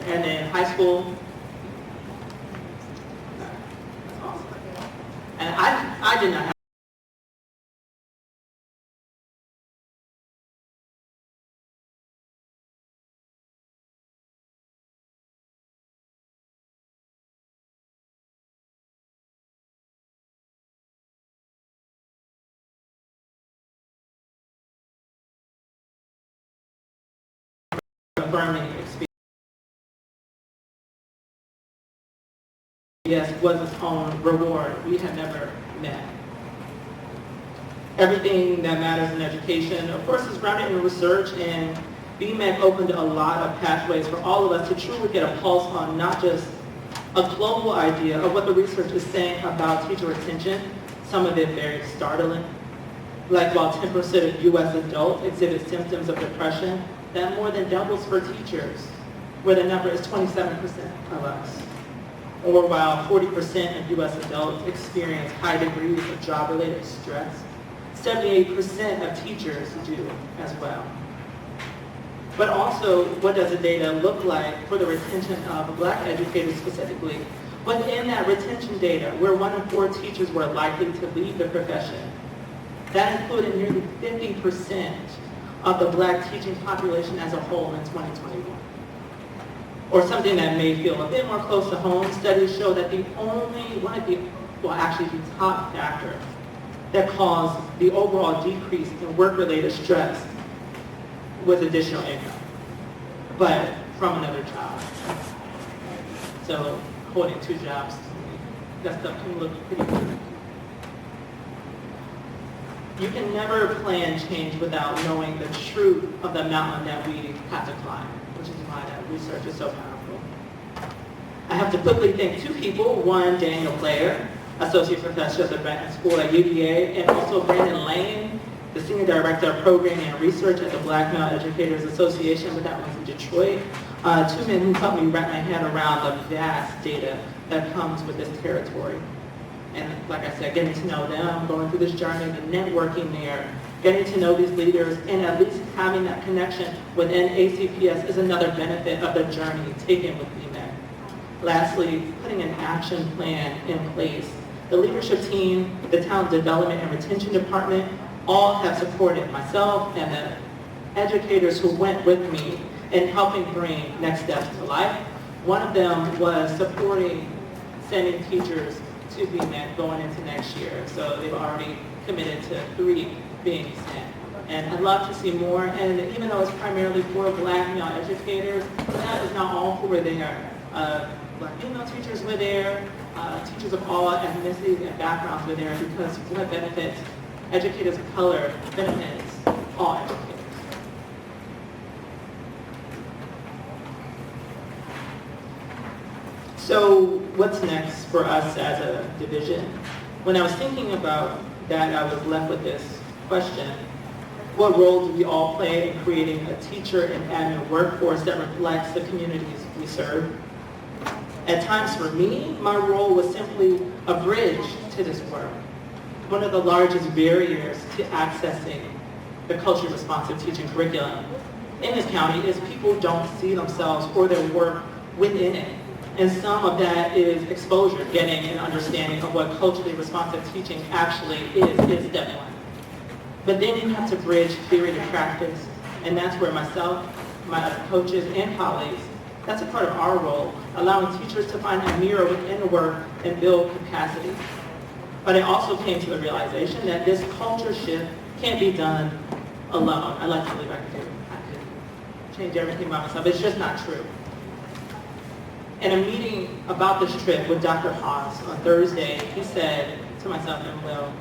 And then high school, that's awesome. And I did not have affirming experience. Yes, was its own reward we had never met. Everything that matters in education, of course, is grounded in research, and BMAC opened a lot of pathways for all of us to truly get a pulse on not just a global idea of what the research is saying about teacher retention, some of it very startling. Like while 10% of U.S. adults exhibit symptoms of depression, that more than doubles for teachers, where the number is 27% of us. Or while 40% of U.S. adults experience high degrees of job-related stress, 78% of teachers do as well. But also, what does the data look like for the retention of Black educators specifically? Within that retention data, where 1 in 4 teachers were likely to leave the profession, that included nearly 50% of the Black teaching population as a whole in 2021. Or something that may feel a bit more close to home, studies show that the top factor that caused the overall decrease in work-related stress was additional income, but from another job. So holding 2 jobs, that stuff can look pretty good. You can never plan change without knowing the truth of the mountain that we have to climb, which is why that research is so powerful. I have to quickly thank 2 people. One, Daniel Blair, Associate Professor at the Benton School at UVA, and also Brandon Lane, the Senior Director of Programming and Research at the Black Male Educators Association, but that one's in Detroit. 2 men who helped me wrap my head around the vast data that comes with this territory. And like I said, getting to know them, going through this journey, the networking there, getting to know these leaders, and at least having that connection within ACPS is another benefit of the journey taken with BMAC. Lastly, putting an action plan in place. The leadership team, the talent development and retention department, all have supported myself and the educators who went with me in helping bring Next Steps to life. One of them was supporting sending teachers to BMAC going into next year. So they've already committed to 3 being sent. And I'd love to see more. And even though it's primarily for Black male educators, that is not all who were there. Black female teachers were there. Teachers of all ethnicities and backgrounds were there, because what benefits educators of color benefits all educators. So what's next for us as a division? When I was thinking about that, I was left with this question. What role do we all play in creating a teacher and admin workforce that reflects the communities we serve? At times for me, my role was simply a bridge to this work. One of the largest barriers to accessing the culturally responsive teaching curriculum in this county is people don't see themselves or their work within it. And some of that is exposure, getting an understanding of what culturally responsive teaching actually is step 1. But then you have to bridge theory to practice, and that's where myself, my other coaches and colleagues, that's a part of our role, allowing teachers to find a mirror within the work and build capacity. But I also came to the realization that this culture shift can't be done alone. I like to believe I could change everything by myself. It's just not true. In a meeting about this trip with Dr. Haas on Thursday, he said to myself and Will,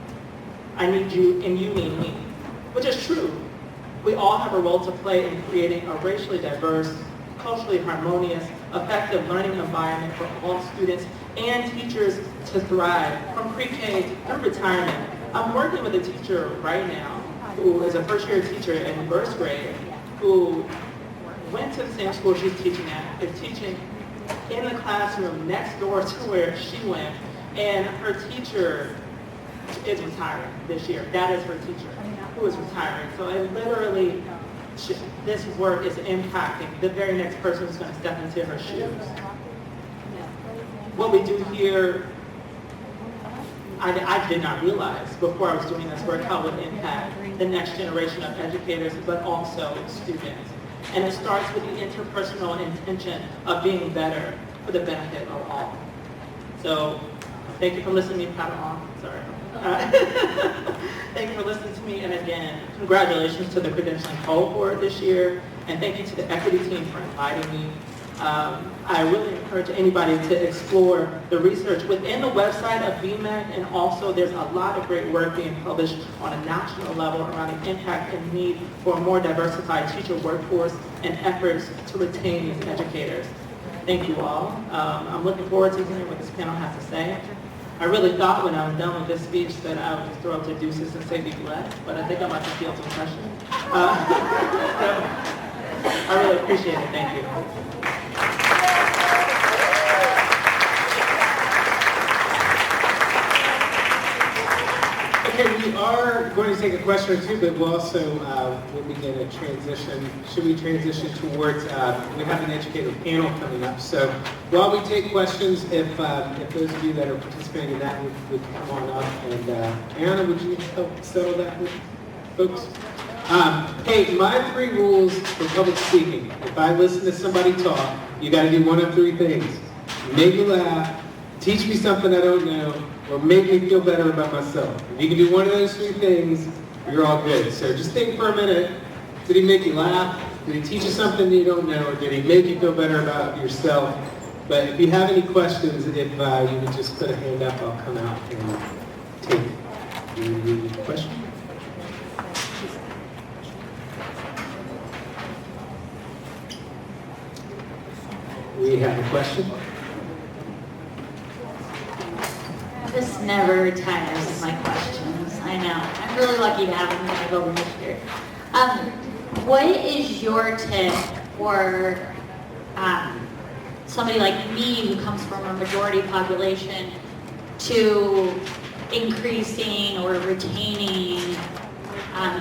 I need you and you need me, which is true. We all have a role to play in creating a racially diverse, culturally harmonious, effective learning environment for all students and teachers to thrive from pre-K through retirement. I'm working with a teacher right now who is a first-year teacher in first grade who went to the same school she's teaching at, is teaching in the classroom next door to where she went, and her teacher is retiring this year. That is her teacher who is retiring. So it literally this work is impacting the very next person who's going to step into her shoes. What we do here, I did not realize before I was doing this work how it would impact the next generation of educators, but also students. And it starts with the interpersonal intention of being better for the benefit of all. So thank you for listening to me, pat on, sorry. Thank you for listening to me, and again, congratulations to the credentialing cohort this year, and thank you to the equity team for inviting me. I really encourage anybody to explore the research within the website of BMEC, and also there's a lot of great work being published on a national level around the impact and need for a more diversified teacher workforce and efforts to retain these educators. Thank you all. I'm looking forward to hearing what this panel has to say. I really thought when I was done with this speech that I would just throw up to deuces and say be blessed, but I think I might just field some questions. I really appreciate it. Thank you. Okay, we are going to take a question or two, but we'll also we'll begin a transition. Should we transition towards, we have an educator panel coming up. So while we take questions, if those of you that are participating in that would come on up. And Anna, would you help settle that with folks? Hey, my 3 rules for public speaking. If I listen to somebody talk, you got to do one of 3 things. Make me laugh, teach me something I don't know, or make me feel better about myself. If you can do one of those 3 things, you're all good. So just think for a minute. Did he make you laugh? Did he teach you something you don't know? Or did he make you feel better about yourself? But if you have any questions, if you would just put a hand up, I'll come out and take the question. We have a question. This never tires of my questions. I know. I'm really lucky to have them when I go over here. What is your tip for somebody like me who comes from a majority population to increasing or retaining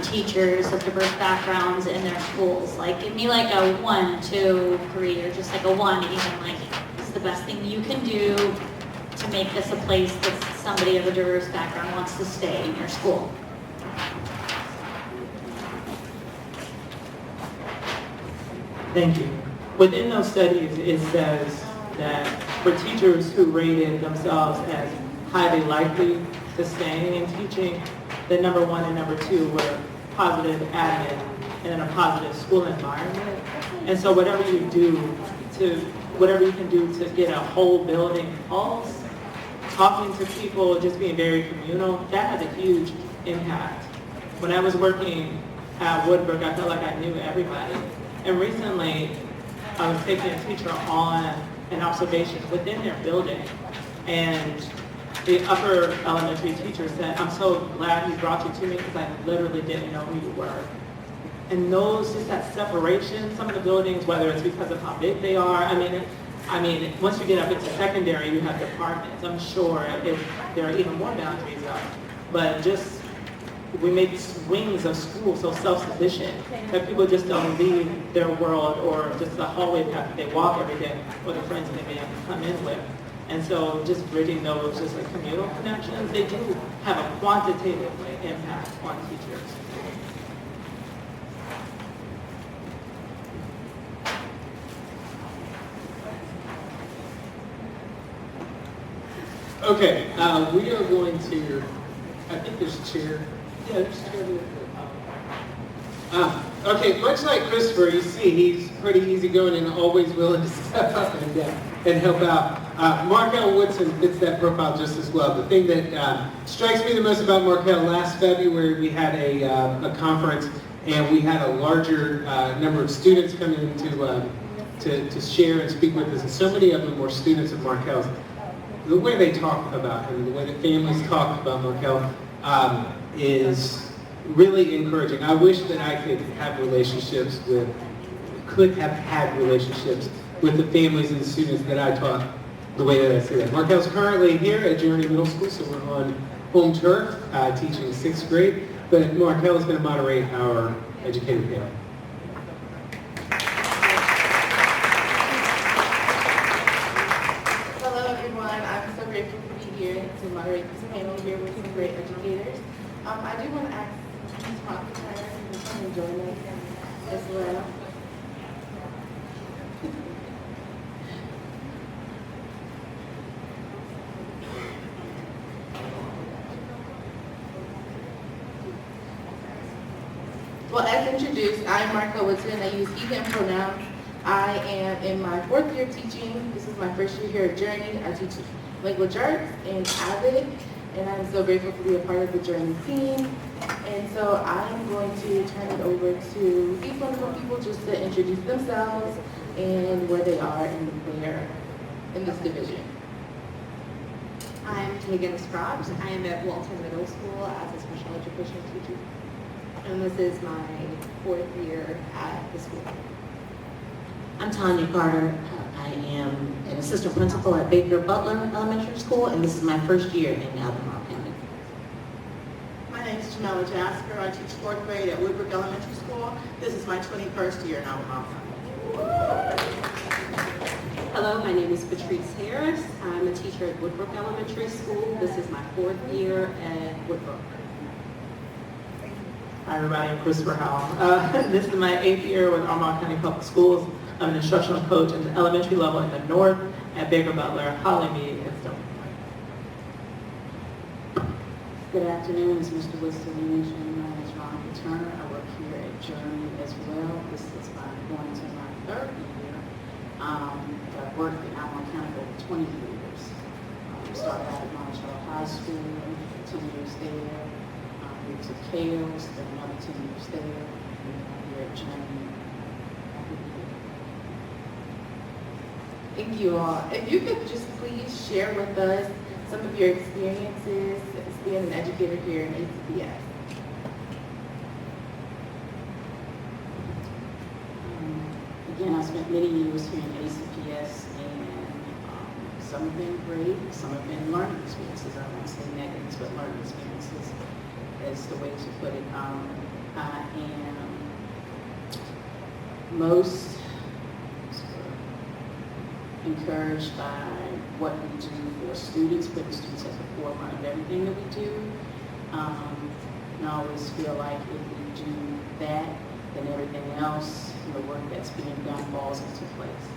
teachers of diverse backgrounds in their schools? Like, give me like a 1, 2, 3, or just like a 1 even. Like, it's the best thing you can do to make this a place that somebody of a diverse background wants to stay in your school. Thank you. Within those studies, it says that for teachers who rated themselves as highly likely to stay in teaching, the number 1 and number 2 were positive admin and then a positive school environment. And so whatever you can do to get a whole building pulse, talking to people, just being very communal, that has a huge impact. When I was working at Woodbrook, I felt like I knew everybody. And recently, I was taking a teacher on an observation within their building, and the upper elementary teacher said, "I'm so glad he brought you to me because I literally didn't know who you were." And those, just that separation, some of the buildings, whether it's because of how big they are, I mean, once you get up into secondary, you have departments. I'm sure there are even more boundaries up. But just, we make wings of school so self-sufficient that people just don't leave their world or just the hallway path that they walk every day or the friends that they may come in with. And so just bridging those just like communal connections, they do have a quantitative impact on teachers. Okay, we are going to, I think there's a chair. Yeah, there's a chair there. Okay, much like Christopher, you see he's pretty easygoing and always willing to step up and help out. Markel Woodson fits that profile just as well. The thing that strikes me the most about Markel, last February we had a conference and we had a larger number of students come in to share and speak with us, and so many of them were students of Markel's. The way they talk about him, the way that families talk about Markel is really encouraging. I wish that I could have had relationships with the families and students that I taught the way that I see that. Markel's currently here at Journey Middle School, so we're on home turf teaching 6th grade, but Markel is going to moderate our educator panel. here with some great educators. I do want to ask Ms. Proctor to come and join us as well. Well, as introduced, I am Marco Woodson. I use he, him pronouns. I am in my 4th year teaching. This is my first year here at Journey. I teach language arts and AVID, and I'm so grateful to be a part of the Journey team. And so I'm going to turn it over to these wonderful people just to introduce themselves and where they are in this division. I'm Tegan Scroggs. I am at Walton Middle School as a special education teacher. And this is my 4th year at the school. I'm Tanya Carter. I am an assistant principal at Baker Butler Elementary School, and this is my first year in Albemarle County. My name is Jamela Jasper. I teach 4th grade at Woodbrook Elementary School. This is my 21st year in Albemarle County. Hello, my name is Patrice Harris. I'm a teacher at Woodbrook Elementary School. This is my 4th year at Woodbrook. Hi everybody, I'm Christopher Howell. This is my 8th year with Armagh County Public Schools. I'm an instructional coach at the elementary level in the north at Baker Butler, Hollymead, and Stone. Good afternoon, as Mr. Winston mentioned. My name is Veronica Turner. I work here at Journey as well. This is going into my 3rd year. I've worked in Albemarle County for over 20 years. Started out at Monticello High School, 10 years there. Moved to Kale, spent another 10 years there. And now here at Journey. Thank you all. If you could just please share with us some of your experiences as being an educator here in ACPS. Again, I spent many years here in ACPS, and some have been great, some have been learning experiences. I won't say negatives, but learning experiences is the way to put it. I am most encouraged by what we do for students, putting students at the forefront of everything that we do. And I always feel like if we do that, then everything else, the work that's being done falls into place.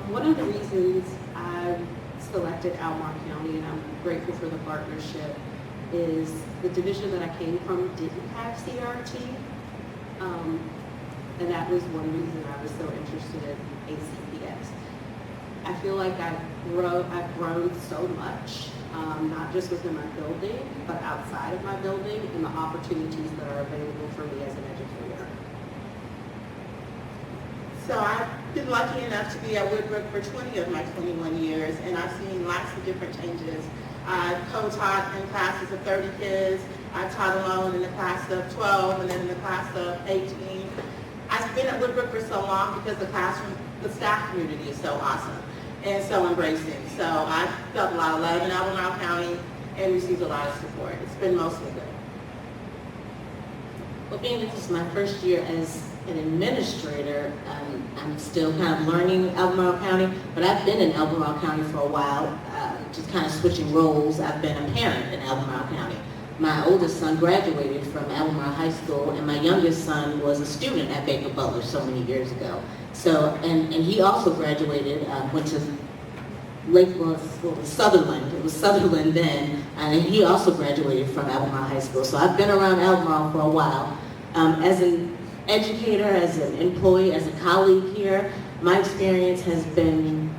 One of the reasons I selected Albemarle County, and I'm grateful for the partnership, is the division that I came from didn't have CRT. And that was one reason I was so interested in ACPS. I feel like I've grown so much, not just within my building, but outside of my building, and the opportunities that are available for me as an educator. So I've been lucky enough to be at Woodbrook for 20 of my 21 years, and I've seen lots of different changes. I've co-taught in classes of 30 kids. I've taught alone in a class of 12, and then in a class of 18. I've been at Woodbrook for so long because the staff community is so awesome and so embracing. So I've felt a lot of love in Albemarle County and received a lot of support. It's been mostly good. Well, being that this is my first year as an administrator, I'm still kind of learning Albemarle County, but I've been in Albemarle County for a while, just kind of switching roles. I've been a parent in Albemarle County. My oldest son graduated from Albemarle High School, and my youngest son was a student at Baker Butler so many years ago. So, and he also graduated, went to Sutherland. It was Sutherland then, and he also graduated from Albemarle High School. So I've been around Albemarle for a while. As an educator, as an employee, as a colleague here, my experience has been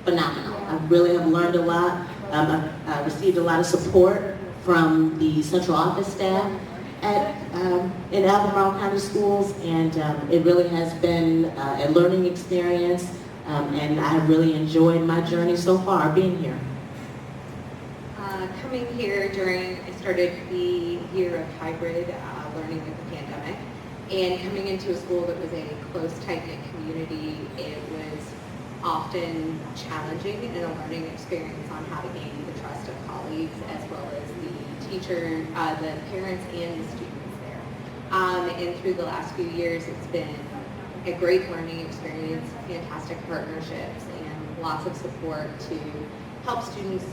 phenomenal. I really have learned a lot. I received a lot of support from the central office staff in Albemarle County Schools, and it really has been a learning experience, and I have really enjoyed my journey so far being here. Coming here I started the year of hybrid learning with the pandemic, and coming into a school that was a close, tight-knit community, it was often challenging and a learning experience on how to gain the trust of colleagues as well as the teacher, the parents and the students there. And through the last few years, it's been a great learning experience, fantastic partnerships, and lots of support to help students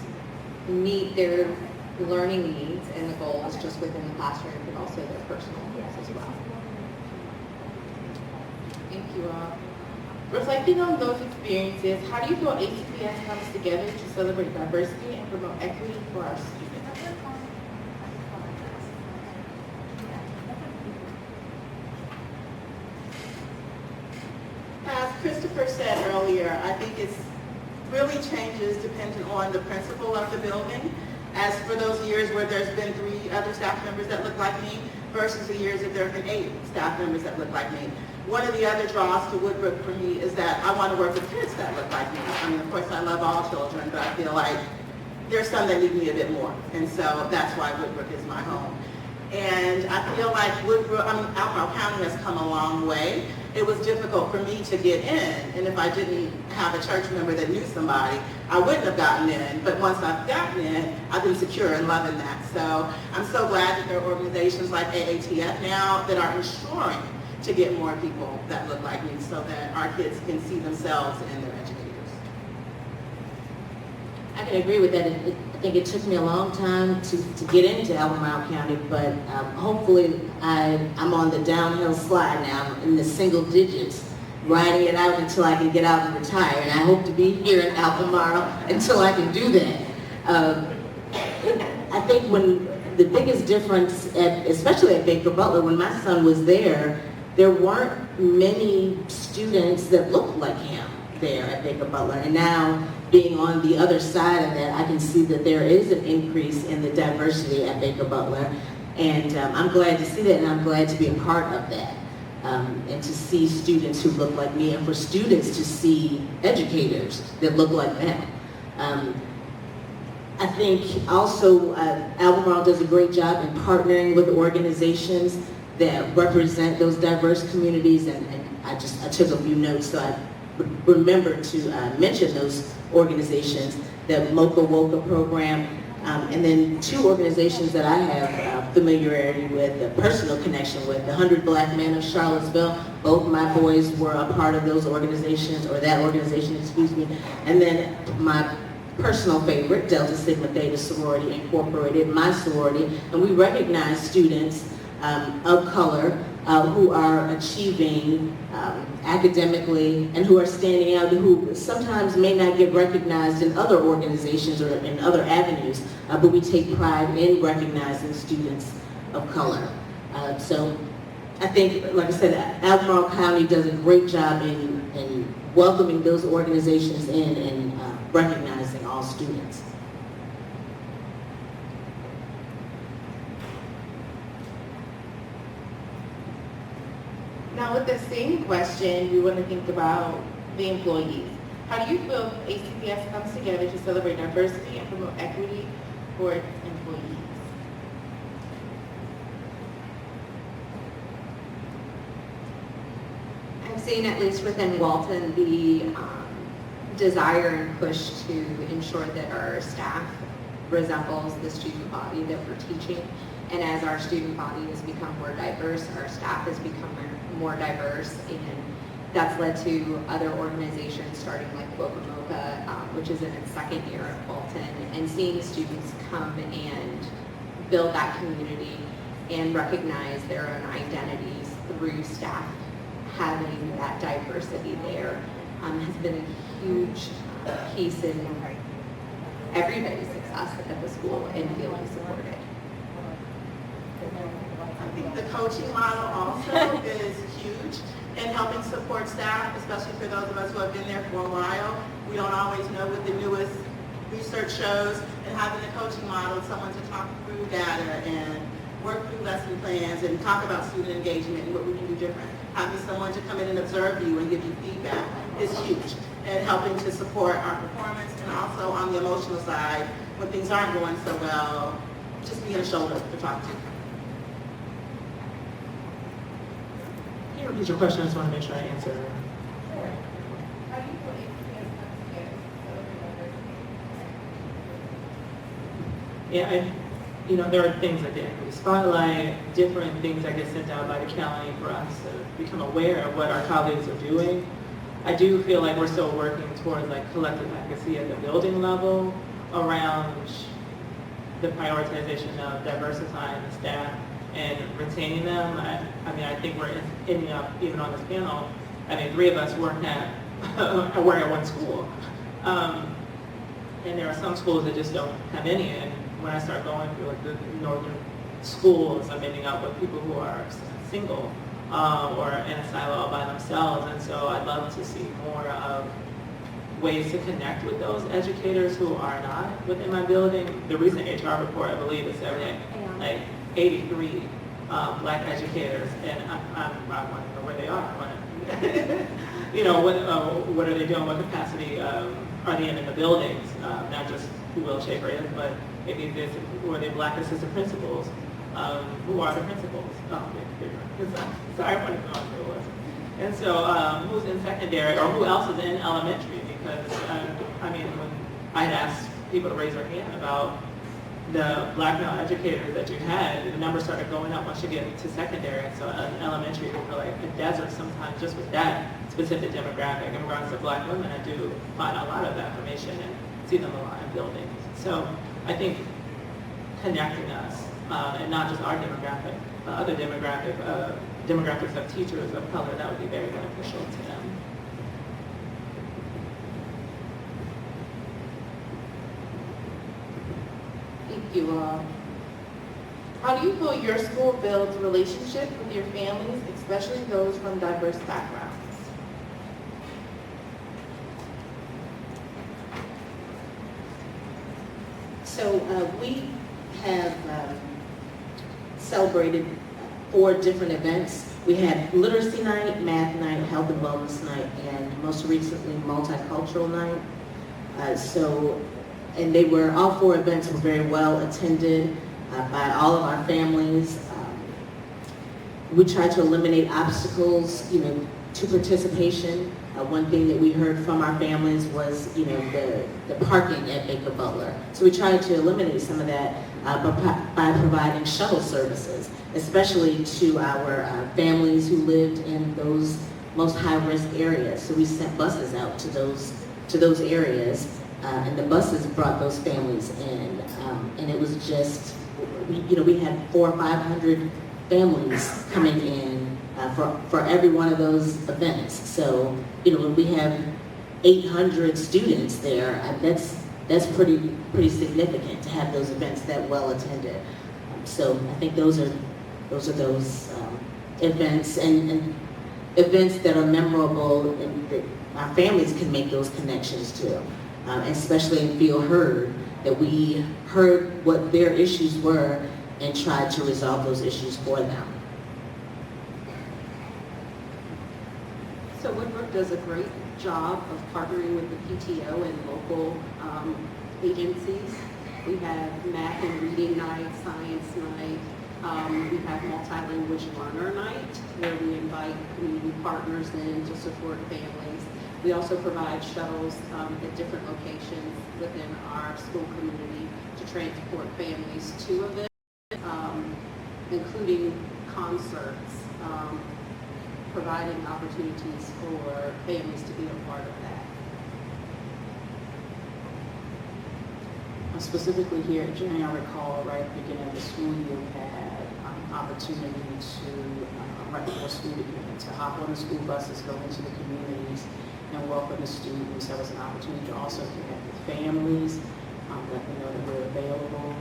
meet their learning needs and the goals just within the classroom, but also their personal goals as well. Thank you all. Reflecting on those experiences, how do you feel ACPS comes together to celebrate diversity and promote equity for our students? As Christopher said earlier, I think it's really changes depending on the principal of the building. As for those years where there's been 3 other staff members that look like me versus the years that there have been 8 staff members that look like me. One of the other draws to Woodbrook for me is that I want to work with kids that look like me. I mean, of course, I love all children, but I feel like there's some that need me a bit more. And so that's why Woodbrook is my home. And I feel like Albemarle County has come a long way. It was difficult for me to get in, and if I didn't have a church member that knew somebody, I wouldn't have gotten in. But once I've gotten in, I've been secure and loving that. So I'm so glad that there are organizations like AATF now that are ensuring to get more people that look like me so that our kids can see themselves in their educators. I can agree with that. I think it took me a long time to get into Albemarle County, but hopefully I'm on the downhill slide now in the single digits, riding it out until I can get out and retire. And I hope to be here in Albemarle until I can do that. I think when the biggest difference, especially at Baker Butler, when my son was there weren't many students that looked like him there at Baker Butler. And now, being on the other side of that, I can see that there is an increase in the diversity at Baker Butler. And I'm glad to see that, and I'm glad to be a part of that. And to see students who look like me, and for students to see educators that look like them. I think also Albemarle does a great job in partnering with organizations that represent those diverse communities, and I took a few notes so I remember to mention those organizations, the Mocha Woka program, and then 2 organizations that I have familiarity with, a personal connection with, the 100 Black Men of Charlottesville. Both my boys were a part of those organizations, or that organization, excuse me, and then my personal favorite, Delta Sigma Theta Sorority Incorporated, my sorority, and we recognize students of color who are achieving academically and who are standing out, who sometimes may not get recognized in other organizations or in other avenues, but we take pride in recognizing students of color. So I think, like I said, Albemarle County does a great job in welcoming those organizations in and recognizing all students. Now with the same question, we want to think about the employees. How do you feel ACPS comes together to celebrate diversity and promote equity for its employees? I've seen, at least within Walton, the desire and push to ensure that our staff resembles the student body that we're teaching. And as our student body has become more diverse, our staff has become more diverse, and that's led to other organizations starting like Woka Mocha, which is in its 2nd year at Walton, and seeing students come and build that community and recognize their own identities through staff having that diversity there has been a huge piece in everybody's success at the school and feeling supported. I think the coaching model also is huge in helping support staff, especially for those of us who have been there for a while. We don't always know what the newest research shows, and having a coaching model, someone to talk through data and work through lesson plans and talk about student engagement and what we can do different. Having someone to come in and observe you and give you feedback is huge, and helping to support our performance, and also on the emotional side, when things aren't going so well, just being a shoulder to talk to. Can you repeat your question? I just want to make sure I answer. How do you feel ACPS comes together to celebrate diversity? Yeah, there are things like the equity spotlight, different things that get sent out by the county for us to become aware of what our colleagues are doing. I do feel like we're still working towards like collective advocacy at the building level around the prioritization of diversifying the staff and retaining them. I think we're ending up, even on this panel, 3 of us work at one school. And there are some schools that just don't have any. And when I start going through like the northern schools, I'm ending up with people who are single or in a silo all by themselves. And so I'd love to see more of ways to connect with those educators who are not within my building. The recent HR report, I believe, is that we had like 83 Black educators, and I want to know where they are. You know, what are they doing? What capacity are they in the buildings? Not just who Will Schaefer is, but maybe this, who are they Black assistant principals? Who are the principals? Sorry, I wanted to know who it was. And so, who's in secondary, or who else is in elementary? Because, when I had asked people to raise their hand about the Black male educators that you had, the numbers started going up once you get to secondary. And so in elementary, we feel like a desert sometimes just with that specific demographic. In regards to Black women, I do find a lot of that information and see them a lot in buildings. So I think connecting us, and not just our demographic, but other demographics of teachers of color, that would be very beneficial to them. Thank you all. How do you feel your school builds relationships with your families, especially those from diverse backgrounds? So we have celebrated 4 different events. We had literacy night, math night, health and wellness night, and most recently multicultural night. And they were, all 4 events were very well attended by all of our families. We tried to eliminate obstacles, to participation. One thing that we heard from our families was, the parking at Baker Butler. So we tried to eliminate some of that by providing shuttle services, especially to our families who lived in those most high-risk areas. So we sent buses out to those areas, and the buses brought those families in. And it was just, we had 400 or 500 families coming in for every one of those events. So, when we have 800 students there, that's pretty significant to have those events that well attended. So I think those are those events and events that are memorable and that our families can make those connections to, especially feel heard, that we heard what their issues were and tried to resolve those issues for them. So Woodbrook does a great job of partnering with the PTO and local agencies. We have math and reading night, science night. We have multi-language learner night, where we invite community partners in to support families. We also provide shuttles at different locations within our school community to transport families to events, including concerts, providing opportunities for families to be a part of that. Specifically here at Journey, I recall right at the beginning of the school year, we had opportunity to, right before school began, to hop on the school buses, go into the communities, and welcome the students. There was an opportunity to also connect with families, let them know that we're available.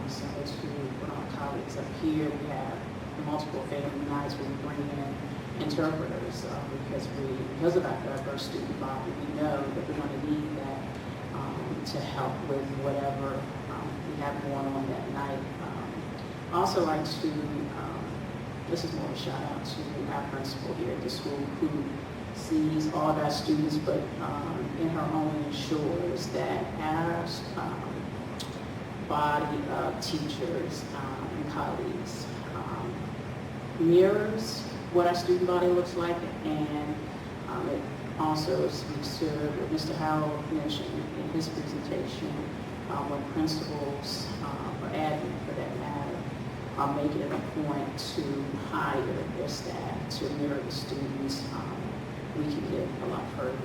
Similar to one of our colleagues up here, we have multiple family nights where we bring in interpreters because of our diverse student body. We know that we're going to need that to help with whatever we have going on that night. I also like to, this is more of a shout out to our principal here at the school, who sees all of our students, but in her own ensures that our body of teachers and colleagues mirrors what our student body looks like, and it also speaks to what Mr. Howell mentioned in his presentation, when principals, or admin for that matter, are making it a point to hire their staff to mirror the students. We can get it a lot further.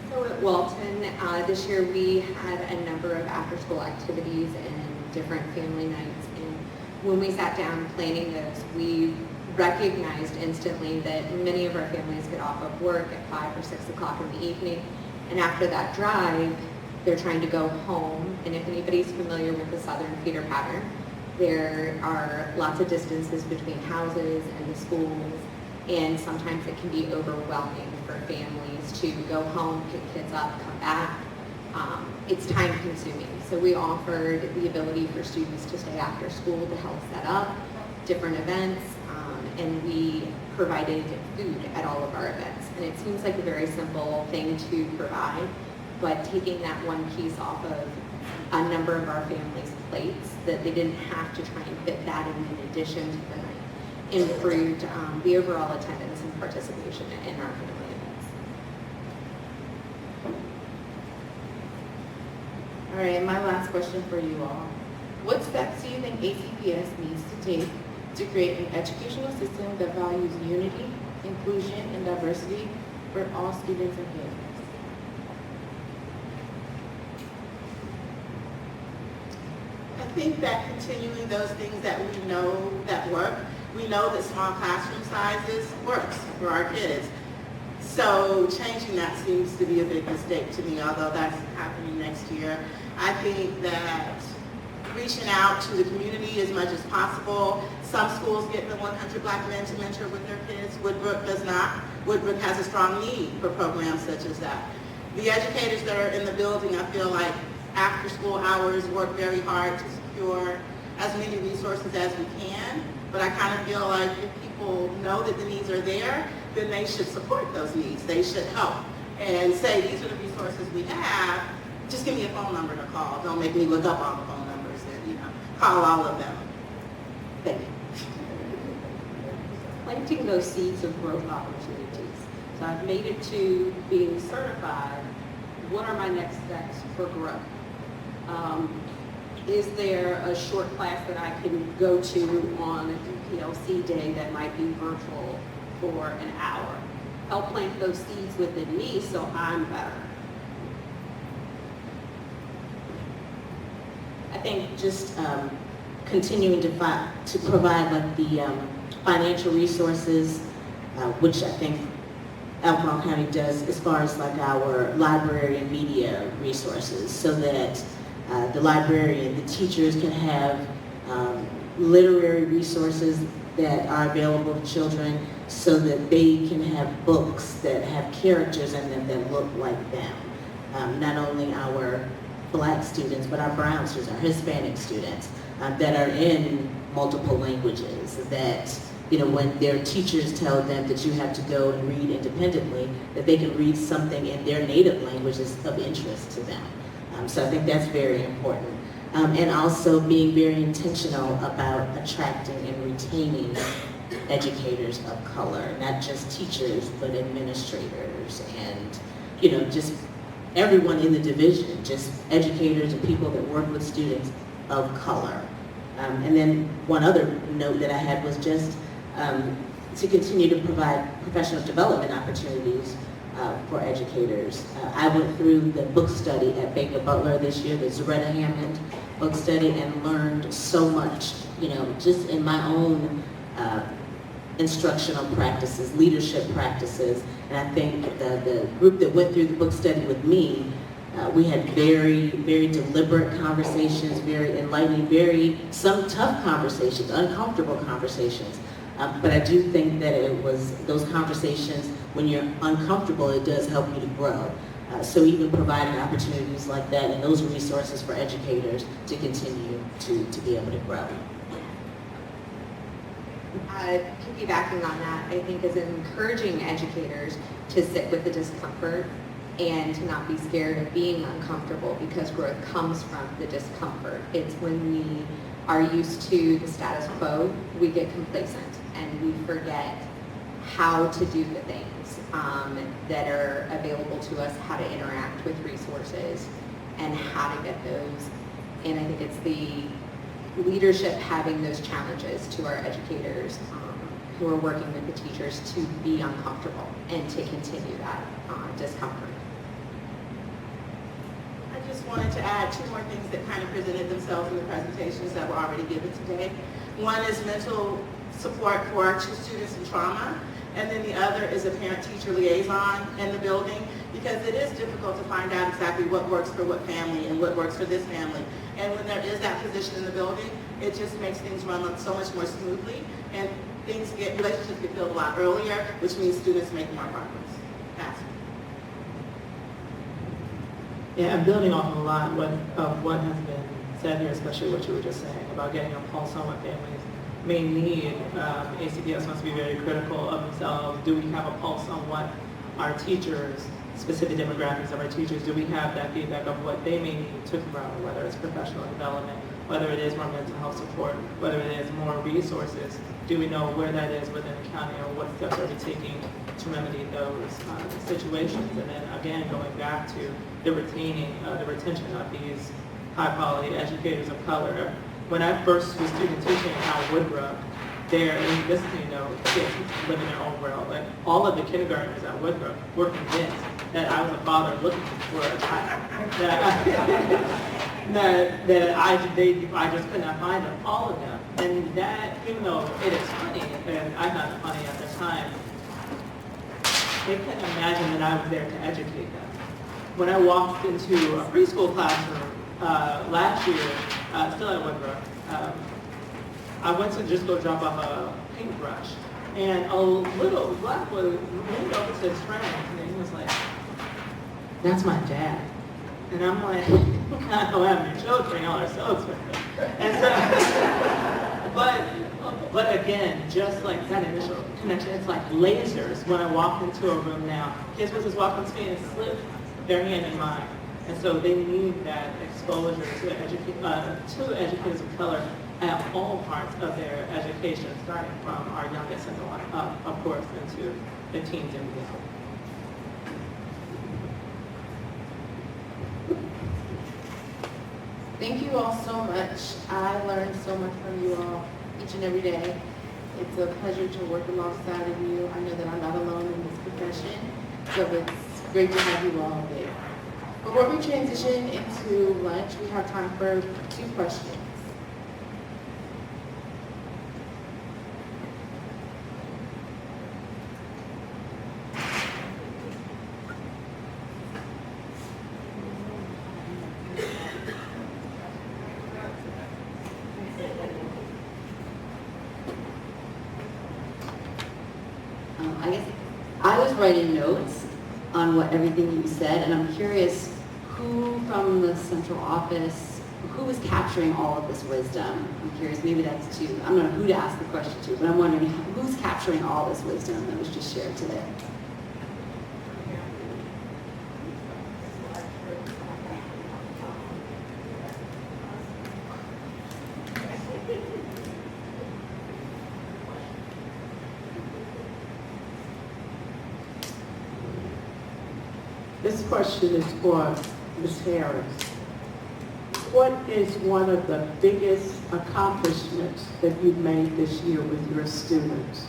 So at Walton, this year we had a number of after-school activities and different family nights. And when we sat down planning those, we recognized instantly that many of our families get off of work at 5 or 6 o'clock in the evening. And after that drive, they're trying to go home. And if anybody's familiar with the southern feeder pattern, there are lots of distances between houses and the schools. And sometimes it can be overwhelming for families to go home, pick kids up, come back. It's time consuming. So we offered the ability for students to stay after school to help set up different events. And we provided food at all of our events. And it seems like a very simple thing to provide, but taking that one piece off of a number of our families' plates, that they didn't have to try and fit that in addition to the night, improved the overall attendance and participation in our family events. All right, my last question for you all. What steps do you think ACPS needs to take to create an educational system that values unity, inclusion, and diversity for all students and families? I think that continuing those things that we know that work, we know that small classroom sizes works for our kids. So changing that seems to be a big mistake to me, although that's happening next year. I think that reaching out to the community as much as possible. Some schools get the 100 Black men to mentor with their kids. Woodbrook does not. Woodbrook has a strong need for programs such as that. The educators that are in the building, I feel like after school hours work very hard to secure as many resources as we can. But I kind of feel like if people know that the needs are there, then they should support those needs. They should help and say, these are the resources we have. Just give me a phone number to call. Don't make me look up all the phone numbers and, call all of them. Thank you. Planting those seeds of growth opportunities. So I've made it to being certified. What are my next steps for growth? Is there a short class that I can go to on a DPLC day that might be virtual for an hour? Help plant those seeds within me so I'm better. I think just continuing to provide like the financial resources, which I think Albemarle County does as far as like our library and media resources, so that the librarian, the teachers can have literary resources that are available to children, so that they can have books that have characters in them that look like them. Not only our Black students, but our brown students, our Hispanic students that are in multiple languages, that when their teachers tell them that you have to go and read independently, that they can read something in their native languages of interest to them. So I think that's very important. And also being very intentional about attracting and retaining educators of color, not just teachers, but administrators and, just everyone in the division, just educators and people that work with students of color. And then one other note that I had was just to continue to provide professional development opportunities for educators. I went through the book study at Baker Butler this year, the Zaretta Hammond book study, and learned so much, just in my own instructional practices, leadership practices. And I think the group that went through the book study with me, we had very, very deliberate conversations, very enlightening, some tough conversations, uncomfortable conversations. But I do think that it was those conversations, when you're uncomfortable, it does help you to grow. So even providing opportunities like that and those resources for educators to continue to be able to grow. Piggybacking on that, I think is encouraging educators to sit with the discomfort and to not be scared of being uncomfortable, because growth comes from the discomfort. It's when we are used to the status quo, we get complacent and we forget how to do the things that are available to us, how to interact with resources and how to get those. And I think it's the leadership having those challenges to our educators who are working with the teachers to be uncomfortable and to continue that discomfort. I just wanted to add two more things that kind of presented themselves in the presentations that were already given today. One is mental support for our students in trauma, and then the other is a parent-teacher liaison in the building, because it is difficult to find out exactly what works for what family and what works for this family. And when there is that position in the building, it just makes things run so much more smoothly, and relationships get built a lot earlier, which means students make more progress faster. Yeah, I'm building off of a lot of what has been said here, especially what you were just saying about getting a pulse on what families may need. ACPS must be very critical of themselves. Do we have a pulse on what our teachers, specific demographics of our teachers, do we have that feedback of what they may need to grow, whether it's professional development, whether it is more mental health support, whether it is more resources? Do we know where that is within the county, or what steps are we taking to remedy those situations? And then again, going back to the retention of these high-quality educators of color. When I first was student teaching at Woodbrook, kids live in their own world. Like, all of the kindergartners at Woodbrook were convinced that I was a father looking for a child. I just could not find them, all of them. And that, even though it is funny, and I found it funny at the time, they couldn't imagine that I was there to educate them. When I walked into a preschool classroom last year, still at Woodbrook, I went to just go drop off a paintbrush, and a little black boy leaned over to his friend, and he was like, "That's my dad." And I'm like, "I don't have your children, y'all are so expensive." And so, but again, just like that initial connection, it's like lasers. When I walk into a room now, kids will just walk up to me and slip their hand in mine. And so they need that exposure to educators of color at all parts of their education, starting from our youngest and of course, into the teens and beyond. Thank you all so much. I learned so much from you all each and every day. It's a pleasure to work alongside of you. I know that I'm not alone in this profession, so it's great to have you all there. Before we transition into lunch, we have time for 2 questions. I guess I was writing notes on everything you said, and I'm curious who from the central office, who is capturing all of this wisdom? I'm curious, maybe that's I don't know who to ask the question to, but I'm wondering who's capturing all this wisdom that was just shared today? This question is for Ms. Harris. What is one of the biggest accomplishments that you've made this year with your students?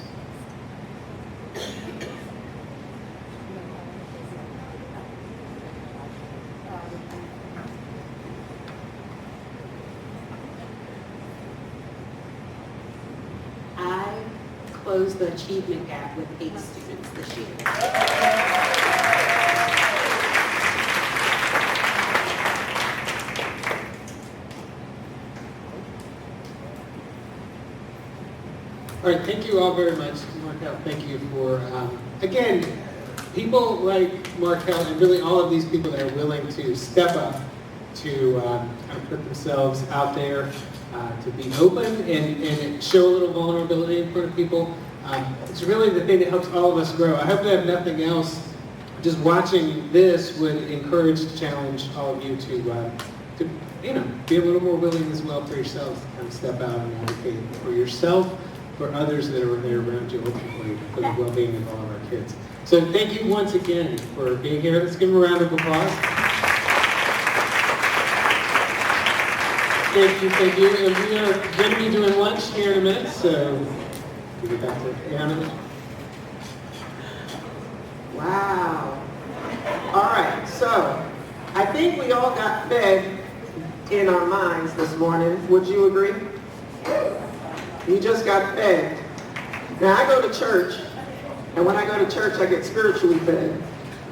I closed the achievement gap with 8 students this year. All right, thank you all very much, Markel. Thank you for, again, people like Markel and really all of these people that are willing to step up to kind of put themselves out there, to be open and show a little vulnerability in front of people. It's really the thing that helps all of us grow. I hope that if nothing else, just watching this would encourage to challenge all of you to be a little more willing as well for yourselves to kind of step out and advocate for yourself, for others that are there around you, ultimately for the well-being of all of our kids. So thank you once again for being here. Let's give them a round of applause. Thank you, thank you. And we are going to be doing lunch here in a minute, so we get back to Anna. Wow. All right, so I think we all got fed in our minds this morning. Would you agree? You just got fed. Now I go to church, and when I go to church, I get spiritually fed.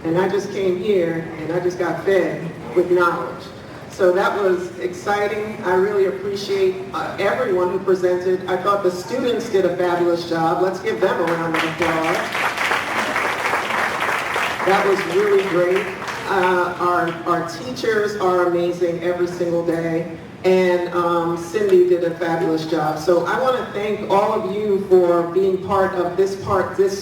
And I just came here, and I just got fed with knowledge. So that was exciting. I really appreciate everyone who presented. I thought the students did a fabulous job. Let's give them a round of applause. That was really great. Our teachers are amazing every single day. And Cindy did a fabulous job. So I want to thank all of you for being part of this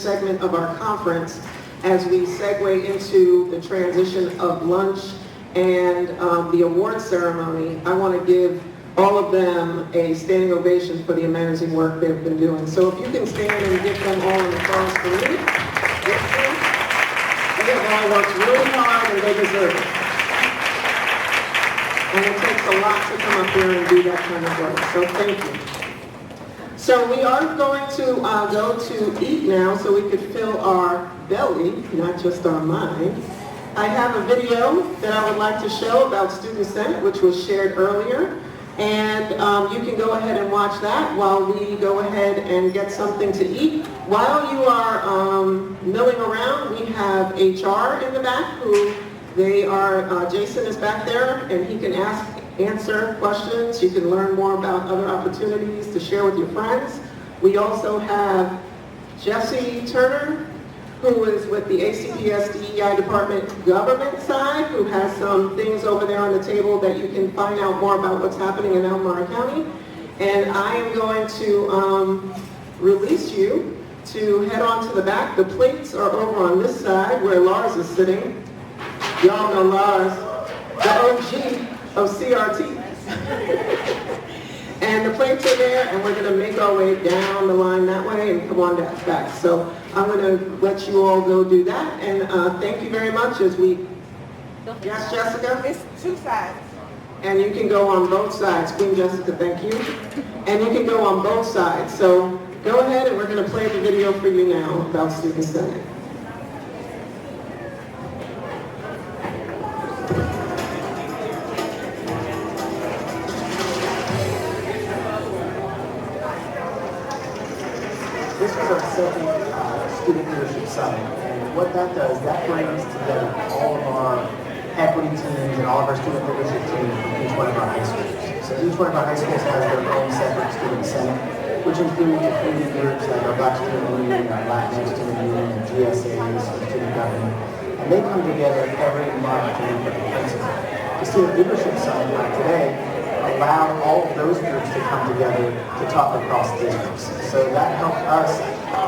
segment of our conference as we segue into the transition of lunch and the award ceremony. I want to give all of them a standing ovation for the amazing work they've been doing. So if you can stand and give them all an applause for me. They have all worked really hard and they deserve it. And it takes a lot to come up here and do that kind of work. So thank you. So we are going to go to eat now so we could fill our belly, not just our mind. I have a video that I would like to show about Student Senate, which was shared earlier. And you can go ahead and watch that while we go ahead and get something to eat. While you are milling around, we have HR in the back who Jason is back there and he can answer questions. You can learn more about other opportunities to share with your friends. We also have Jesse Turner, who is with the ACPS DEI Department government side, who has some things over there on the table that you can find out more about what's happening in Albemarle County. And I am going to release you to head on to the back. The plates are over on this side where Lars is sitting. Y'all know Lars, the OG of CRT. And the plates are there, and we're going to make our way down the line that way and come on back. So I'm going to let you all go do that. And thank you very much as we... Yes, Jessica? It's two sides. And you can go on both sides. Queen Jessica, thank you. And you can go on both sides. So go ahead, and we're going to play the video for you now about Student Senate. This was our second Student Leadership Summit, and what that does, that brings together all of our equity teams and all of our student leadership teams from each one of our high schools. So each one of our high schools has their own separate Student Senate, which includes community groups like our Black Student Union, our Latinx Student Union, and GSAs, and student government, and they come together every month to meet with the principal. The Student Leadership Summit today allowed all of those groups to come together to talk across districts. So that helped us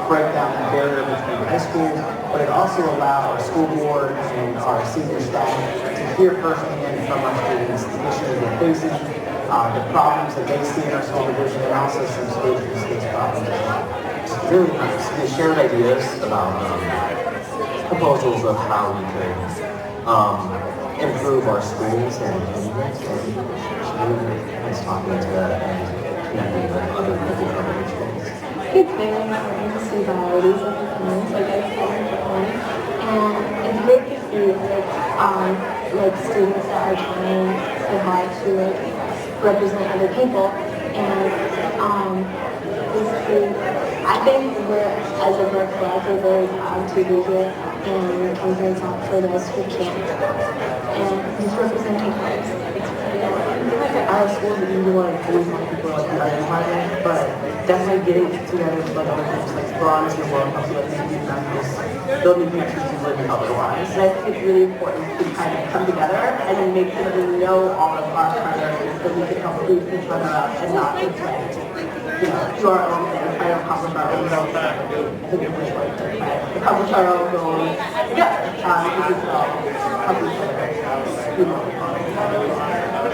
break down that barrier between high schools, but it also allowed our school board and our senior staff to hear firsthand from our students the issues they're facing, the problems that they see in our school division, and also some state-to-state problems. Really nice. They shared ideas about proposals of how we could improve our schools and really nice talking to and connecting with other people from other schools. It's very important to see varieties of performance, like I said before, and it's great to see like students that are trying so hard to represent other people, and basically, I think as a Berkeley Flag, we're very proud to be here, and I'm very thankful for those who can't, and just representing others. It's pretty important. Our schools are usually like always want people like the other department, but definitely getting together with like other groups like Bronze and World helps you like make these memories, building connections you wouldn't otherwise. And I think it's really important to kind of come together and then make sure that we know all of our priorities so we can help boost each other up and not just like, do our own thing, try to accomplish our own goals. I think it's really important to try to accomplish our own goals together. This is all helping each other.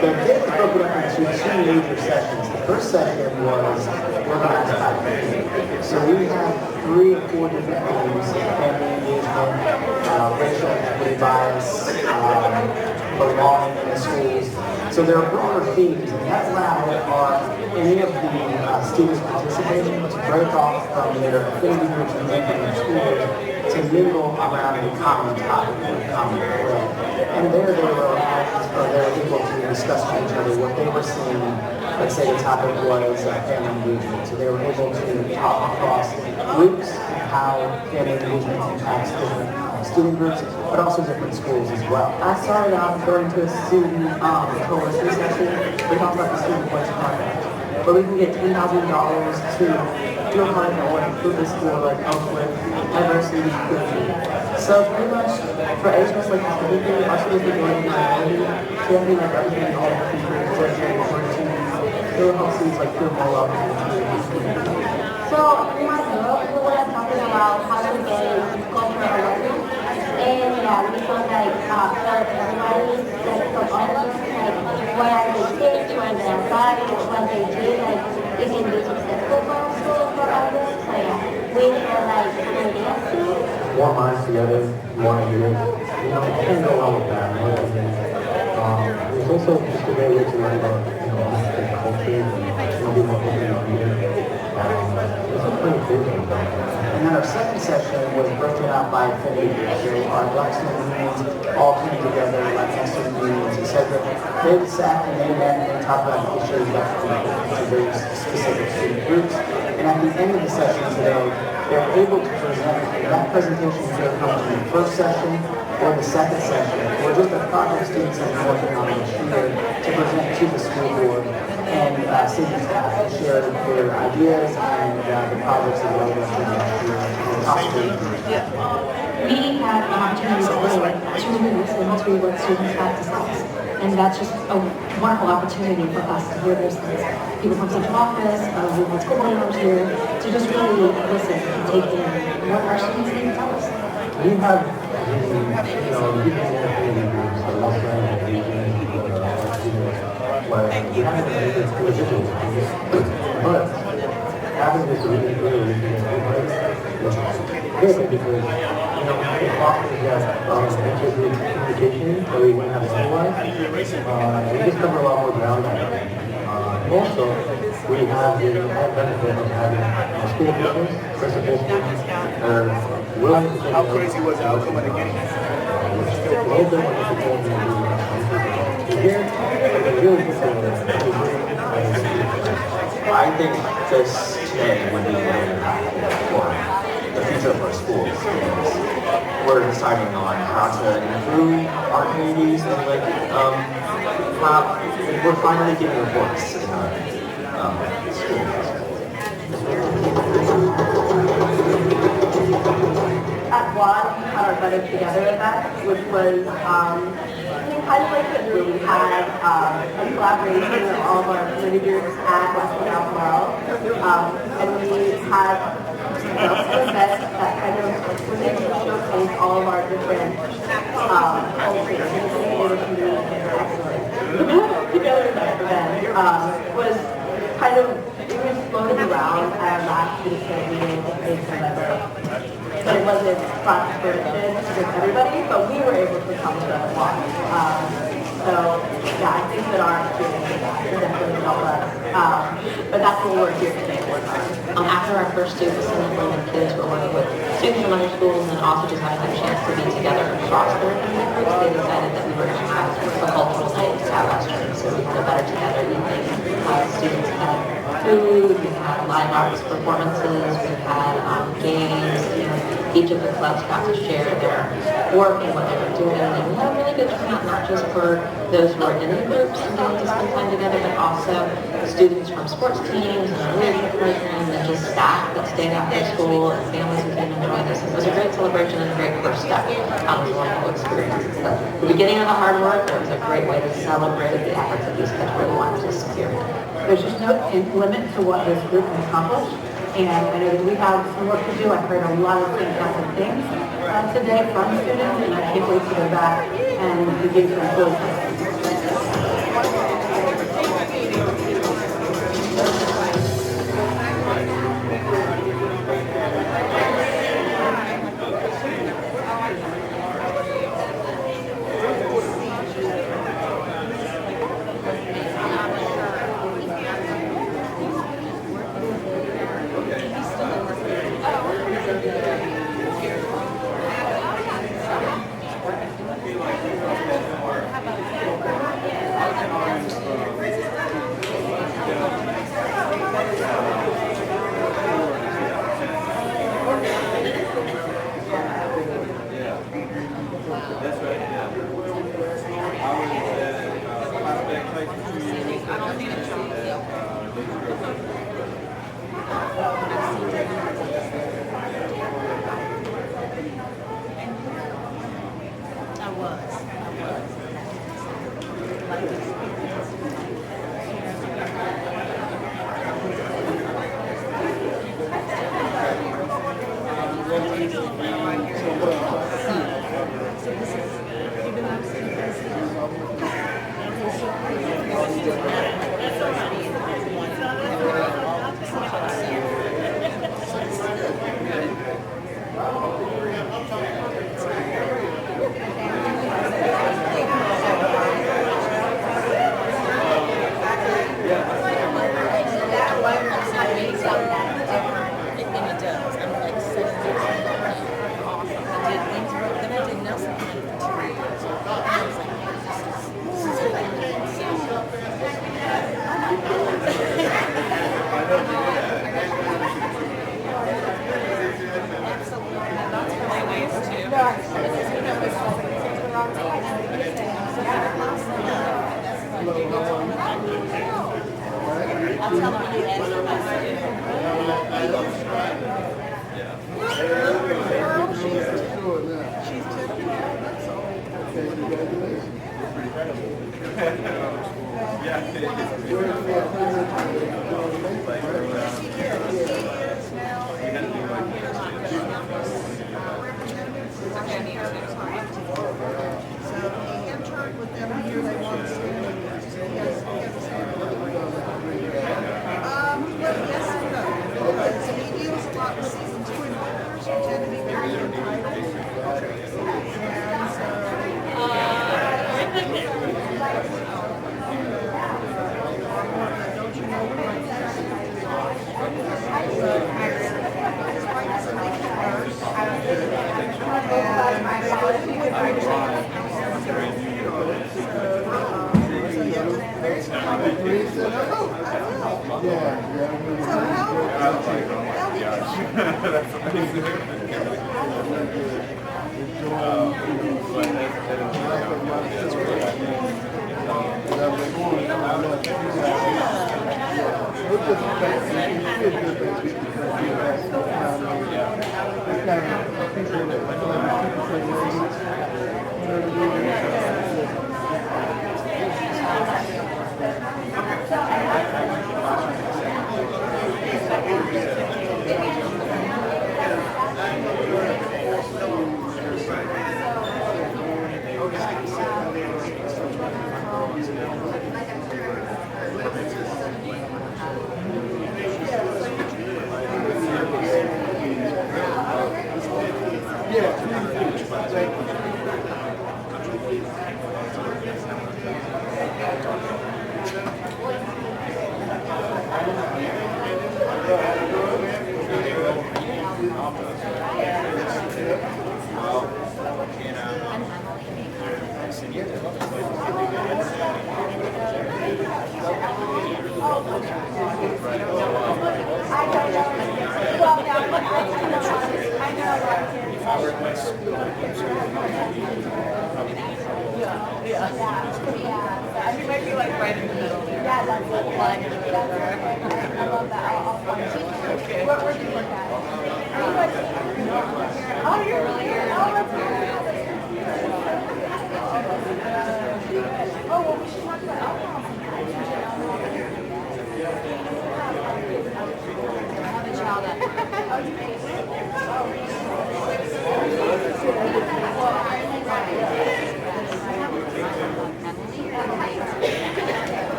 The day was broken up into two major sessions. The first session was organized by community. So we had 3 or 4 different themes: family engagement, racial equity bias, belonging in the schools. So So there are broader themes, and that allowed any of the students participating to break off from their affinity groups and make them in schools to mingle around a common topic or a common thread. And there they were able to discuss with each other what they were seeing. Let's say the topic was family engagement. So they were able to talk across groups and how family engagement impacts different student groups, but also different schools as well. I started out going to a student coalition session. We talked about the student voice project, where we can get $10,000 to do a project that will improve the school, like help with diversity and inclusion. So pretty much for HBS, like everything, our students are doing disability, so I think like everything all the people who are very important to it will help students like feel more loved and included. So in my group, we were talking about how to get cultural awareness. And yeah, we felt like for everybody, like for all of us, like what are they kids, what are their bodies, what they do, like it can be successful for our school, for others. So yeah, we feel like an idea too. More minds together, more ideas. You know, I can't go wrong with that. It's also just a great way to learn about, different cultures and be more open-minded. It's a pretty cool thing. And then our second session was broken out by affinity groups. So our Black student unions all came together, Latinx student unions, etc. They sat and they met and they talked about the issues that to various specific student groups. And at the end of the session today, they were able to present, that presentation could come from the first session or the second session, or just a project students have been working on this year to present to the school board and city staff to share their ideas and the projects that we're working on next year and possibly. We had an opportunity today to really listen to what students have to say. And that's just a wonderful opportunity for us to hear those things. People from central office, we want school board members here, to just really listen and take in what our students need to tell us. We have, different affinity groups, the Muslim, the Asian, where we haven't had this individuals. But having this really good because, it fosters that intergroup communication that we wouldn't have otherwise. We just cover a lot more ground that way. Also, we have the added benefit of having school officials, principals, are willing to take. How crazy was the outcome of the game? A little bit more difficult than here. Really I think this today would be very impactful for the future of our schools. We're deciding on how to improve our communities and how we're finally getting a voice in our schools. At WAD, we had our Better Together event, which was kind of like that we had a collaboration with all of our community groups at Western Albemarle. And we had also an event that kind of was able to showcase all of our different cultures and able to be excellent. The Better Together event was kind of, it was floated around at our last student meeting in November. But it wasn't cross-promotion with everybody, but we were able to come to a lot. So, yeah, I think that our experience definitely helped us. But that's what we're here today for. After our first student assembly with kids, we're working with students from other schools and also just having a chance to be together across their community groups. They decided that we were going to have a cultural night at Western. So we had a Better Together evening. Students had food, we had live arts performances, we had games. Each of the clubs got to share their work and what they were doing. And we had a really good turnout, not just for those who are in the groups and getting to spend time together, but also students from sports teams and leadership programs and just staff that stayed after school and families who came and joined us. It was a great celebration and a great first step out of a wonderful experience. So the beginning of the hard work, it was a great way to celebrate the efforts that these kids really wanted to spearhead. There's just no limit to what this group can accomplish. And I know that we have some work to do. I've heard a lot of fantastic things today from students, and I can't wait to go back and begin to employ them.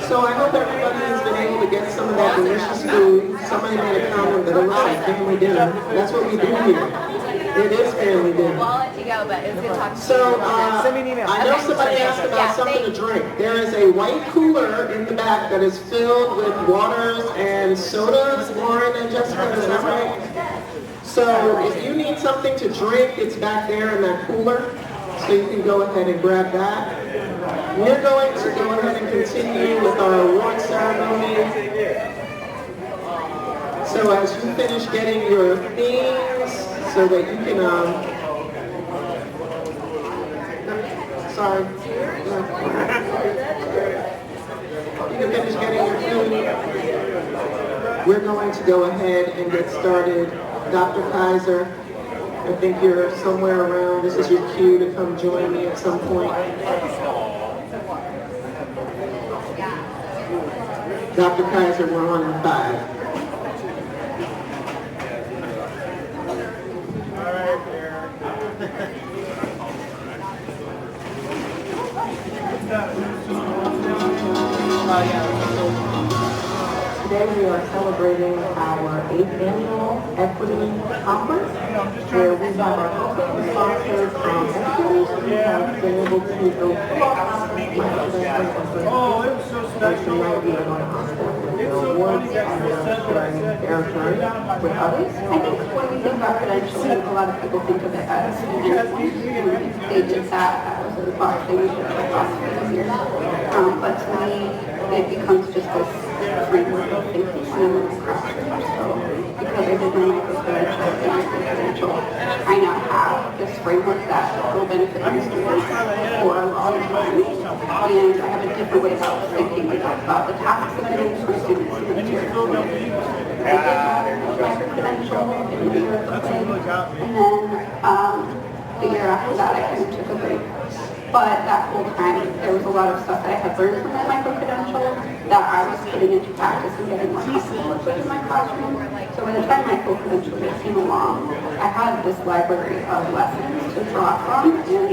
So I hope everybody has been able to get some of that delicious food. Somebody made a comment that it looks like family dinner. That's what we do here. It is family dinner. Well, I'll let you go, but it was good talking to you. So I know somebody asked about something to drink. There is a white cooler in the back that is filled with waters and sodas. Lauren and Jessica, is that right? So if you need something to drink, it's back there in that cooler. So you can go ahead and grab that. We're going to go ahead and continue with our award ceremony. So as you finish getting your things, so that you can, sorry. You can finish getting your food. We're going to go ahead and get started. Dr. Kaiser, I think you're somewhere around. This is your cue to come join me at some point. Dr. Kaiser, we're on in 5. Today we are celebrating our 8th annual Equity Conference, where we have our company sponsors from educators who have been able to go through our tonight we are going to honor them with their awards and sharing their journey with others. I think when we think about credentialing, a lot of people think of it as they did that as a box they used it for last few years. But to me, it becomes just this framework of thinking and then across it. So because I did my microcredential, credential, I now have this framework that will benefit my students for a long time. And I have a different way of thinking about the tasks that I need for students and the materials that I need. I did my credential in the year of play, and then the year after that I kind of took a break. But that whole time, there was a lot of stuff that I had learned from my micro-credential that I was putting into practice and getting more comfortable with in my classroom. So by the time my full credential came along, I had this library of lessons to draw from, and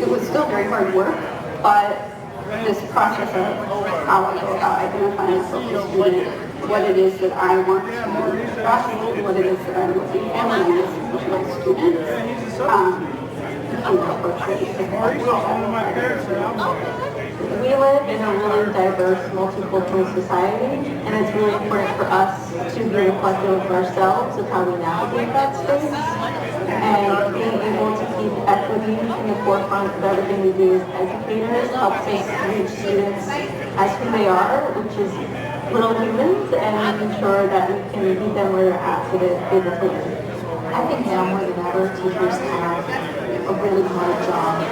it was still very hard work, but this process of how I go about identifying a focus student, what it is that I want to discuss, what it is that I'm looking for when I'm listening to my students, We live in a really diverse, multicultural society, and it's really important for us to be reflective of ourselves of how we navigate that space. And being able to keep equity in the forefront of everything we do as educators helps us reach students as who they are, which is little humans, and ensure that we can meet them where they're at so that they're able to learn. I think now more than ever, teachers have a really hard job,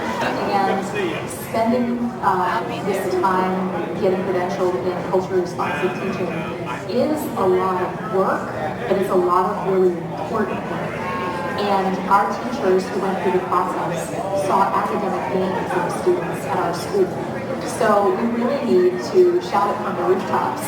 and spending this time getting credentialed in culturally responsive teaching is a lot of work, but it's a lot of really important work. And our teachers who went through the process saw academic gains in the students at our school. So we really need to shout it from the rooftops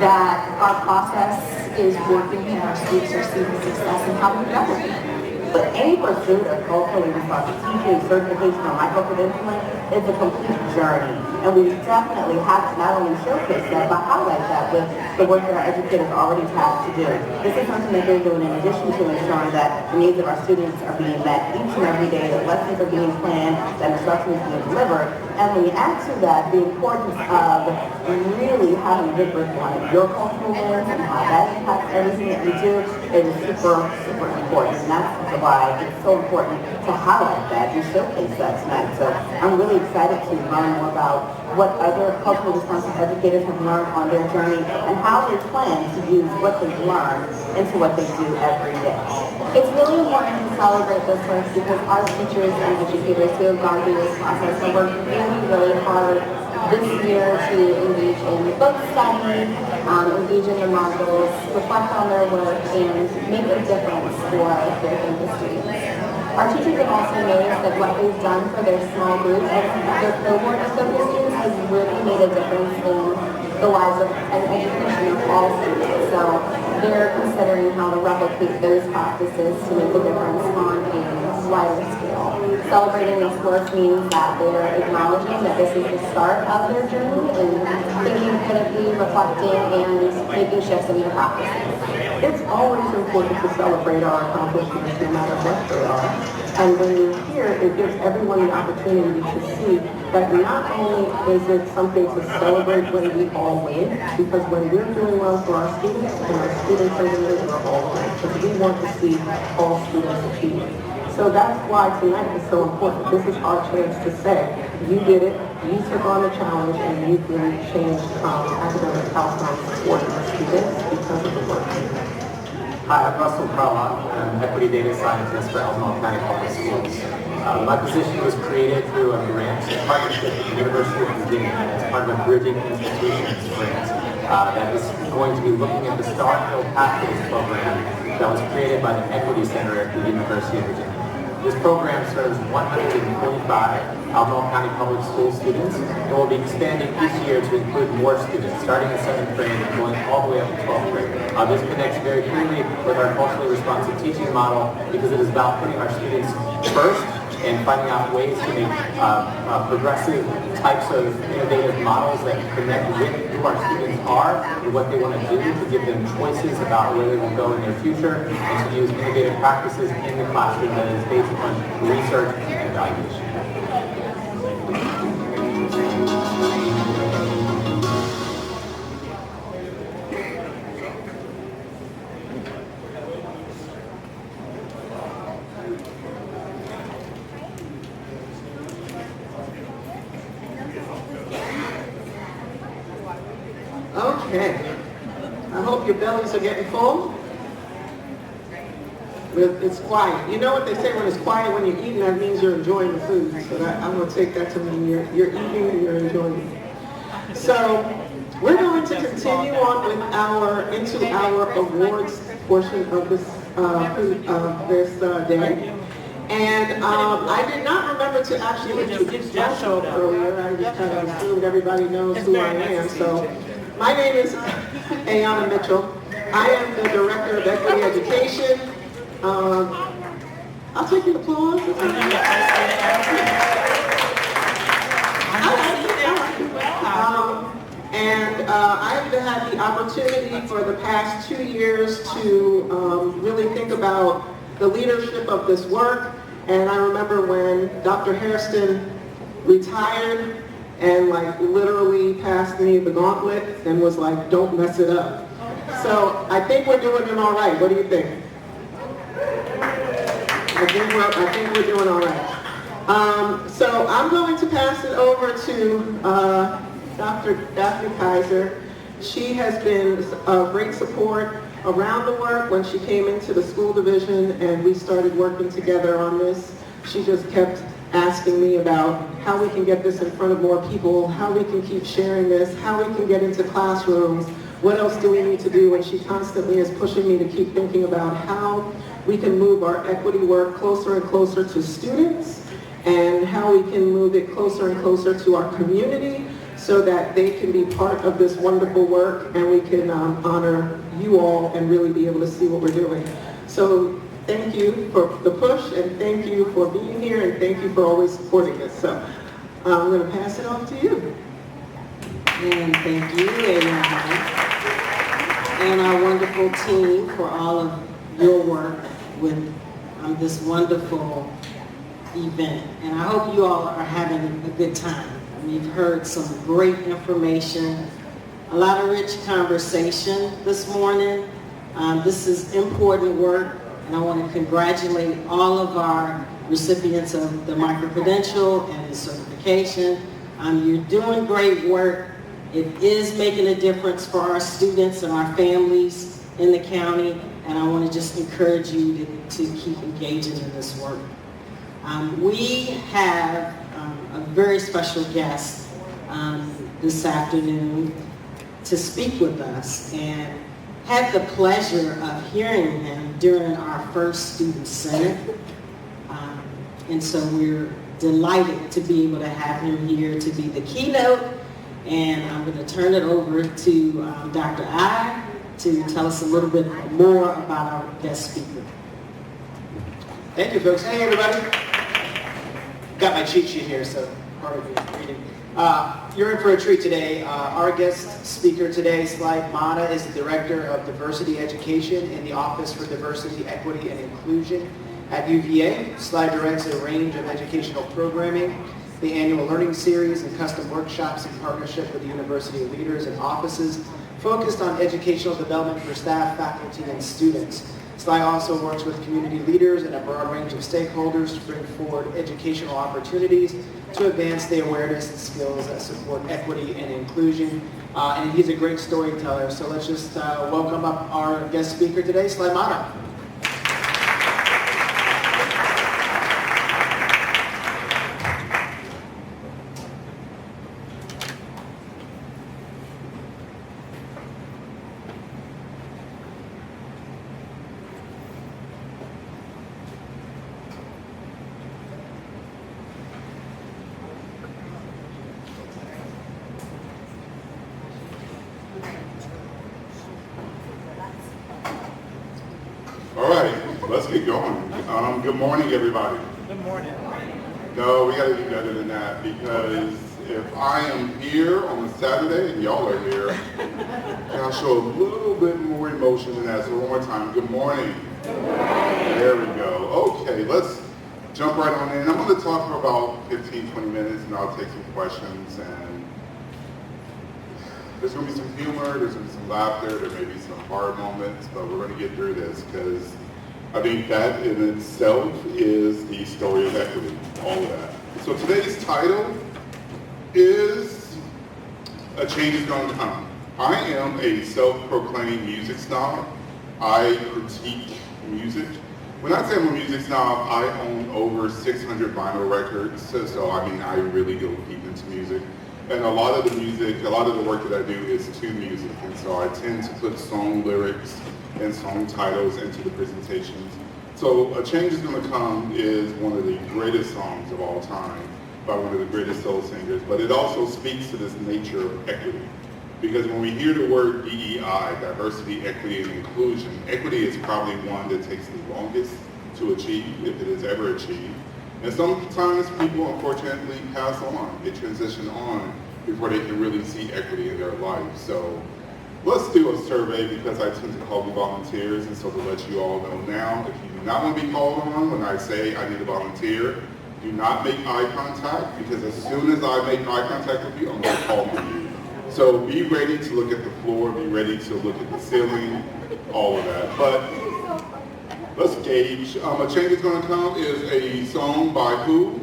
that our process is working and our students are seeing success and how we better. But any pursuit of culturally responsive teaching, certification, or micro-credentialing is a complete journey. And we definitely have to not only showcase that, but highlight that with the work that our educators already tasked to do. This is something that they're doing in addition to ensuring that the needs of our students are being met each and every day, that lessons are being planned, that instruction is being delivered. And when you add to that the importance of really having a good grip on your cultural lens and how that impacts everything that we do, it is super, super important. And that's why it's so important to highlight that and showcase that tonight. So I'm really excited to learn more about what other culturally responsive educators have learned on their journey and how they plan to use what they've learned into what they do every day. It's really important to celebrate this work because our teachers and educators who have gone through this process have worked really, really hard this year to engage in book study, engage in the modules, reflect on their work, and make a difference for their industry. Our teachers have also noticed that what we've done for their small group and their cohort of focus students has really made a difference in the lives of and education of all students. So they're considering how to replicate those practices to make a difference on a wider scale. Celebrating this work means that they're acknowledging that this is the start of their journey and thinking critically, reflecting, and making shifts in their practices. It's always important to celebrate our accomplishments no matter what they are. And when you're here, it gives everyone the opportunity to see that not only is it something to celebrate when we all win, because when we're doing well for our students and our students are winning, we're all winning, because we want to see all students achieve. So that's why tonight is so important. This is our chance to say, you did it, you took on the challenge, and you really changed academic outcomes for the students because of the work you did. Hi, I'm Russell Carlock. I'm Equity Data Scientist for Albemarle County Public Schools. My position was created through a grant partnership with the University of Virginia as part of a Bridging Institutions grant that is going to be looking at the Star Hill Pathways program that was created by the Equity Center at the University of Virginia. This program serves 145 Albemarle County Public School students and will be expanding each year to include more students, starting in 7th grade and going all the way up to 12th grade. This connects very clearly with our culturally responsive teaching model because it is about putting our students first and finding out ways to make progressive types of innovative models that connect with who our students are and what they want to do, to give them choices about where they will go in their future, and to use innovative practices in the classroom that is based upon research and evaluation. Okay. I hope your bellies are getting full. It's quiet. You know what they say when it's quiet when you're eating, that means you're enjoying the food. So I'm going to take that to mean you're eating and you're enjoying it. So we're going to continue on with into our awards portion of this day. And I did not remember to actually introduce myself earlier. I just kind of assumed everybody knows who I am. So my name is Ayanna Mitchell. I am the Director of Equity Education. I'll take an applause. And I've had the opportunity for the past 2 years to really think about the leadership of this work. And I remember when Dr. Hairston retired and like literally passed me the gauntlet and was like, don't mess it up. So I think we're doing it all right. What do you think? I think we're doing all right. So I'm going to pass it over to Dr. Daphne Kaiser. She has been a great support around the work when she came into the school division and we started working together on this. She just kept asking me about how we can get this in front of more people, how we can keep sharing this, how we can get into classrooms, what else do we need to do, and she constantly is pushing me to keep thinking about how we can move our equity work closer and closer to students and how we can move it closer and closer to our community so that they can be part of this wonderful work and we can honor you all and really be able to see what we're doing. So thank you for the push and thank you for being here and thank you for always supporting us. So I'm going to pass it off to you. And thank you, and our wonderful team for all of your work with this wonderful event. And I hope you all are having a good time. We've heard some great information, a lot of rich conversation this morning. This is important work, and I want to congratulate all of our recipients of the micro-credential and the certification. You're doing great work. It is making a difference for our students and our families in the county, and I want to just encourage you to keep engaging in this work. We have a very special guest this afternoon to speak with us, and had the pleasure of hearing him during our first Student Senate. And so we're delighted to be able to have him here to be the keynote. And I'm going to turn it over to Dr. I to tell us a little bit more about our guest speaker. Thank you, folks. Hey, everybody. Got my cheat sheet here, so part of your reading. You're in for a treat today. Our guest speaker today, Sly Mana, is the Director of Diversity Education in the Office for Diversity, Equity, and Inclusion at UVA. Sly directs a range of educational programming, the annual learning series, and custom workshops in partnership with the university leaders and offices focused on educational development for staff, faculty, and students. Sly also works with community leaders and a broad range of stakeholders to bring forward educational opportunities to advance the awareness and skills that support equity and inclusion. And he's a great storyteller. So let's just welcome up our guest speaker today, Sly Mana. Let's get going. Good morning, everybody. Good morning. No, we got to do better than that, because if I am here on a Saturday and y'all are here, I'll show a little bit more emotion than that. So one more time, good morning. Good morning. There we go. Okay, let's jump right on in. I'm going to talk for about 15, 20 minutes, and I'll take some questions. And there's going to be some humor, there's going to be some laughter, there may be some hard moments, but we're going to get through this, because I think that in itself is the story of equity, all of that. So today's title is A Change Is Going to Come. I am a self-proclaimed music snob. I critique music. When I say I'm a music snob, I own over 600 vinyl records, so I mean, I really go deep into music. And a lot of the music, a lot of the work that I do is to music, and so I tend to put song lyrics and song titles into the presentations. So A Change Is Gonna Come is one of the greatest songs of all time by one of the greatest soul singers, but it also speaks to this nature of equity. Because when we hear the word DEI, diversity, equity, and inclusion, equity is probably one that takes the longest to achieve, if it is ever achieved. And sometimes people unfortunately pass on, they transition on before they can really see equity in their life. So let's do a survey, because I tend to call you volunteers, and so to let you all know now, if you do not want to be called on when I say I need a volunteer, do not make eye contact, because as soon as I make eye contact with you, I'm going to call on you. So be ready to look at the floor, be ready to look at the ceiling, all of that. But let's gauge. A Change Is Gonna Come is a song by who?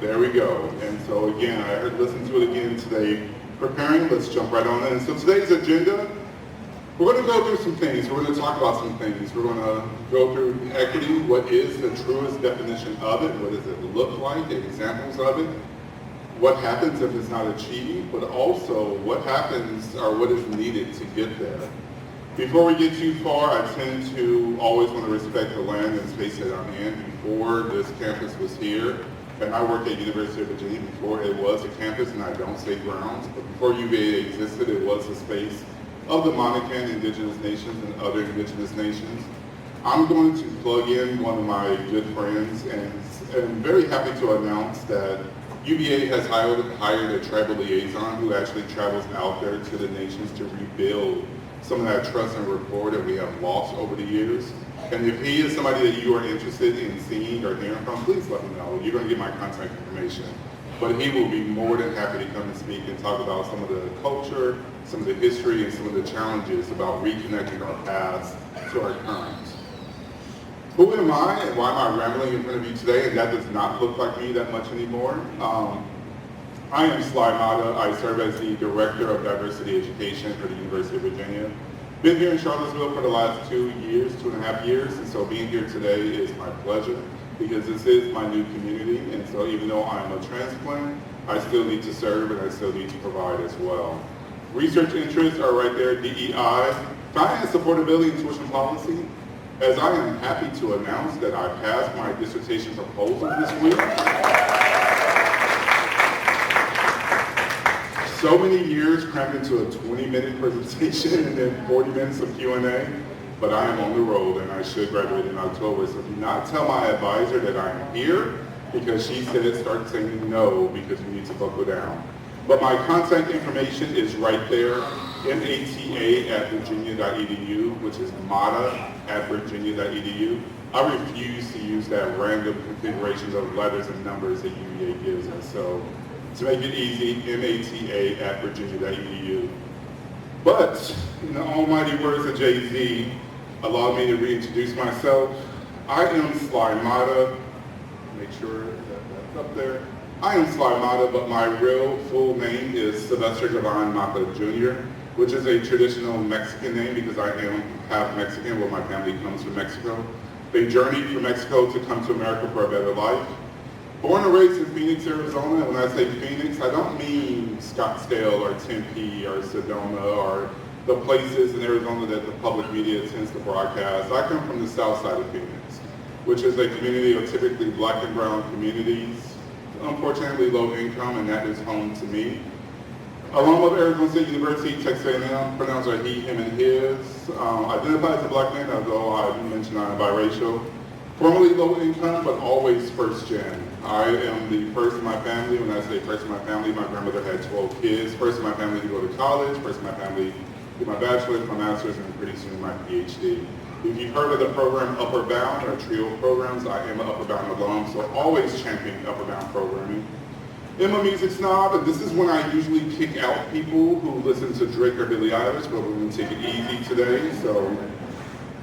There we go. And so again, I listened to it again today, preparing. Let's jump right on in. So today's agenda, we're going to go through some things. We're going to talk about some things. We're going to go through equity, what is the truest definition of it, what does it look like, examples of it, what happens if it's not achieved, but also what happens or what is needed to get there. Before we get too far, I tend to always want to respect the land and space that I'm in. Before this campus was here, and I worked at University of Virginia before it was a campus, and I don't say grounds, but before UVA existed, it was a space of the Monacan Indigenous Nations and other Indigenous nations. I'm going to plug in one of my good friends, and I'm very happy to announce that UVA has hired a tribal liaison who actually travels out there to the nations to rebuild some of that trust and rapport that we have lost over the years. And if he is somebody that you are interested in seeing or hearing from, please let me know. You're going to get my contact information. But he will be more than happy to come and speak and talk about some of the culture, some of the history, and some of the challenges about reconnecting our past to our current. Who am I and why am I rambling in front of you today? And that does not look like me that much anymore. I am Sly Mata. I serve as the Director of Diversity Education for the University of Virginia. Been here in Charlottesville for the last 2.5 years, and so being here today is my pleasure, because this is my new community, and so even though I'm a transplant, I still need to serve and I still need to provide as well. Research interests are right there, DEI, finance, affordability, and tuition policy. As I am happy to announce that I passed my dissertation proposal this week. So many years crammed into a 20-minute presentation and then 40 minutes of Q&A, but I am on the road and I should graduate in October. So do not tell my advisor that I'm here, because she said start saying no, because you need to buckle down. But my contact information is right there, mata@virginia.edu, which is mata@virginia.edu. I refuse to use that random configurations of letters and numbers that UVA gives us. So to make it easy, mata@virginia.edu. But in the almighty words of Jay-Z, allow me to reintroduce myself. I am Sly Mata. Make sure that that's up there. I am Sly Mata, but my real full name is Sylvester Javon Mata Jr., which is a traditional Mexican name because I am half Mexican, where my family comes from Mexico. They journeyed from Mexico to come to America for a better life. Born and raised in Phoenix, Arizona. When I say Phoenix, I don't mean Scottsdale or Tempe or Sedona or the places in Arizona that the public media tends to broadcast. I come from the south side of Phoenix, which is a community of typically black and brown communities, unfortunately low income, and that is home to me. Alum of Arizona State University, Texas A&M, pronouns are he, him, and his. Identify as a black man, although I mentioned I'm biracial. Formerly low income, but always first gen. I am the first in my family. When I say first in my family, my grandmother had 12 kids. First in my family to go to college, first in my family to get my bachelor's, my master's, and pretty soon my PhD. If you've heard of the program Upper Bound, or TRIO programs, I am an Upper Bound alum, so always championing Upper Bound programming. I'm a music snob, and this is when I usually kick out people who listen to Drake or Billie Eilish, but we're going to take it easy today. So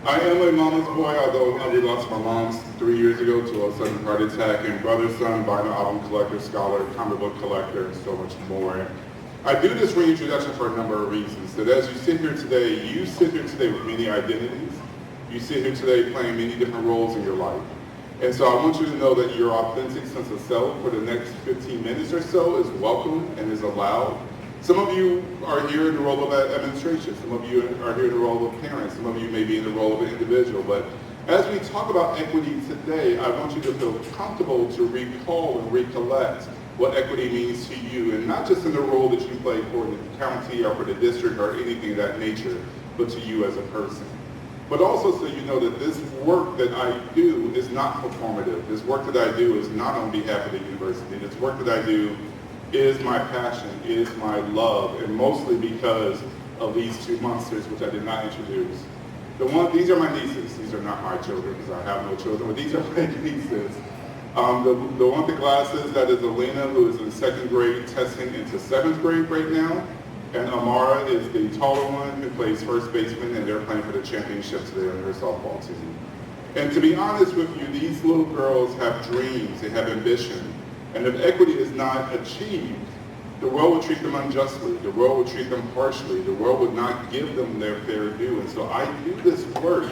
I am a mama's boy, although I lost my mom 3 years ago to a sudden heart attack, and brother, son, vinyl album collector, scholar, comic book collector, and so much more. I do this reintroduction for a number of reasons. That as you sit here today with many identities, You sit here today playing many different roles in your life. And so I want you to know that your authentic sense of self for the next 15 minutes or so is welcome and is allowed. Some of you are here in the role of administration. Some of you are here in the role of parents. Some of you may be in the role of an individual. But as we talk about equity today, I want you to feel comfortable to recall and recollect what equity means to you, and not just in the role that you play for the county or for the district or anything of that nature, but to you as a person. But also so you know that this work that I do is not performative. This work that I do is not on behalf of the university. This work that I do is my passion, is my love, and mostly because of these two monsters, which I did not introduce. These are my nieces. These are not my children, because I have no children, but these are my nieces. The one with the glasses, that is Elena, who is in 2nd grade, testing into 7th grade right now. And Amara is the taller one who plays first baseman, and they're playing for the championship today on their softball team. And to be honest with you, these little girls have dreams, they have ambition. And if equity is not achieved, the world would treat them unjustly, the world would treat them harshly, the world would not give them their fair due. And so I do this work,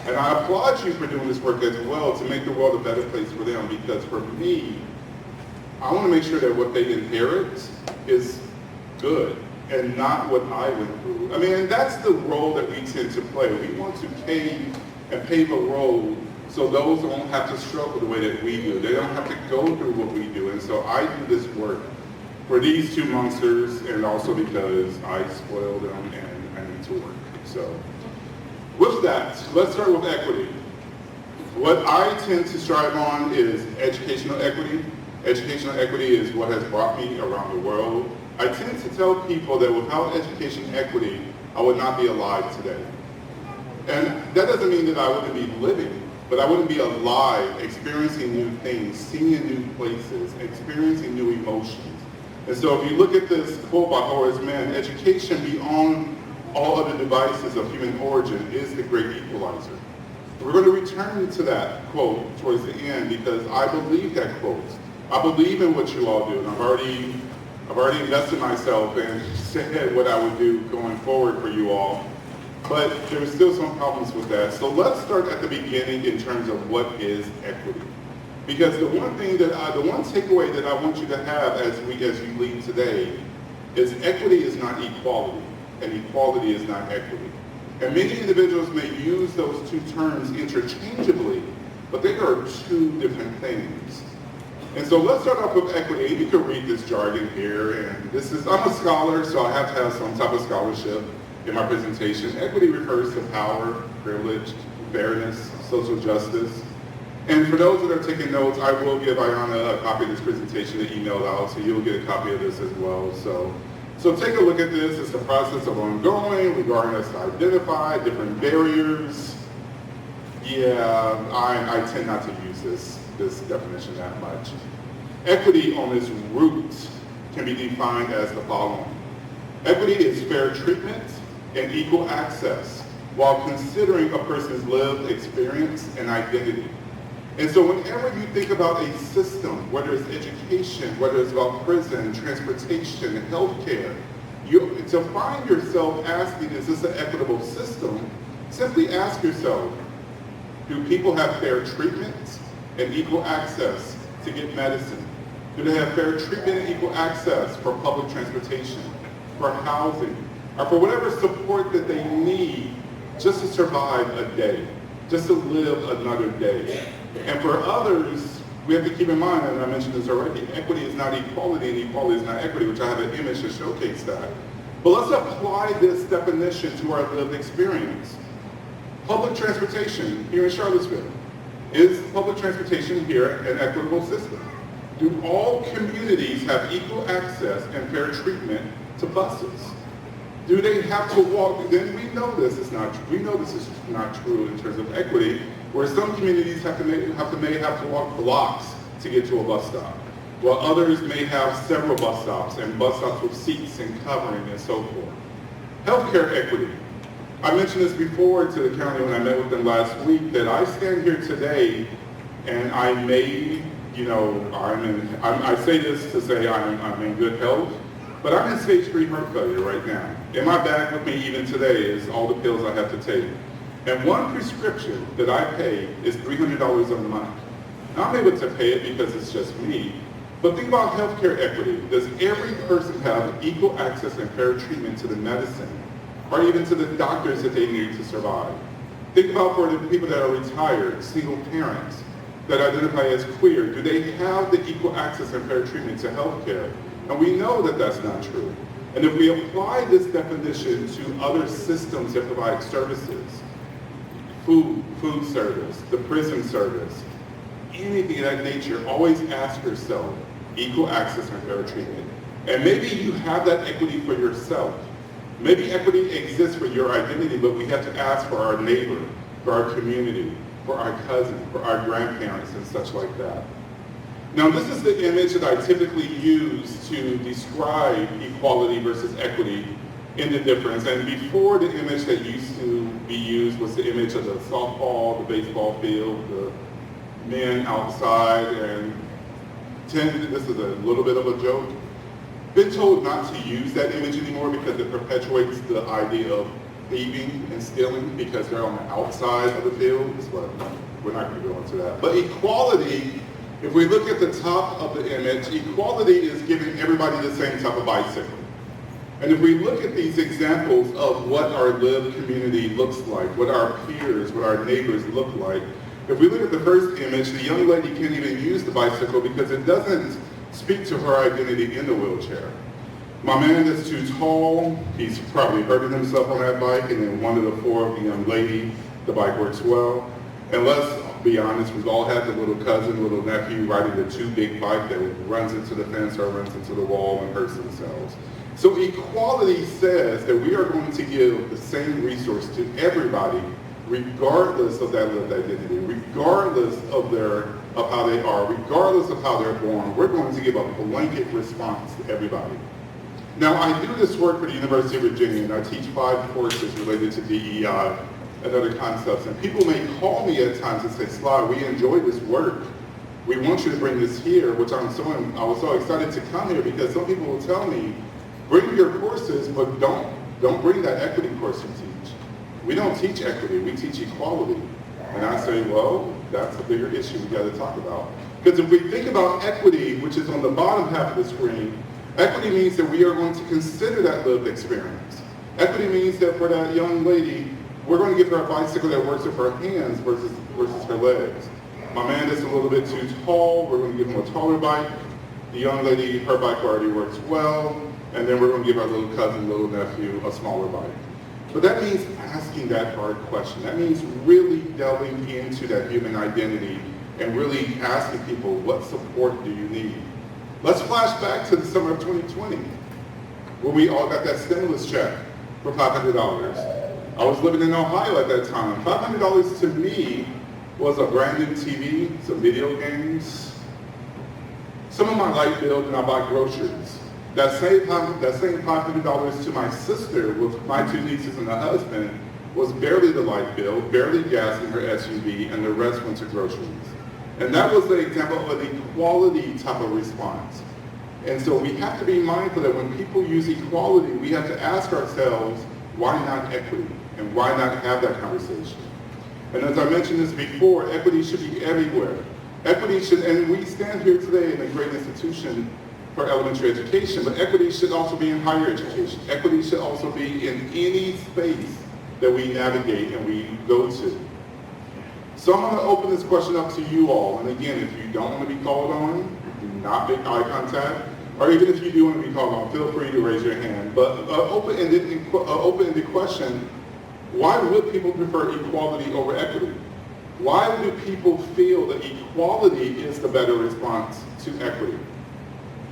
and I applaud you for doing this work as well to make the world a better place for them, because for me, I want to make sure that what they inherit is good and not what I went through. I mean, and that's the role that we tend to play. We want to pave a road so those don't have to struggle the way that we do. They don't have to go through what we do. And so I do this work for these two monsters, and also because I spoiled them and I need to work. So with that, let's start with equity. What I tend to strive on is educational equity. Educational equity is what has brought me around the world. I tend to tell people that without education equity, I would not be alive today. And that doesn't mean that I wouldn't be living, but I wouldn't be alive, experiencing new things, seeing new places, experiencing new emotions. And so if you look at this quote by Horace Mann, education beyond all other devices of human origin is the great equalizer. We're going to return to that quote towards the end, because I believe that quote. I believe in what you all do, and I've already invested myself and said what I would do going forward for you all. But there's still some problems with that. So let's start at the beginning in terms of what is equity. Because the one takeaway that I want you to have as we leave today is equity is not equality, and equality is not equity. And many individuals may use those two terms interchangeably, but they are two different things. And so let's start off with equity. You can read this jargon here, and I'm a scholar, so I have to have some type of scholarship in my presentation. Equity refers to power, privilege, fairness, social justice. And for those that are taking notes, I will give Ayana a copy of this presentation to email out, so you'll get a copy of this as well. So take a look at this. It's a process of ongoing, regarding us to identify different barriers. Yeah, I tend not to use this definition that much. Equity on its roots can be defined as the following. Equity is fair treatment and equal access while considering a person's lived experience and identity. And so whenever you think about a system, whether it's education, whether it's about prison, transportation, healthcare, to find yourself asking, is this an equitable system? Simply ask yourself, do people have fair treatment and equal access to get medicine? Do they have fair treatment and equal access for public transportation, for housing, or for whatever support that they need just to survive a day, just to live another day? And for others, we have to keep in mind, and I mentioned this already, equity is not equality and equality is not equity, which I have an image to showcase that. But let's apply this definition to our lived experience. Public transportation here in Charlottesville. Is public transportation here an equitable system? Do all communities have equal access and fair treatment to buses? Do they have to walk? Then we know this is not true. We know this is not true in terms of equity, where some communities may have to walk blocks to get to a bus stop, while others may have several bus stops and bus stops with seats and covering and so forth. Healthcare equity. I mentioned this before to the county when I met with them last week, that I stand here today and I may, I say this to say I'm in good health, but I'm in stage 3 heart failure right now. In my bag with me even today is all the pills I have to take. And one prescription that I pay is $300 a month. Now, I'm able to pay it because it's just me, but think about healthcare equity. Does every person have equal access and fair treatment to the medicine, or even to the doctors that they need to survive? Think about for the people that are retired, single parents, that identify as queer. Do they have the equal access and fair treatment to healthcare? And we know that that's not true. And if we apply this definition to other systems that provide services, food service, the prison service, anything of that nature, always ask yourself, equal access and fair treatment. And maybe you have that equity for yourself. Maybe equity exists for your identity, but we have to ask for our neighbor, for our community, for our cousin, for our grandparents, and such like that. Now, this is the image that I typically use to describe equality versus equity in the difference. And before, the image that used to be used was the image of the softball, the baseball field, the men outside, and this is a little bit of a joke. Been told not to use that image anymore because it perpetuates the idea of thieving and stealing because they're on the outside of the field. But we're not going to go into that. But equality, if we look at the top of the image, equality is giving everybody the same type of bicycle. And if we look at these examples of what our lived community looks like, what our peers, what our neighbors look like, if we look at the first image, the young lady can't even use the bicycle because it doesn't speak to her identity in the wheelchair. My man is too tall, he's probably hurting himself on that bike, and then one of the four of the young lady, the bike works well. And let's be honest, we've all had the little cousin, little nephew riding the too big bike that runs into the fence or runs into the wall and hurts themselves. So equality says that we are going to give the same resource to everybody, regardless of that lived identity, regardless of how they are, regardless of how they're born. We're going to give a blanket response to everybody. Now, I do this work for the University of Virginia, and I teach 5 courses related to DEI and other concepts. And people may call me at times and say, Sly, we enjoy this work. We want you to bring this here, which I was so excited to come here because some people will tell me, bring your courses, but don't bring that equity course you teach. We don't teach equity, we teach equality. And I say, well, that's a bigger issue we got to talk about. Because if we think about equity, which is on the bottom half of the screen, equity means that we are going to consider that lived experience. Equity means that for that young lady, we're going to give her a bicycle that works with her hands versus her legs. My man is a little bit too tall, we're going to give him a taller bike. The young lady, her bike already works well, and then we're going to give our little cousin, little nephew, a smaller bike. But that means asking that hard question. That means really delving into that human identity and really asking people, what support do you need? Let's flash back to the summer of 2020, when we all got that stimulus check for $500. I was living in Ohio at that time. $500 to me was a brand new TV, some video games, some of my light bill, and I buy groceries. That same $500 to my sister with my 2 nieces and a husband was barely the light bill, barely gas in her SUV, and the rest went to groceries. And that was the example of an equality type of response. And so we have to be mindful that when people use equality, we have to ask ourselves, why not equity? And why not have that conversation? And as I mentioned this before, equity should be everywhere. Equity should, and we stand here today in a great institution for elementary education, but equity should also be in higher education. Equity should also be in any space that we navigate and we go to. So I'm going to open this question up to you all. And again, if you don't want to be called on, do not make eye contact. Or even if you do want to be called on, feel free to raise your hand. But open-ended question, why would people prefer equality over equity? Why do people feel that equality is the better response to equity?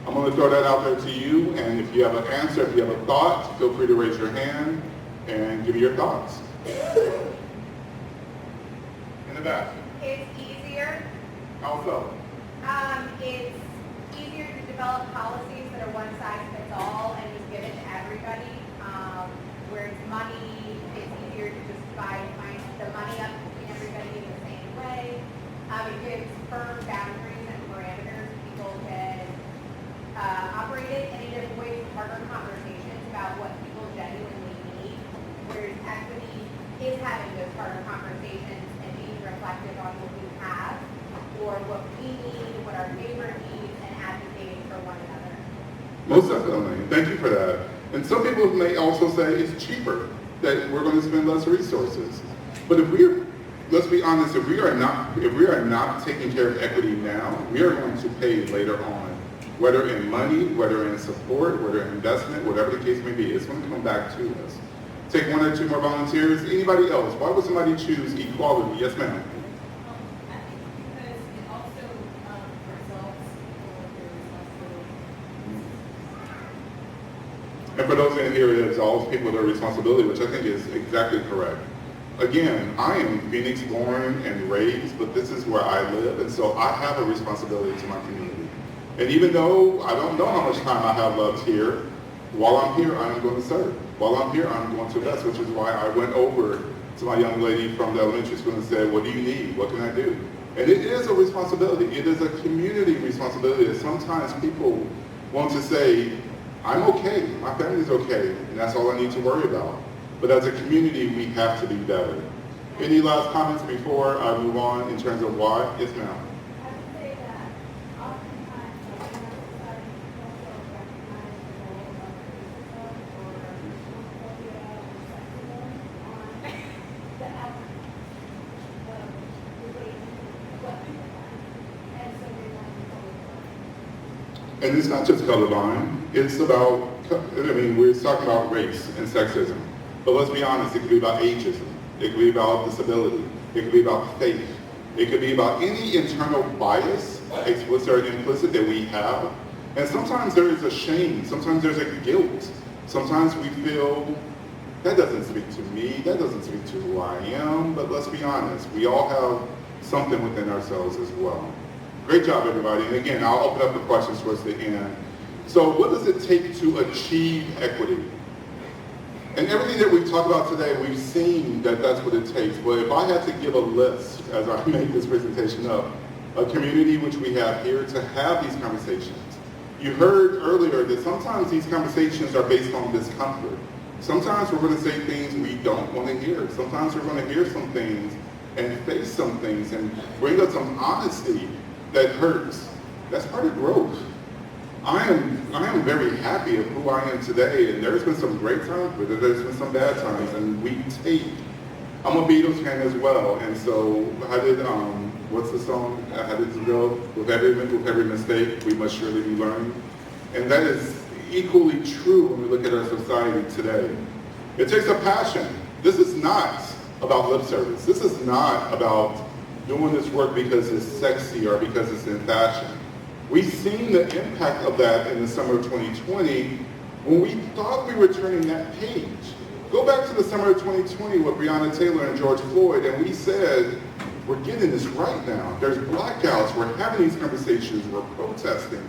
I'm going to throw that out there to you, and if you have an answer, if you have a thought, feel free to raise your hand and give me your thoughts. In the back. It's easier. How so? It's easier to develop policies that are one size fits all and just give it to everybody. Where it's money, it's easier to just find the money up between everybody in the same way. It gives firm boundaries and parameters people can operate it, and it avoids harder conversations about what people genuinely need. Whereas equity is having those harder conversations and being reflective on what we have or what we need, what our neighbor needs, and advocating for one another. Most definitely. Thank you for that. And some people may also say it's cheaper, that we're going to spend less resources. But let's be honest, if we are not taking care of equity now, we are going to pay later on. Whether in money, whether in support, whether in investment, whatever the case may be, it's going to come back to us. Take one or two more volunteers. Anybody else? Why would somebody choose equality? Yes, ma'am. And for those in here, it absolves people of their responsibility, which I think is exactly correct. Again, I am Phoenix born and raised, but this is where I live, and so I have a responsibility to my community. And even though I don't know how much time I have left here, while I'm here, I am going to serve. While I'm here, I'm going to invest, which is why I went over to my young lady from the elementary school and said, what do you need? What can I do? And it is a responsibility. It is a community responsibility that sometimes people want to say, I'm okay, my family's okay, and that's all I need to worry about. But as a community, we have to be better. Any last comments before I move on in terms of why? Yes, ma'am. And it's not just colorblind, it's about, we're talking about race and sexism. But let's be honest, it could be about ageism, it could be about disability, it could be about faith, it could be about any internal bias, explicit or implicit, that we have. And sometimes there is a shame, sometimes there's a guilt, sometimes we feel, that doesn't speak to me, that doesn't speak to who I am, but let's be honest, we all have something within ourselves as well. Great job, everybody. And again, I'll open up the questions towards the end. So what does it take to achieve equity? And everything that we've talked about today, we've seen that that's what it takes. But if I had to give a list, as I make this presentation up, a community which we have here to have these conversations. You heard earlier that sometimes these conversations are based on discomfort. Sometimes we're going to say things we don't want to hear. Sometimes we're going to hear some things and face some things and bring up some honesty that hurts. That's part of growth. I am very happy of who I am today, and there's been some great times, but there's been some bad times, and we take. I'm a Beatles fan as well, and so how did what's the song? How did it go? With every mistake, we must surely be learning, and that is equally true when we look at our society today. It takes a passion. This is not about lip service. This is not about doing this work because it's sexy or because it's in fashion. We've seen the impact of that in the summer of 2020 when we thought we were turning that page. Go back to the summer of 2020 with Breonna Taylor and George Floyd, and we said, we're getting this right now. There's blackouts, we're having these conversations, we're protesting.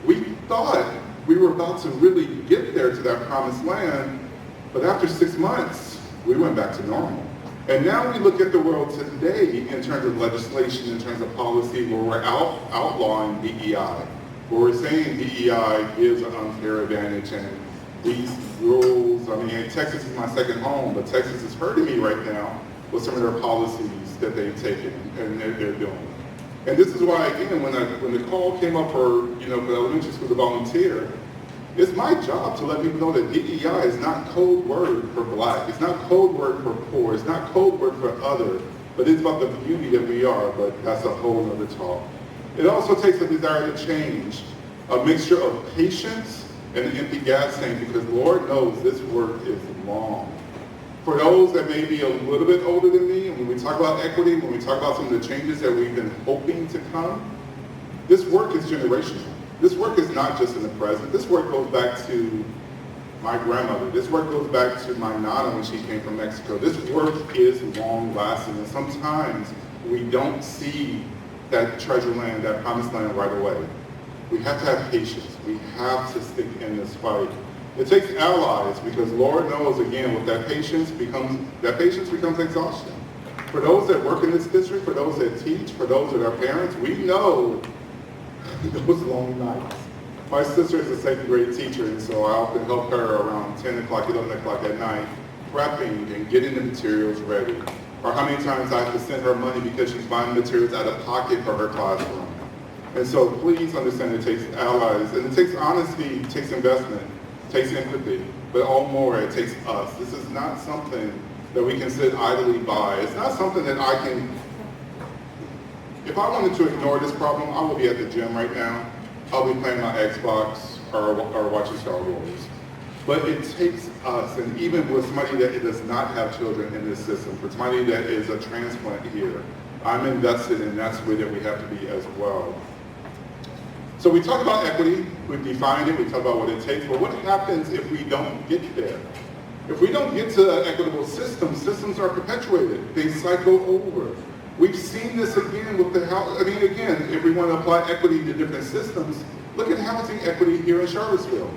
We thought we were about to really get there to that promised land, but after 6 months, we went back to normal. And now we look at the world today in terms of legislation, in terms of policy, where we're outlawing DEI, where we're saying DEI gives an unfair advantage, and these rules, Texas is my second home, but Texas is hurting me right now with some of their policies that they've taken and they're doing. And this is why, again, when the call came up for the elementary school to volunteer, it's my job to let people know that DEI is not code word for black, it's not code word for poor, it's not code word for other, but it's about the beauty that we are, but that's a whole other talk. It also takes a desire to change, a mixture of patience and an empty gas tank, because Lord knows this work is long. For those that may be a little bit older than me, and when we talk about equity, when we talk about some of the changes that we've been hoping to come, this work is generational. This work is not just in the present. This work goes back to my grandmother. This work goes back to my Nana when she came from Mexico. This work is long lasting, and sometimes we don't see that treasure land, that promised land right away. We have to have patience. We have to stick in this fight. It takes allies, because Lord knows, again, with that patience becomes exhaustion. For those that work in this district, for those that teach, for those that are parents, we know those long nights. My sister is a second grade teacher, and so I often help her around 10 o'clock, 11 o'clock at night prepping and getting the materials ready, or how many times I have to send her money because she's buying materials out of pocket for her classroom. And so please understand it takes allies, and it takes honesty, it takes investment, it takes empathy, but all more, it takes us. This is not something that we can sit idly by. It's not something that I can, if I wanted to ignore this problem, I would be at the gym right now. I'll be playing my Xbox or watching Star Wars. But it takes us, and even with somebody that does not have children in this system, for somebody that is a transplant here, I'm invested, and that's the way that we have to be as well. So we talk about equity, we've defined it, we talk about what it takes, but what happens if we don't get there? If we don't get to an equitable system, systems are perpetuated, they cycle over. We've seen this again with the house. I mean, again, if we want to apply equity to different systems, look at housing equity here in Charlottesville.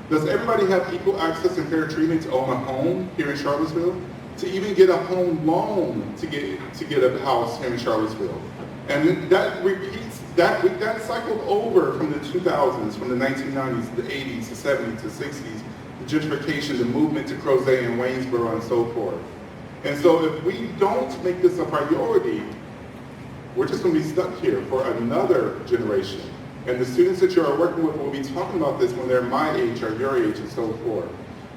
Does everybody have equal access and fair treatment to own a home here in Charlottesville? To even get a home loan to get a house here in Charlottesville? And that repeats, that cycled over from the 2000s, from the 1990s, the 80s, the 70s, the 60s, the gentrification, the movement to Crozet and Waynesboro and so forth. And so if we don't make this a priority, we're just going to be stuck here for another generation. And the students that you are working with will be talking about this when they're my age or your age and so forth.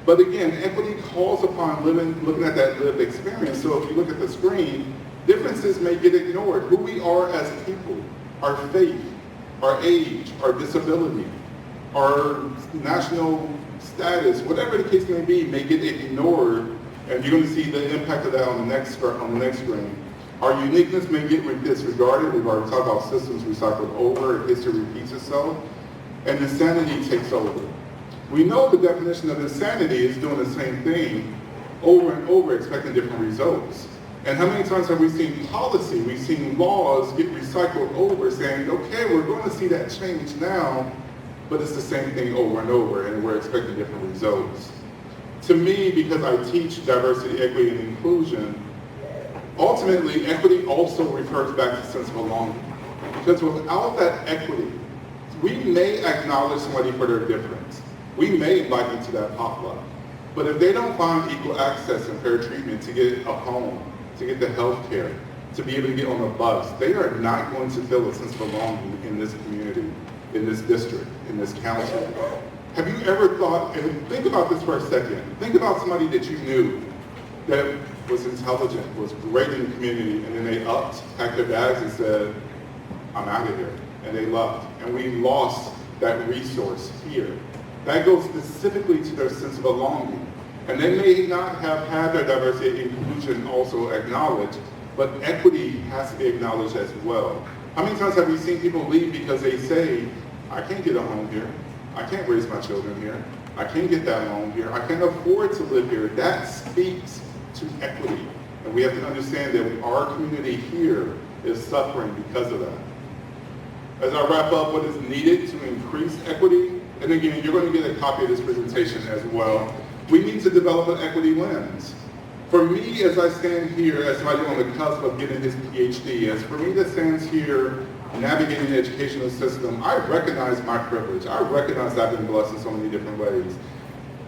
But again, equity calls upon looking at that lived experience. So if you look at the screen, differences may get ignored. Who we are as people, our faith, our age, our disability, our national status, whatever the case may get ignored. And you're going to see the impact of that on the next screen. Our uniqueness may get disregarded. We've already talked about systems recycled over, history repeats itself, and insanity takes over. We know the definition of insanity is doing the same thing over and over, expecting different results. And how many times have we seen policy, we've seen laws get recycled over, saying, okay, we're going to see that change now, but it's the same thing over and over, and we're expecting different results. To me, because I teach diversity, equity, and inclusion, ultimately, equity also refers back to sense of belonging. Because without that equity, we may acknowledge somebody for their difference. We may invite them to that potluck. But if they don't find equal access and fair treatment to get a home, to get the health care, to be able to get on a bus, they are not going to feel a sense of belonging in this community, in this district, in this council. Have you ever thought, and think about this for a second, think about somebody that you knew that was intelligent, was great in the community, and then they packed their bags and said, I'm out of here, and they left. And we lost that resource here. That goes specifically to their sense of belonging. And they may not have had their diversity and inclusion also acknowledged, but equity has to be acknowledged as well. How many times have we seen people leave because they say, I can't get a home here, I can't raise my children here, I can't get that loan here, I can't afford to live here. That speaks to equity. And we have to understand that our community here is suffering because of that. As I wrap up, what is needed to increase equity, and again, you're going to get a copy of this presentation as well, we need to develop an equity lens. For me, as I stand here as somebody on the cusp of getting his PhD, as for me that stands here navigating the educational system, I recognize my privilege. I recognize I've been blessed in so many different ways.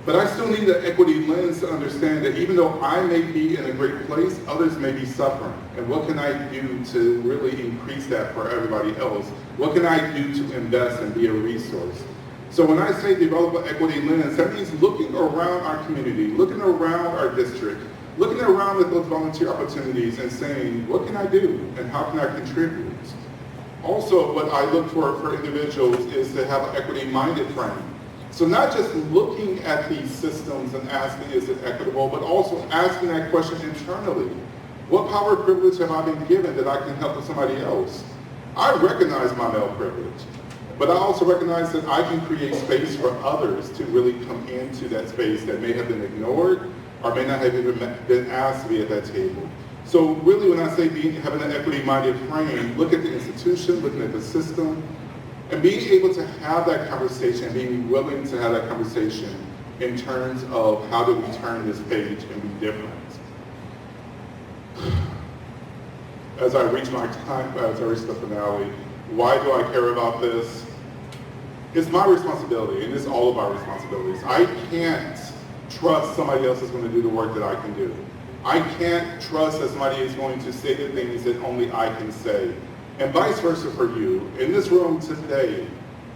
But I still need an equity lens to understand that even though I may be in a great place, others may be suffering. And what can I do to really increase that for everybody else? What can I do to invest and be a resource? So when I say develop an equity lens, that means looking around our community, looking around our district, looking around at those volunteer opportunities and saying, what can I do and how can I contribute? Also, what I look for individuals is to have an equity-minded frame. So not just looking at these systems and asking, is it equitable, but also asking that question internally. What power or privilege have I been given that I can help somebody else? I recognize my male privilege, but I also recognize that I can create space for others to really come into that space that may have been ignored or may not have even been asked to be at that table. So really when I say having an equity-minded frame, look at the institution, looking at the system, and being able to have that conversation, being willing to have that conversation in terms of how do we turn this page and be different. As I reach my time, as I reach the finale, why do I care about this? It's my responsibility, and it's all of our responsibilities. I can't trust somebody else is going to do the work that I can do. I can't trust that somebody is going to say the things that only I can say. And vice versa for you. In this room today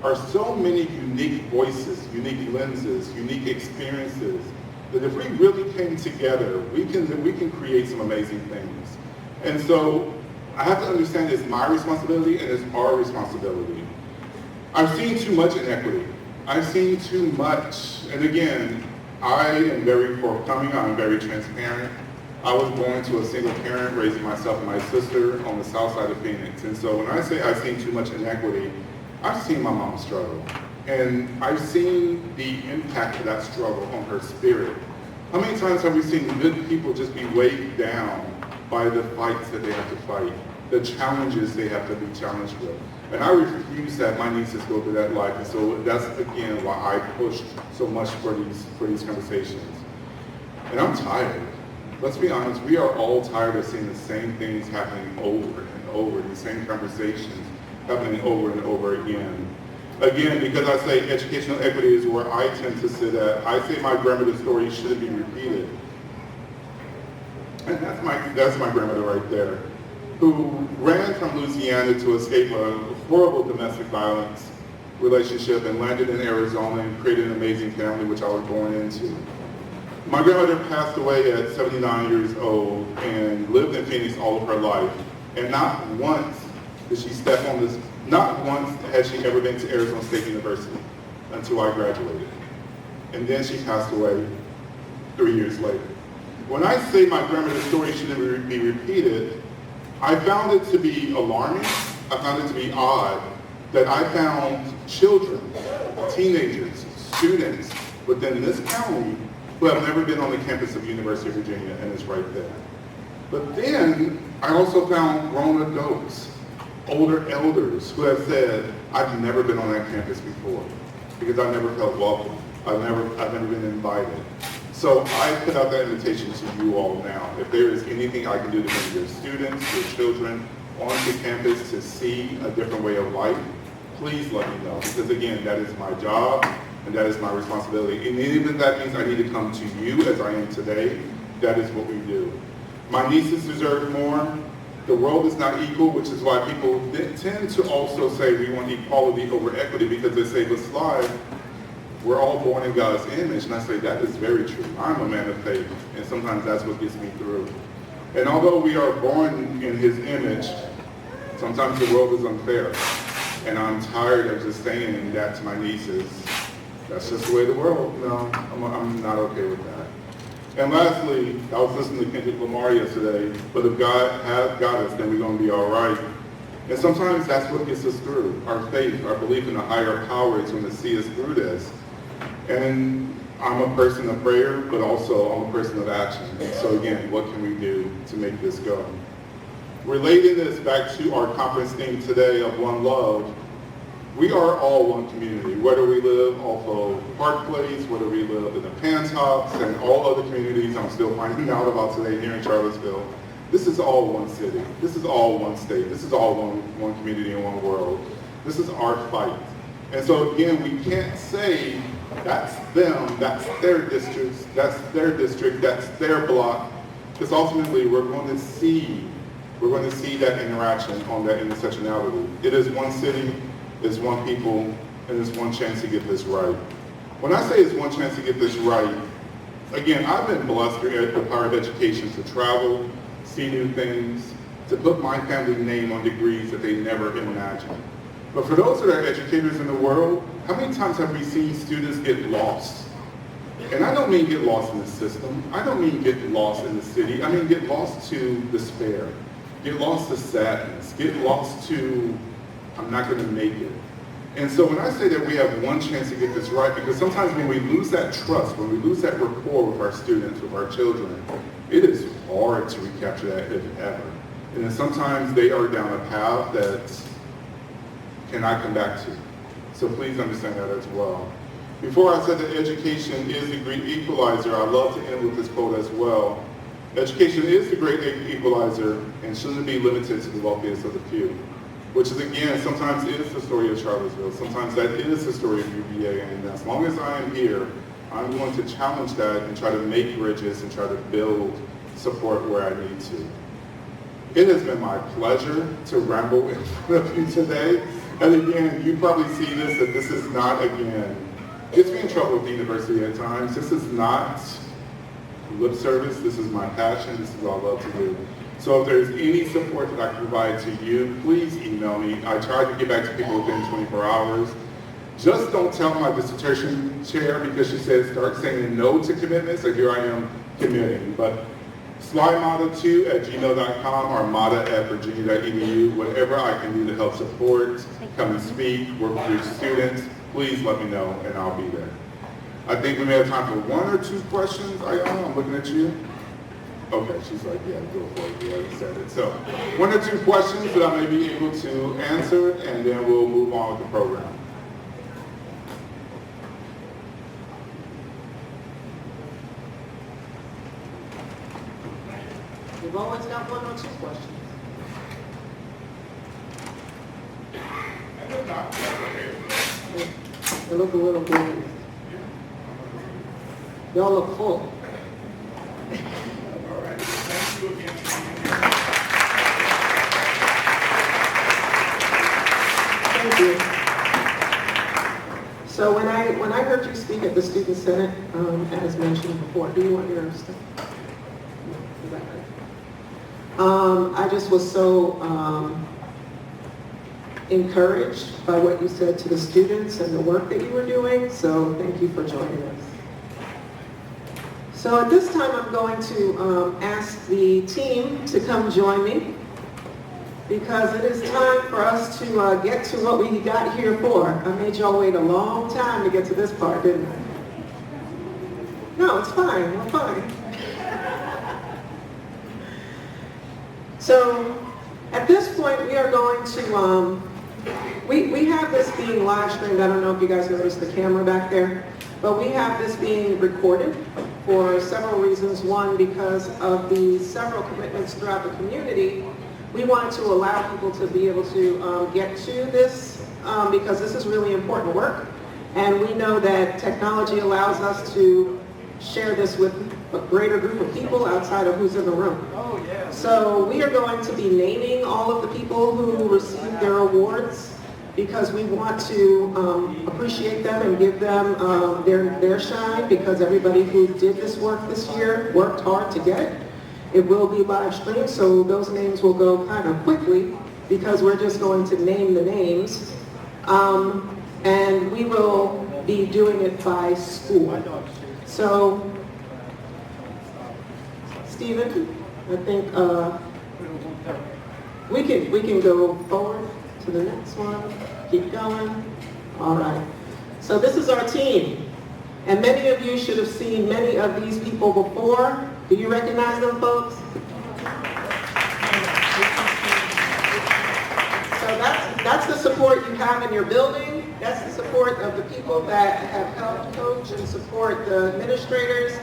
are so many unique voices, unique lenses, unique experiences, that if we really came together, we can create some amazing things. And so I have to understand it's my responsibility and it's our responsibility. I've seen too much inequity. I've seen too much. And again, I am very forthcoming, I'm very transparent. I was born to a single parent, raising myself and my sister on the south side of Phoenix. And so when I say I've seen too much inequity, I've seen my mom struggle. And I've seen the impact of that struggle on her spirit. How many times have we seen good people just be weighed down by the fights that they have to fight, the challenges they have to be challenged with? And I refuse that my nieces go through that life. And so that's, again, why I pushed so much for these conversations. And I'm tired. Let's be honest, we are all tired of seeing the same things happening over and over, the same conversations happening over and over again. Again, because I say educational equity is where I tend to sit at, I say my grandmother's story shouldn't be repeated. And that's my grandmother right there, who ran from Louisiana to escape a horrible domestic violence relationship and landed in Arizona and created an amazing family, which I was born into. My grandmother passed away at 79 years old and lived in Phoenix all of her life. And not once did she step on this, not once had she ever been to Arizona State University until I graduated. And then she passed away 3 years later. When I say my grandmother's story shouldn't be repeated, I found it to be alarming. I found it to be odd that I found children, teenagers, students within this county who have never been on the campus of University of Virginia, and it's right there. But then I also found grown adults, older elders who have said, I've never been on that campus before because I never felt welcome. I've never been invited. So I put out that invitation to you all now. If there is anything I can do to bring your students, your children onto campus to see a different way of life, please let me know. Because again, that is my job and that is my responsibility. And even if that means I need to come to you as I am today, that is what we do. My nieces deserve more. The world is not equal, which is why people tend to also say we want equality over equity because they say, but Sly, we're all born in God's image. And I say, that is very true. I'm a man of faith, and sometimes that's what gets me through. And although we are born in his image, sometimes the world is unfair. And I'm tired of just saying that to my nieces. That's just the way of the world. No, I'm not okay with that. And lastly, I was listening to Kendrick Lamar yesterday, but if God has got us, then we're going to be all right. And sometimes that's what gets us through. Our faith, our belief in a higher power is going to see us through this. And I'm a person of prayer, but also I'm a person of action. And so again, what can we do to make this go? Relating this back to our conference theme today of One Love, we are all one community, whether we live off of Park Place, whether we live in the Pantops, and all other communities I'm still finding out about today here in Charlottesville. This is all one city. This is all one state. This is all one community and one world. This is our fight. And so again, we can't say that's them, that's their district, that's their block, because ultimately we're going to see that interaction on that intersectionality. It is one city, it's one people, and it's one chance to get this right. When I say it's one chance to get this right, again, I've been blessed through the power of education to travel, see new things, to put my family name on degrees that they never imagined. But for those that are educators in the world, how many times have we seen students get lost? And I don't mean get lost in the system. I don't mean get lost in the city. I mean get lost to despair, get lost to sadness, get lost to, I'm not going to make it. And so when I say that we have one chance to get this right, because sometimes when we lose that trust, when we lose that rapport with our students, with our children, it is hard to recapture that if ever. And then sometimes they are down a path that can I come back to. So please understand that as well. Before I said that education is the great equalizer, I love to end with this quote as well. Education is the great equalizer and shouldn't be limited to the wealthiest of the few. Which is, again, sometimes is the story of Charlottesville. Sometimes that is the story of UVA. And as long as I am here, I'm going to challenge that and try to make bridges and try to build support where I need to. It has been my pleasure to ramble in front of you today. And again, you probably see this, that this is not, again, gets me in trouble with the university at times. This is not lip service. This is my passion. This is what I love to do. So if there's any support that I can provide to you, please email me. I try to get back to people within 24 hours. Just don't tell my dissertation chair because she says start saying no to commitments, so here I am committing. But slymata2@gmail.com or mata@virginia.edu, whatever I can do to help support, come and speak, work with your students, please let me know and I'll be there. I think we may have time for 1 or 2 questions. Ayana, I'm looking at you. Okay, she's like, yeah, go for it. You already said it. So 1 or 2 questions that I may be able to answer, and then we'll move on with the program. We've always got 1 or 2 questions. They look a little glazed. Y'all look full. Thank you. So when I heard you speak at the Student Senate, as mentioned before, do you want your stuff? Is that right? I just was so encouraged by what you said to the students and the work that you were doing, so thank you for joining us. So at this time, I'm going to ask the team to come join me, because it is time for us to get to what we got here for. I made y'all wait a long time to get to this part, didn't I? No, it's fine, we're fine. So at this point, we are going to, we have this being live streamed. I don't know if you guys noticed the camera back there, but we have this being recorded for several reasons. One, because of the several commitments throughout the community, we wanted to allow people to be able to get to this because this is really important work. And we know that technology allows us to share this with a greater group of people outside of who's in the room. Oh, yeah. So we are going to be naming all of the people who received their awards because we want to appreciate them and give them their shine, because everybody who did this work this year worked hard to get it. It will be live streamed, so those names will go kind of quickly because we're just going to name the names. And we will be doing it by school. So, Stephen, I think we can go forward to the next one. Keep going. All right. So this is our team. And many of you should have seen many of these people before. Do you recognize them, folks? So that's the support you have in your building. That's the support of the people that have helped coach and support the administrators.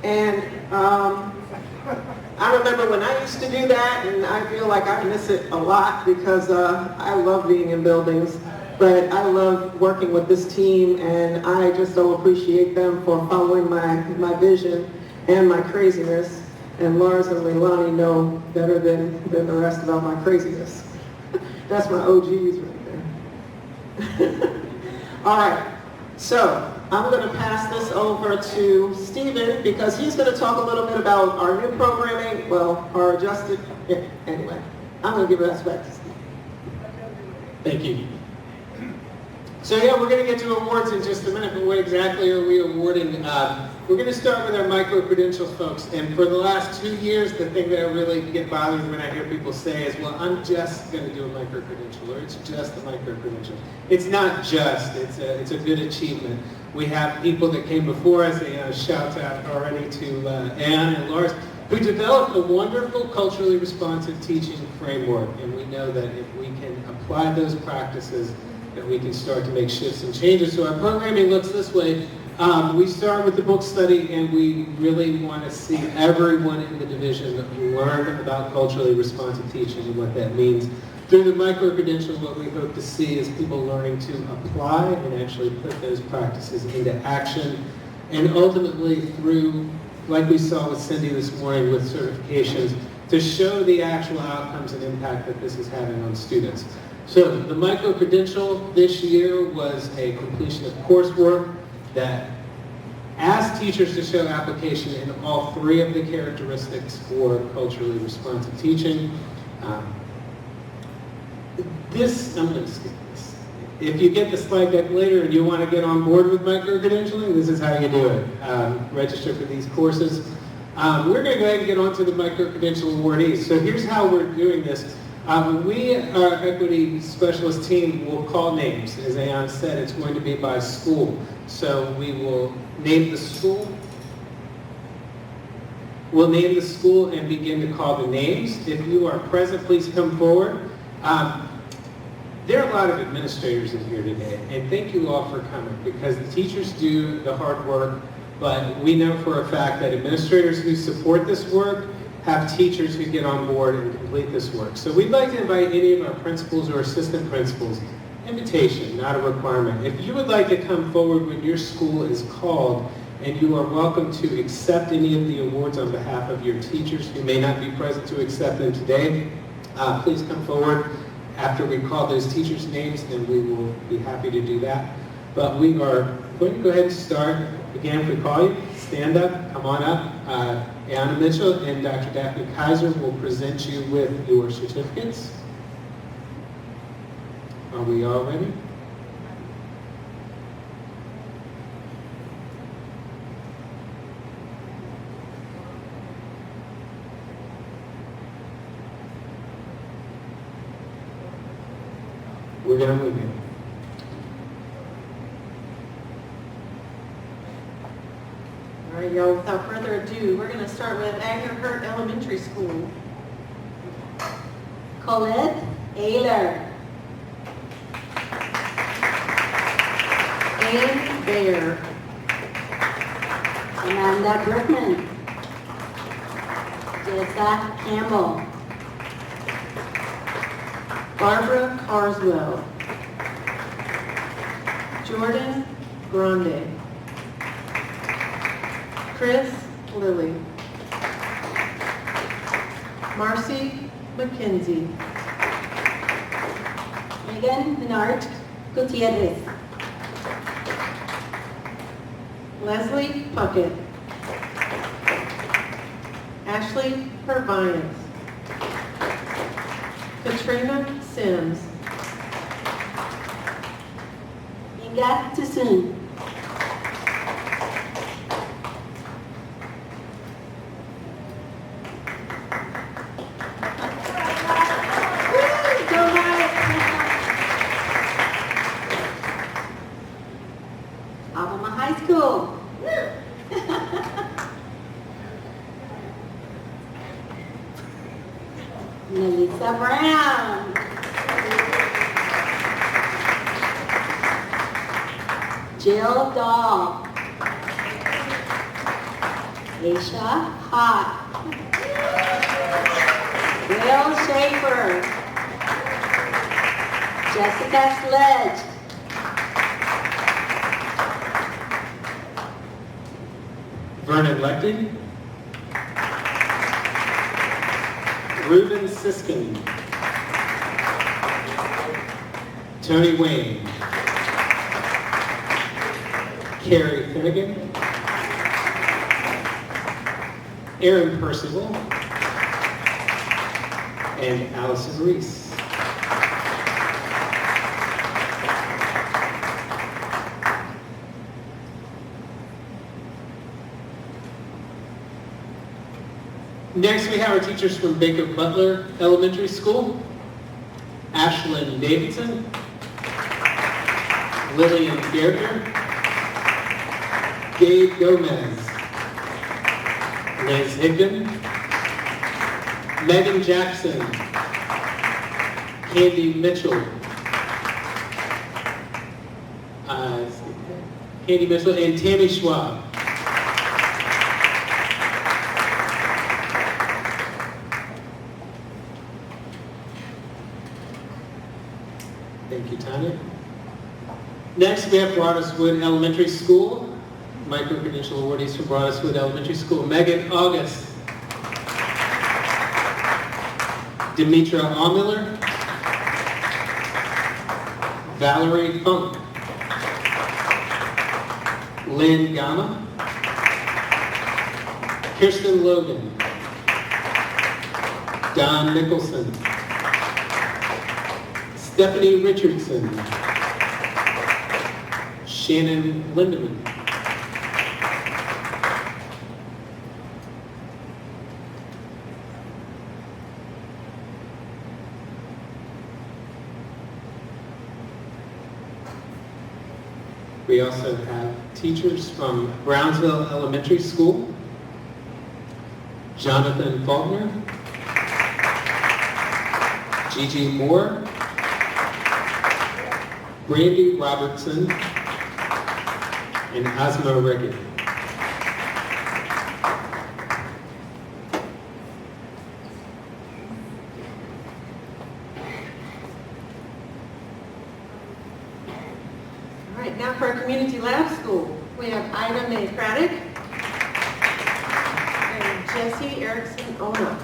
And I remember when I used to do that, and I feel like I miss it a lot because I love being in buildings, but I love working with this team, and I just so appreciate them for following my vision and my craziness. And Lars and Leilani know better than the rest about my craziness. That's my OGs right there. All right, so I'm going to pass this over to Stephen because he's going to talk a little bit about our new programming, well, our adjusted, anyway. I'm going to give that back to Stephen. Thank you. So yeah, we're going to get to awards in just a minute, but what exactly are we awarding? We're going to start with our micro-credentials folks, and for the last 2 years, the thing that I really get bothered when I hear people say is, well, I'm just going to do a micro-credential, or it's just a micro-credential. It's not just, it's a good achievement. We have people that came before us, and shout out already to Anne and Lars, who developed a wonderful culturally responsive teaching framework, and we know that if we can apply those practices, that we can start to make shifts and changes. So our programming looks this way. We start with the book study, and we really want to see everyone in the division learn about culturally responsive teaching and what that means. Through the micro-credentials, what we hope to see is people learning to apply and actually put those practices into action. and ultimately through, like we saw with Cindy this morning with certifications, to show the actual outcomes and impact that this is having on students. So the micro-credential this year was a completion of coursework that asked teachers to show application in all 3 of the characteristics for culturally responsive teaching. I'm going to skip this. If you get the slide deck later and you want to get on board with micro-credentialing, this is how you do it. Register for these courses. We're going to go ahead and get on to the micro-credential awardees. So here's how we're doing this. We, our equity specialist team, will call names. As Ayan said, it's going to be by school. So we will name the school. We'll name the school and begin to call the names. If you are present, please come forward. There are a lot of administrators in here today, and thank you all for coming, because the teachers do the hard work, but we know for a fact that administrators who support this work have teachers who get on board and complete this work. So we'd like to invite any of our principals or assistant principals. Invitation, not a requirement. If you would like to come forward when your school is called, and you are welcome to accept any of the awards on behalf of your teachers who may not be present to accept them today, please come forward after we call those teachers' names, and we will be happy to do that. But we are going to go ahead and start. Again, if we call you, stand up, come on up. Anna Mitchell and Dr. Daphne Kaiser will present you with your certificates. Are we all ready? We're going to move in. All right, y'all, without further ado, we're going to start with Agner Elementary School. Colette Ayler. Ann Bayer. Amanda Brickman. Jessa Campbell. Barbara Carswell. Jordan Grande. Chris Lilly. Marcy McKenzie. Megan Menard Gutierrez. Leslie Puckett. Ashley Purviance. Katrina Sims. Inga Tusun. Alabama High School. Melissa Brown. Jill Dahl. Aisha Hott. Will Schaefer. Jessica Sledge. Vernon Lecting. Ruben Siskin. Tony Wayne. Carrie Finnegan. Aaron Percival. And Allison Reese. Next, we have our teachers from Baker Butler Elementary School. Ashlyn Davidson. Lillian Gardner. Gabe Gomez. Liz Higdon. Megan Jackson. Candy Mitchell. Candy Mitchell and Tammy Schwab. Thank you, Tanya. Next, we have Broadus Wood Elementary School. micro-credential awardees from Broadwestwood Elementary School. Megan August. Demetra Allmiller. Valerie Funk. Lynn Gama. Kirsten Logan. Don Nicholson. Stephanie Richardson. Shannon Lindeman. We also have teachers from Brownsville Elementary School. Jonathan Faulkner. Gigi Moore. Brandy Robertson. And Asma Regan. All right, now for our community lab school, we have Ida Mae Craddock and Jesse Erickson Ona.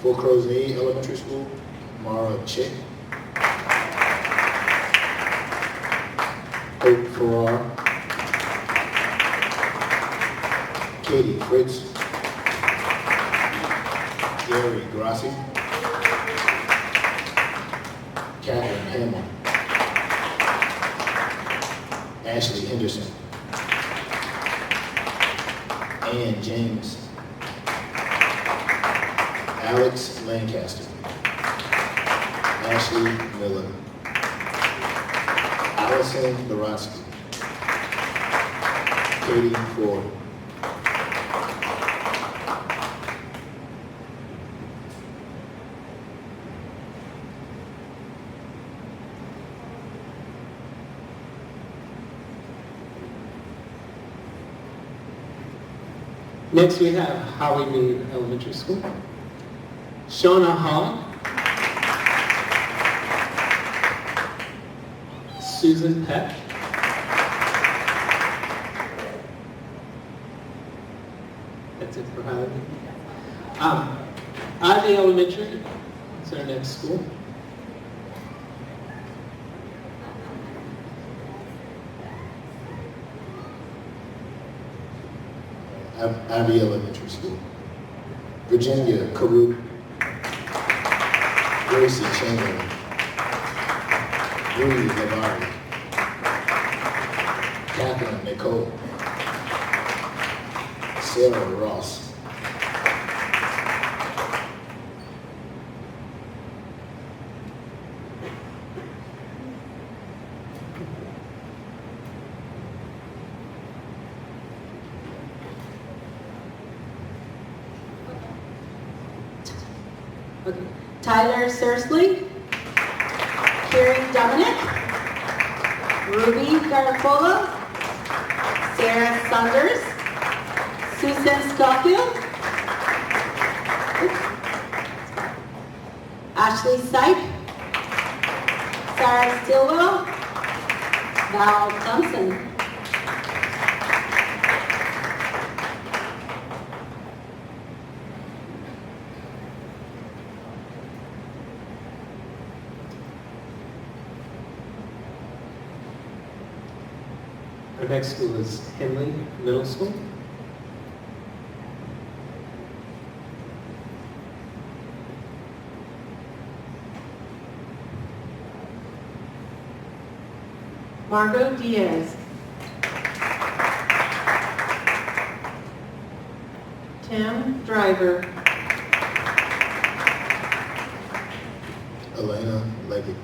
Fort Crozet Elementary School, Mara Chick. Hope Farrar. Katie Fritz. Gary Grassi. Catherine Hamill. Ashley Henderson. Ann James. Alex Lancaster. Ashley Miller. Allison Baratsky. Katie Ford. Next we have Howie Mead Elementary School. Shauna Hall. Susan Peck. That's it for Howie Mead. Ivy Elementary is our next school. Ivy Elementary School. Virginia Carew. Gracie Chamberlain. Bree Lavari. Catherine Nicole. Sarah Ross. Okay. Tyler Sersley, Karen Dominic, Ruby Garfola, Sarah Saunders, Susan Schofield, Ashley Syke, Sarah Stilwell, Val Thompson. Our next school is Henley Middle School. Margot Diaz. Tim Driver. Elena Leggett.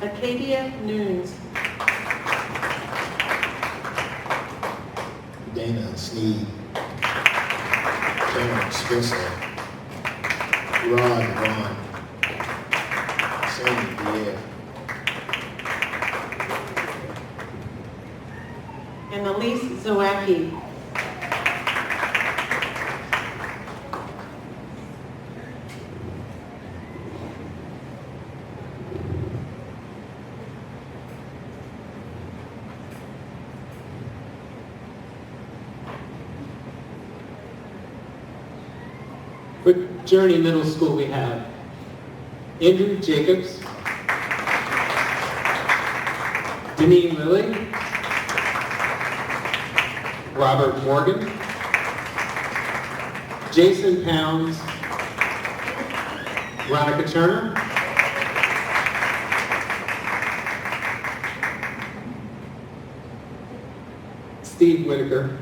Acadia Nunes. Dana Sneed. Cameron Spencer. Rod Vaughn. Sandy Pierre. and Elise Zawacki. For Journey Middle School, we have Andrew Jacobs, Deneen Lilly, Robert Morgan, Jason Pounds, Veronica Turner, Steve Whitaker,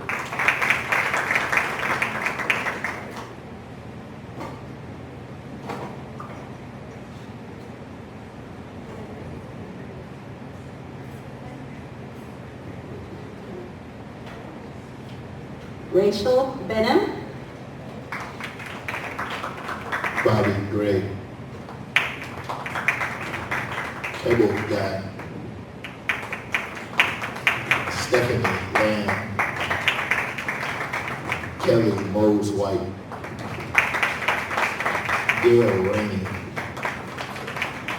Rachel Benham, Bobby Gray, Pebble Guy, Stephanie Lamb, Kelly Mose White, Gail Rainey,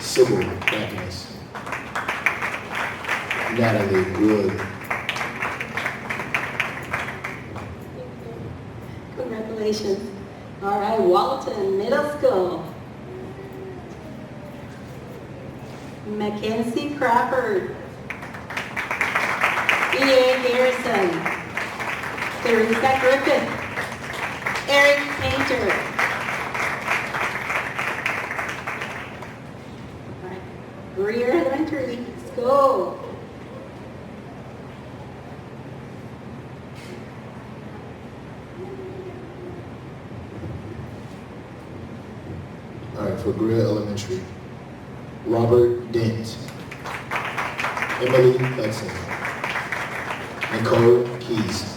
Sybil Magnus, Natalie Wood. congratulations. All right, Walton Middle School. Mackenzie Crawford, E.A. Garrison, Teresa Griffith, Eric Painter. All right, Greer Elementary, let's go. All right, for Greer Elementary, Robert Dent, Emily Hudson, Nicole Keys.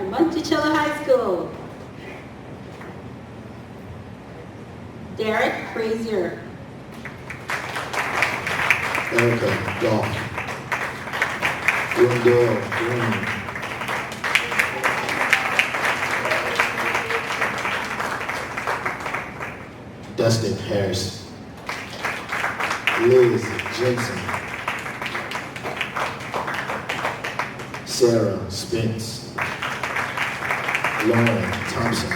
Monticello High School. Derek Frazier. Erica Goff, Wendell Green, Dustin Harris, Liz Jensen, Sarah Spence, Lauren Thompson,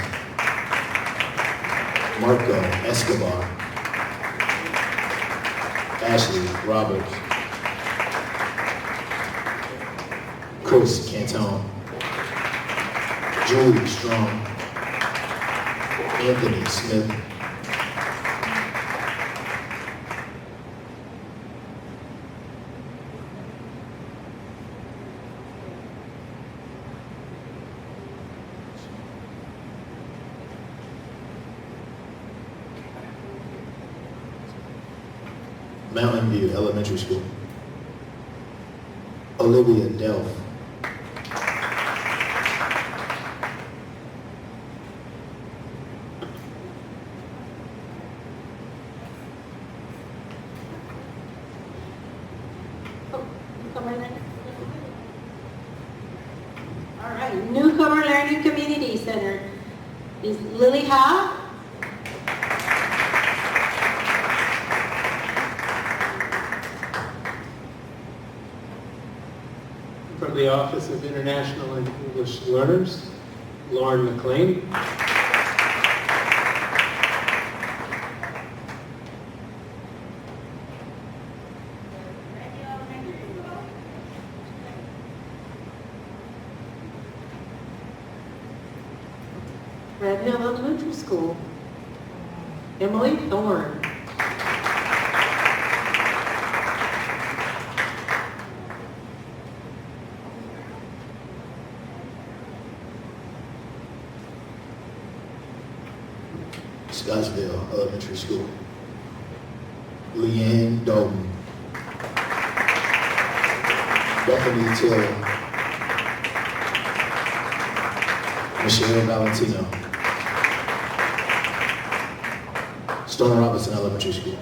Marco Escobar, Ashley Roberts, Chris Cantone, Julie Strong, Anthony Smith, Mountain View Elementary School, Olivia Delph, All right, Newcomer Learning Community Center is Lily Ha. From the Office of International and English Learners, Lauren McLean. Red Hill Elementary School, Emily Thorne. Scottsville Elementary School. Leanne Dalton. Bethany Taylor. Michelle Valentino. Stone Robinson Elementary School.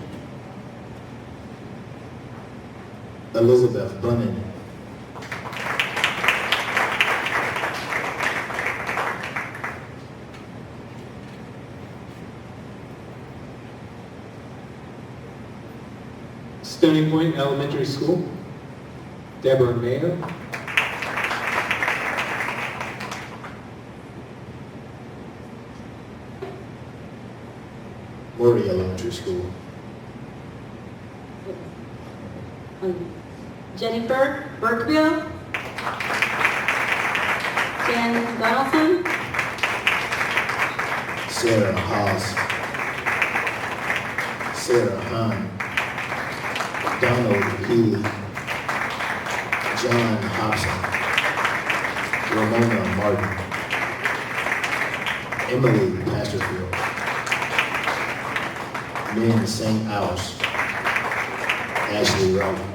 Elizabeth Bunnan. Stony Point Elementary School. Deborah Mayo. Murray Elementary School. Jennifer Burkeville. Jan Donaldson. Sarah Haas. Sarah Hahn. Donald Healy. John Hobson. Ramona Martin. Emily Pasterfield. Lynn St. Aus. Ashley Wright.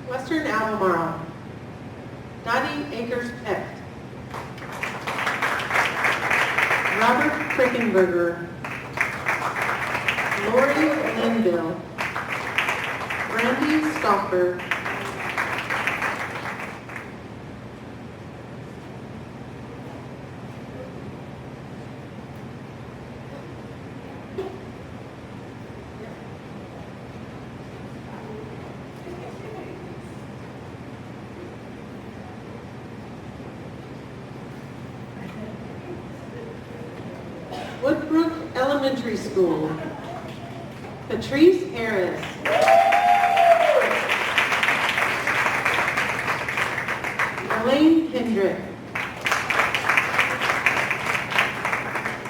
Western Albemarle. Dottie Akers Peck. Robert Krickenberger. Lori Linville. Brandy Stalker. Woodbrook Elementary School. Patrice Harris. Elaine Hendrick.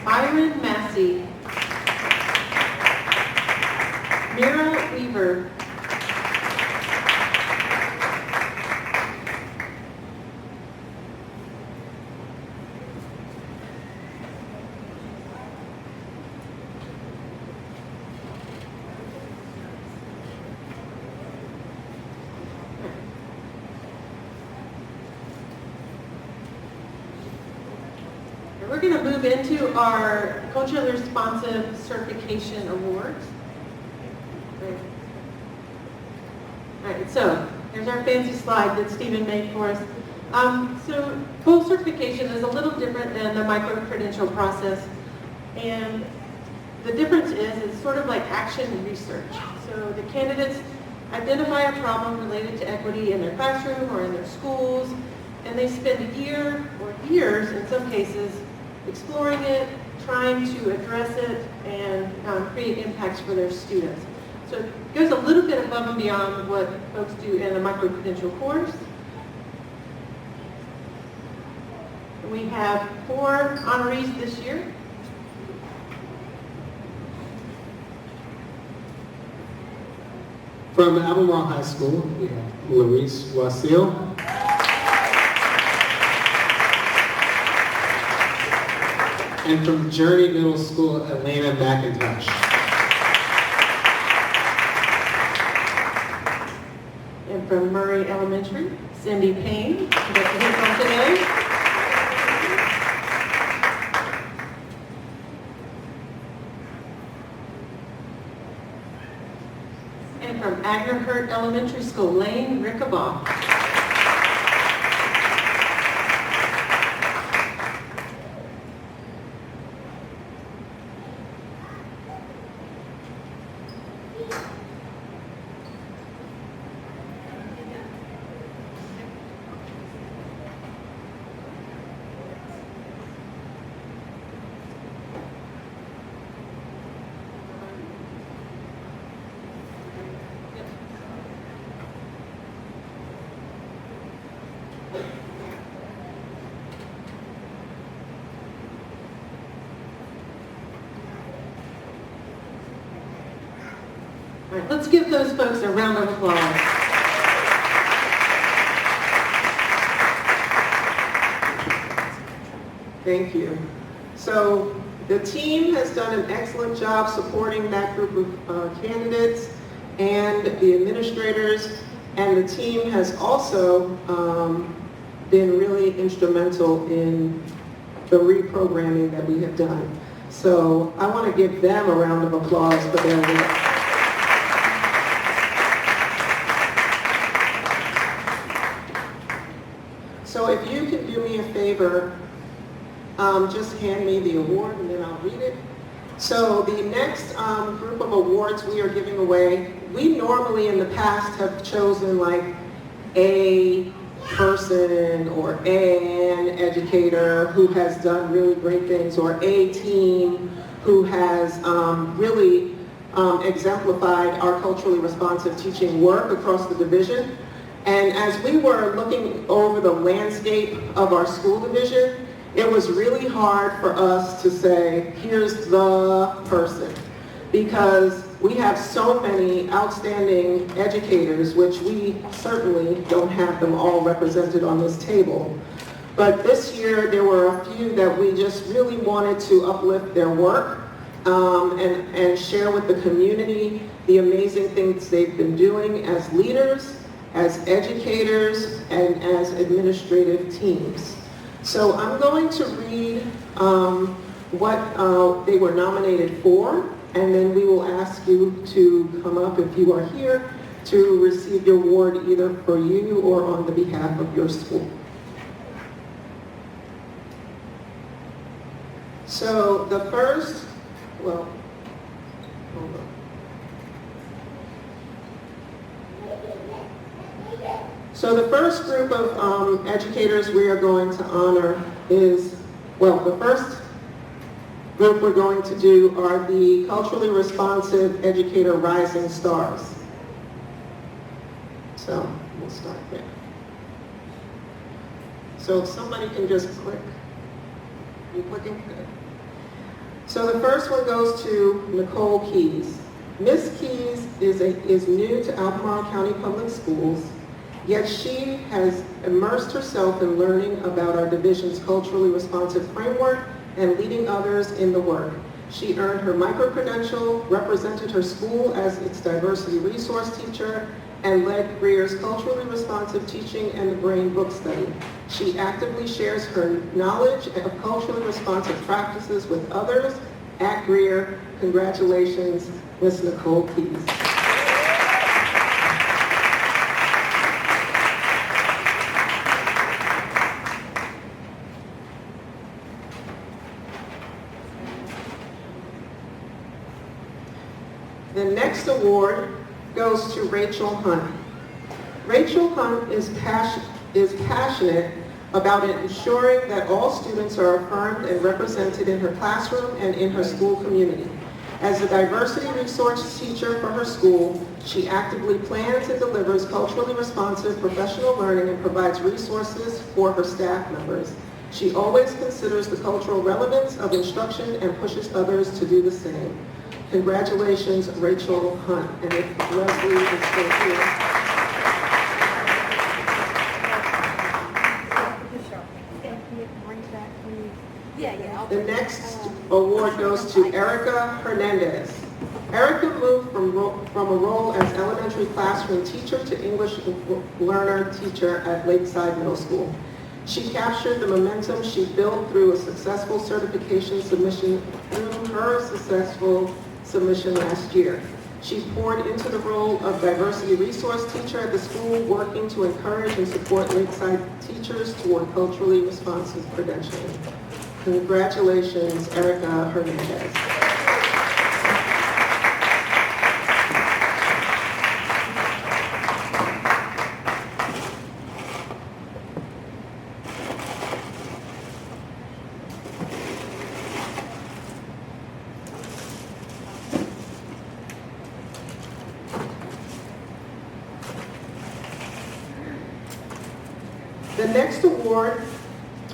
Byron Massey. Mira Weaver. We're going to move into our culturally responsive certification awards. Great. All right, so here's our fancy slide that Stephen made for us. So full certification is a little different than the micro-credential process. And the difference is it's sort of like action research. So the candidates identify a problem related to equity in their classroom or in their schools, and they spend a year or years, in some cases, exploring it, trying to address it, and create impacts for their students. So it goes a little bit above and beyond what folks do in a micro-credential course. We have 4 honorees this year. From Albemarle High School, we have Larice Wasil. And from Journey Middle School, Elena McIntosh. And from Murray Elementary, Cindy Payne. We'd like to hear from today. And from Agnerhurt Elementary School, Lane Rickabaugh. Let's give those folks a round of applause. Thank you. So the team has done an excellent job supporting that group of candidates and the administrators, and the team has also been really instrumental in the reprogramming that we have done. So I want to give them a round of applause for their work. So if you can do me a favor, just hand me the award and then I'll read it. So the next group of awards we are giving away, we normally in the past have chosen like a person or an educator who has done really great things, or a team who has really exemplified our culturally responsive teaching work across the division. And as we were looking over the landscape of our school division, it was really hard for us to say, here's the person, because we have so many outstanding educators, which we certainly don't have them all represented on this table. But this year, there were a few that we just really wanted to uplift their work and share with the community the amazing things they've been doing as leaders, as educators, and as administrative teams. So I'm going to read what they were nominated for, and then we will ask you to come up if you are here to receive your award either for you or on the behalf of your school. So the first, well, hold on. So the first group of educators we are going to honor is, well, the first group we're going to do are the Culturally Responsive Educator Rising Stars. So we'll start there. So if somebody can just click. You clicking? Good. So the first one goes to Nicole Keys. Ms. Keys is new to Albemarle County Public Schools, yet she has immersed herself in learning about our division's culturally responsive framework and leading others in the work. She earned her micro-credential, represented her school as its diversity resource teacher, and led Greer's culturally responsive teaching and the Brain book study. She actively shares her knowledge of culturally responsive practices with others at Greer. Congratulations, Ms. Nicole Keys. The next award goes to Rachel Hunt. Rachel Hunt is passionate about ensuring that all students are affirmed and represented in her classroom and in her school community. As a diversity resource teacher for her school, she actively plans and delivers culturally responsive professional learning and provides resources for her staff members. She always considers the cultural relevance of instruction and pushes others to do the same. Congratulations, Rachel Hunt. And if Leslie is still here. The next award goes to Erica Hernandez. Erica moved from a role as elementary classroom teacher to English learner teacher at Lakeside Middle School. She captured the momentum she built through a successful certification submission last year. She poured into the role of diversity resource teacher at the school, working to encourage and support Lakeside teachers toward culturally responsive credentialing. Congratulations, Erica Hernandez. The next award,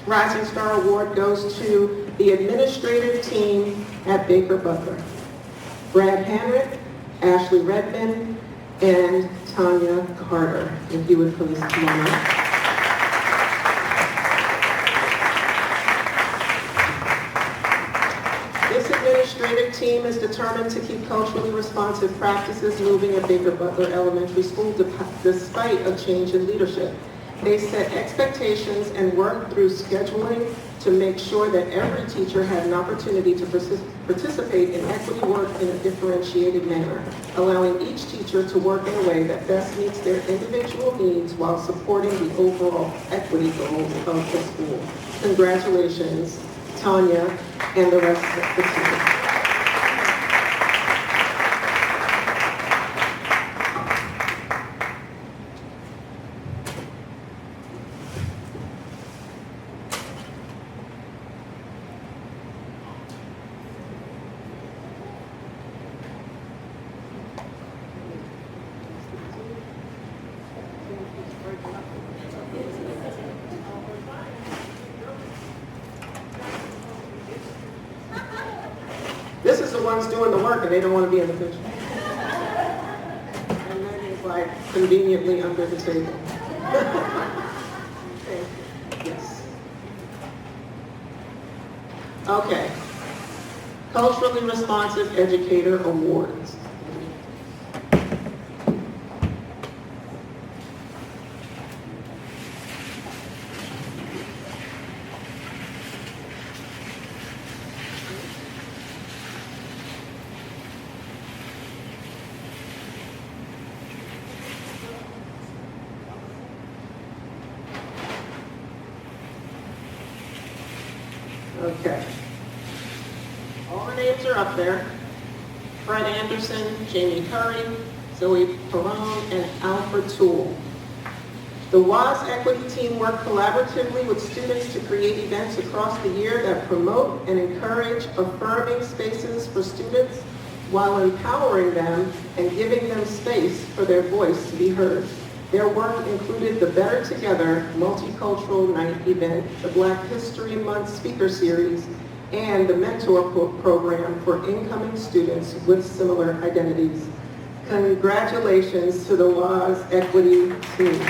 Rising Star Award, goes to the administrative team at Baker Butler. Brad Hanrick, Ashley Redmond, and Tanya Carter. If you would please come on up. This administrative team is determined to keep culturally responsive practices moving at Baker Butler Elementary School despite a change in leadership. They set expectations and work through scheduling to make sure that every teacher had an opportunity to participate in equity work in a differentiated manner, allowing each teacher to work in a way that best meets their individual needs while supporting the overall equity goals of the school. Congratulations, Tanya and the rest of the team. This is the ones doing the work and they don't want to be in the picture. And then it's like conveniently under the table. Okay. Yes. Okay. Culturally Responsive Educator Awards. Okay. All the names are up there. Fred Anderson, Jamie Curry, Zoe Perone, and Alfred Toole. The WAS Equity Team worked collaboratively with students to create events across the year that promote and encourage affirming spaces for students while empowering them and giving them space for their voice to be heard. Their work included the Better Together Multicultural Night event, the Black History Month speaker series, and the mentor program for incoming students with similar identities. Congratulations to the WAS Equity team.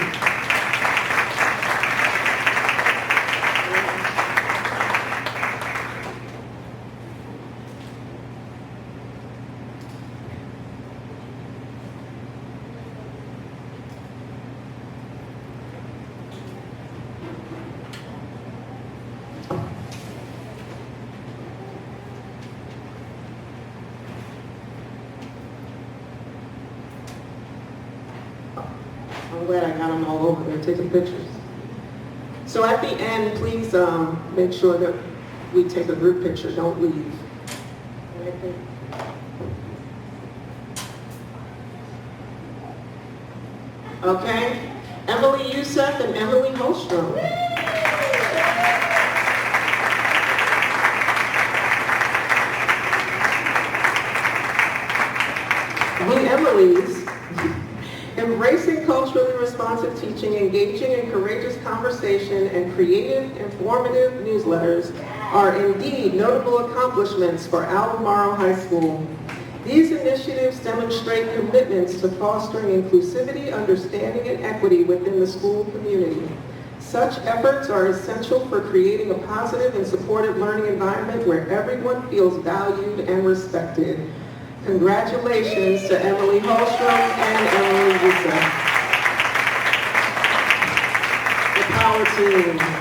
I'm glad I got them all over there taking pictures. So at the end, please make sure that we take a group picture. Don't leave. Okay? Emily Youssef and Emily Holstrom. We Emily's embracing culturally responsive teaching, engaging in courageous conversation, and creative, informative newsletters are indeed notable accomplishments for Albemarle High School. These initiatives demonstrate commitments to fostering inclusivity, understanding, and equity within the school community. Such efforts are essential for creating a positive and supportive learning environment where everyone feels valued and respected. Congratulations to Emily Holstrom and Emily Youssef. The Power Team.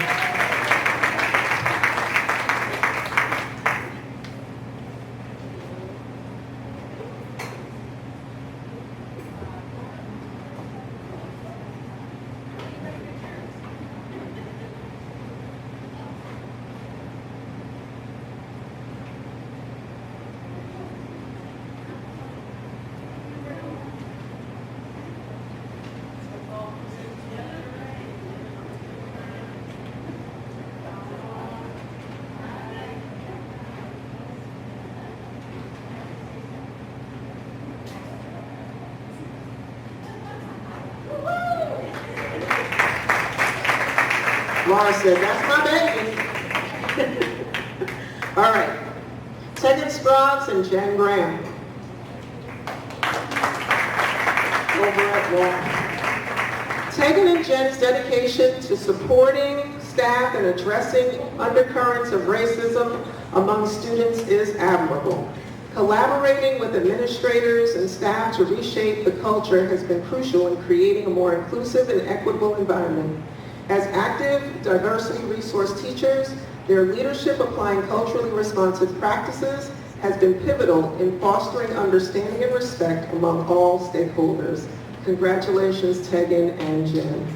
Laura said, that's my baby. All right. Tegan Scroggs and Jen Graham. over at law. Tegan and Jen's dedication to supporting staff and addressing undercurrents of racism among students is admirable. Collaborating with administrators and staff to reshape the culture has been crucial in creating a more inclusive and equitable environment. As active diversity resource teachers, their leadership applying culturally responsive practices has been pivotal in fostering understanding and respect among all stakeholders. Congratulations, Tegan and Jen.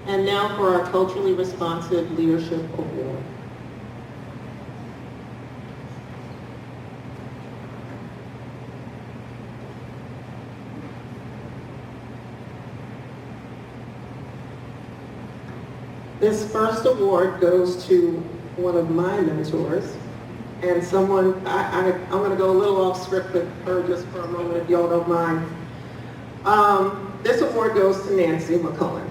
And now for our Culturally Responsive Leadership Award. This first award goes to one of my mentors and someone, I'm going to go a little off script with her just for a moment if y'all don't mind. This award goes to Nancy McCullen.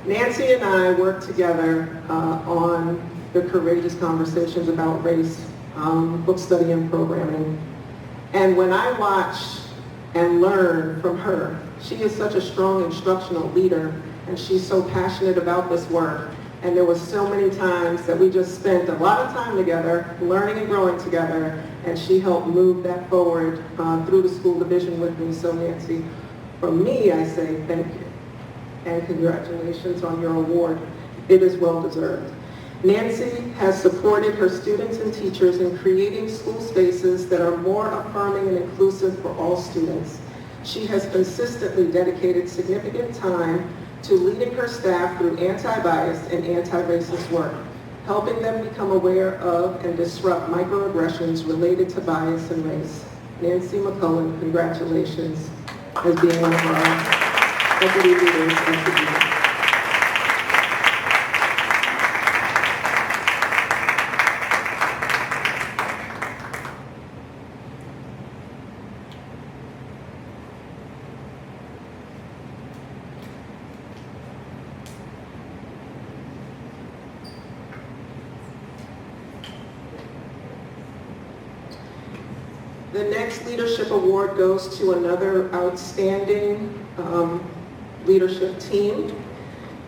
Nancy and I worked together on the Courageous Conversations About Race book study and programming. And when I watched and learned from her, she is such a strong instructional leader and she's so passionate about this work. And there was so many times that we just spent a lot of time together, learning and growing together, and she helped move that forward through the school division with me. So Nancy, from me, I say thank you. And congratulations on your award. It is well deserved. Nancy has supported her students and teachers in creating school spaces that are more affirming and inclusive for all students. She has consistently dedicated significant time to leading her staff through anti-bias and anti-racist work, helping them become aware of and disrupt microaggressions related to bias and race. Nancy McCullen, congratulations as being one of our equity leaders of the year. The next leadership award goes to another outstanding leadership team.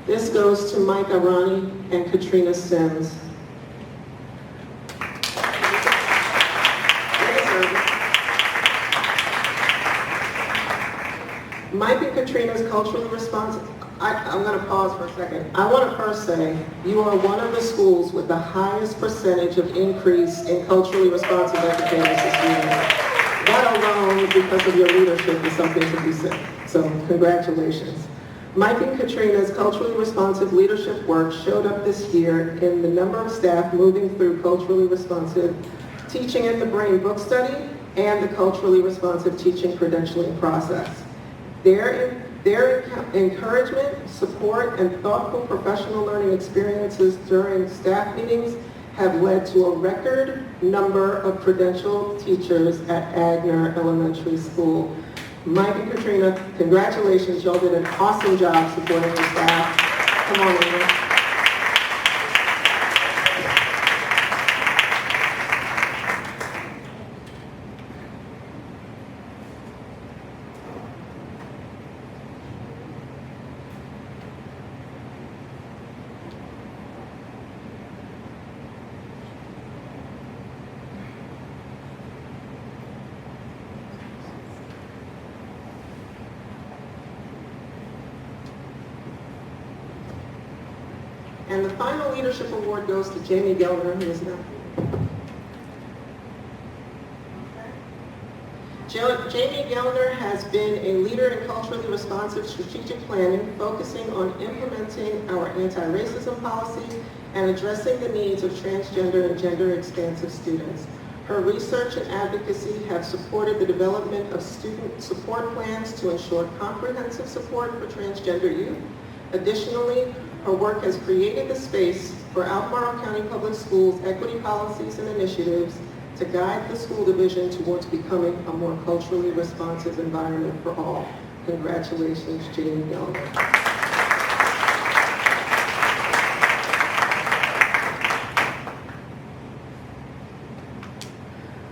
This goes to Mike Arani and Katrina Sims. Mike and Katrina's culturally responsive. I'm going to pause for a second. I want to first say you are one of the schools with the highest percentage of increase in culturally responsive educators this year. That alone, because of your leadership, is something to be said. So congratulations. Mike and Katrina's culturally responsive leadership work showed up this year in the number of staff moving through culturally responsive teaching in the brain book study and the culturally responsive teaching credentialing process. Their encouragement, support, and thoughtful professional learning experiences during staff meetings have led to a record number of credentialed teachers at Agner Elementary School. Mike and Katrina, congratulations. Y'all did an awesome job supporting your staff. Come on, Mike. And the final leadership award goes to Jamie Gelner, who is not here. Jamie Gelner has been a leader in culturally responsive strategic planning, focusing on implementing our anti-racism policy and addressing the needs of transgender and gender-expansive students. Her research and advocacy have supported the development of student support plans to ensure comprehensive support for transgender youth. Additionally, her work has created the space for Albemarle County Public Schools equity policies and initiatives to to guide the school division towards becoming a more culturally responsive environment for all. Congratulations, Jamie Young.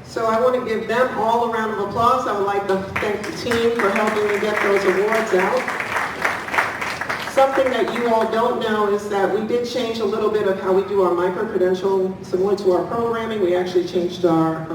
So I want to give them all a round of applause. I would like to thank the team for helping me get those awards out. Something that you all don't know is that we did change a little bit of how we do our micro-credential. Similar to our programming, we actually changed our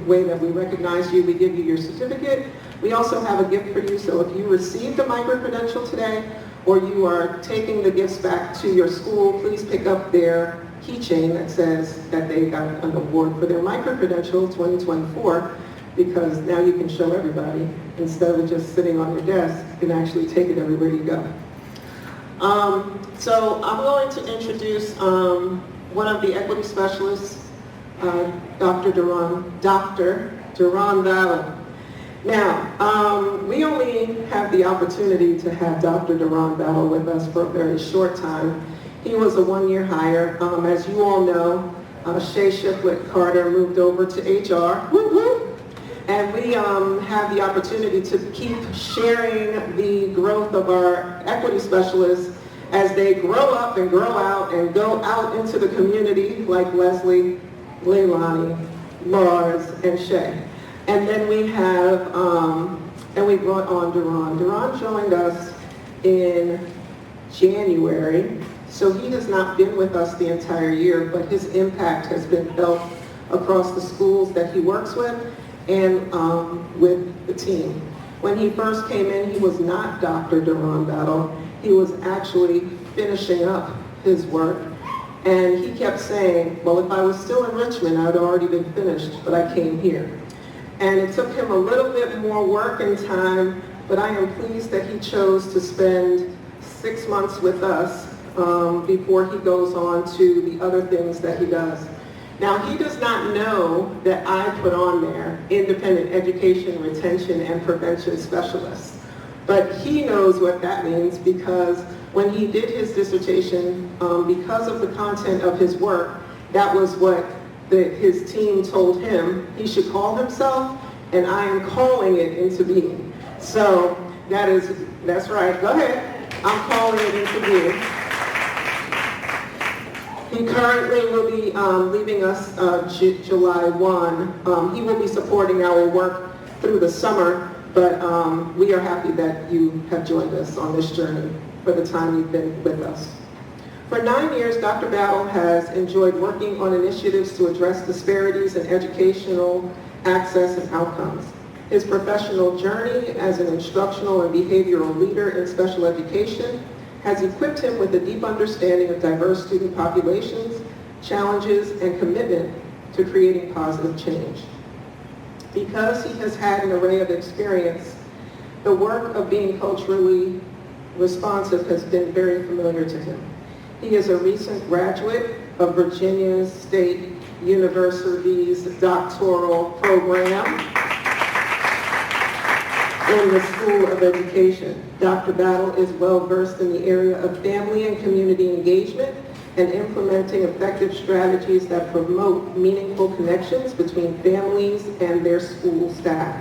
way that we recognize you. We give you your certificate. We also have a gift for you, so if you received a micro-credential today, or you are taking the gifts back to your school, please pick up their keychain that says that they got an award for their micro-credential 2024, because now you can show everybody. Instead of just sitting on your desk, you can actually take it everywhere you go. So I'm going to introduce one of the equity specialists, Dr. Duran Vallow. Now, we only have the opportunity to have Dr. Duran Vallow with us for a very short time. He was a one-year hire. As you all know, Shay Shiflett Carter moved over to HR. Woo woo! And we have the opportunity to keep sharing the growth of our equity specialists as they grow up and grow out and go out into the community, like Leslie, Leilani, Lars, and Shay. And then we have, and we brought on Duran. Duran joined us in January, so he has not been with us the entire year, but his impact has been felt across the schools that he works with and with the team. When he first came in, he was not Dr. Duran Vallow. He was actually finishing up his work. And he kept saying, well, if I was still in Richmond, I'd already been finished, but I came here. And it took him a little bit more work and time, but I am pleased that he chose to spend 6 months with us before he goes on to the other things that he does. Now, he does not know that I put on there independent education, retention, and prevention specialists. But he knows what that means, because when he did his dissertation, because of the content of his work, that was what his team told him he should call himself, and I am calling it into being. So that's right, go ahead. I'm calling it into being. He currently will be leaving us July 1. He will be supporting our work through the summer, but we are happy that you have joined us on this journey for the time you've been with us. For 9 years, Dr. Battle has enjoyed working on initiatives to address disparities in educational access and outcomes. His professional journey as an instructional and behavioral leader in special education has equipped him with a deep understanding of diverse student populations, challenges, and commitment to creating positive change. Because he has had an array of experience, the work of being culturally responsive has been very familiar to him. He is a recent graduate of Virginia State University's doctoral program in the School of Education. Dr. Battle is well versed in the area of family and community engagement and implementing effective strategies that promote meaningful connections between families and their school staff.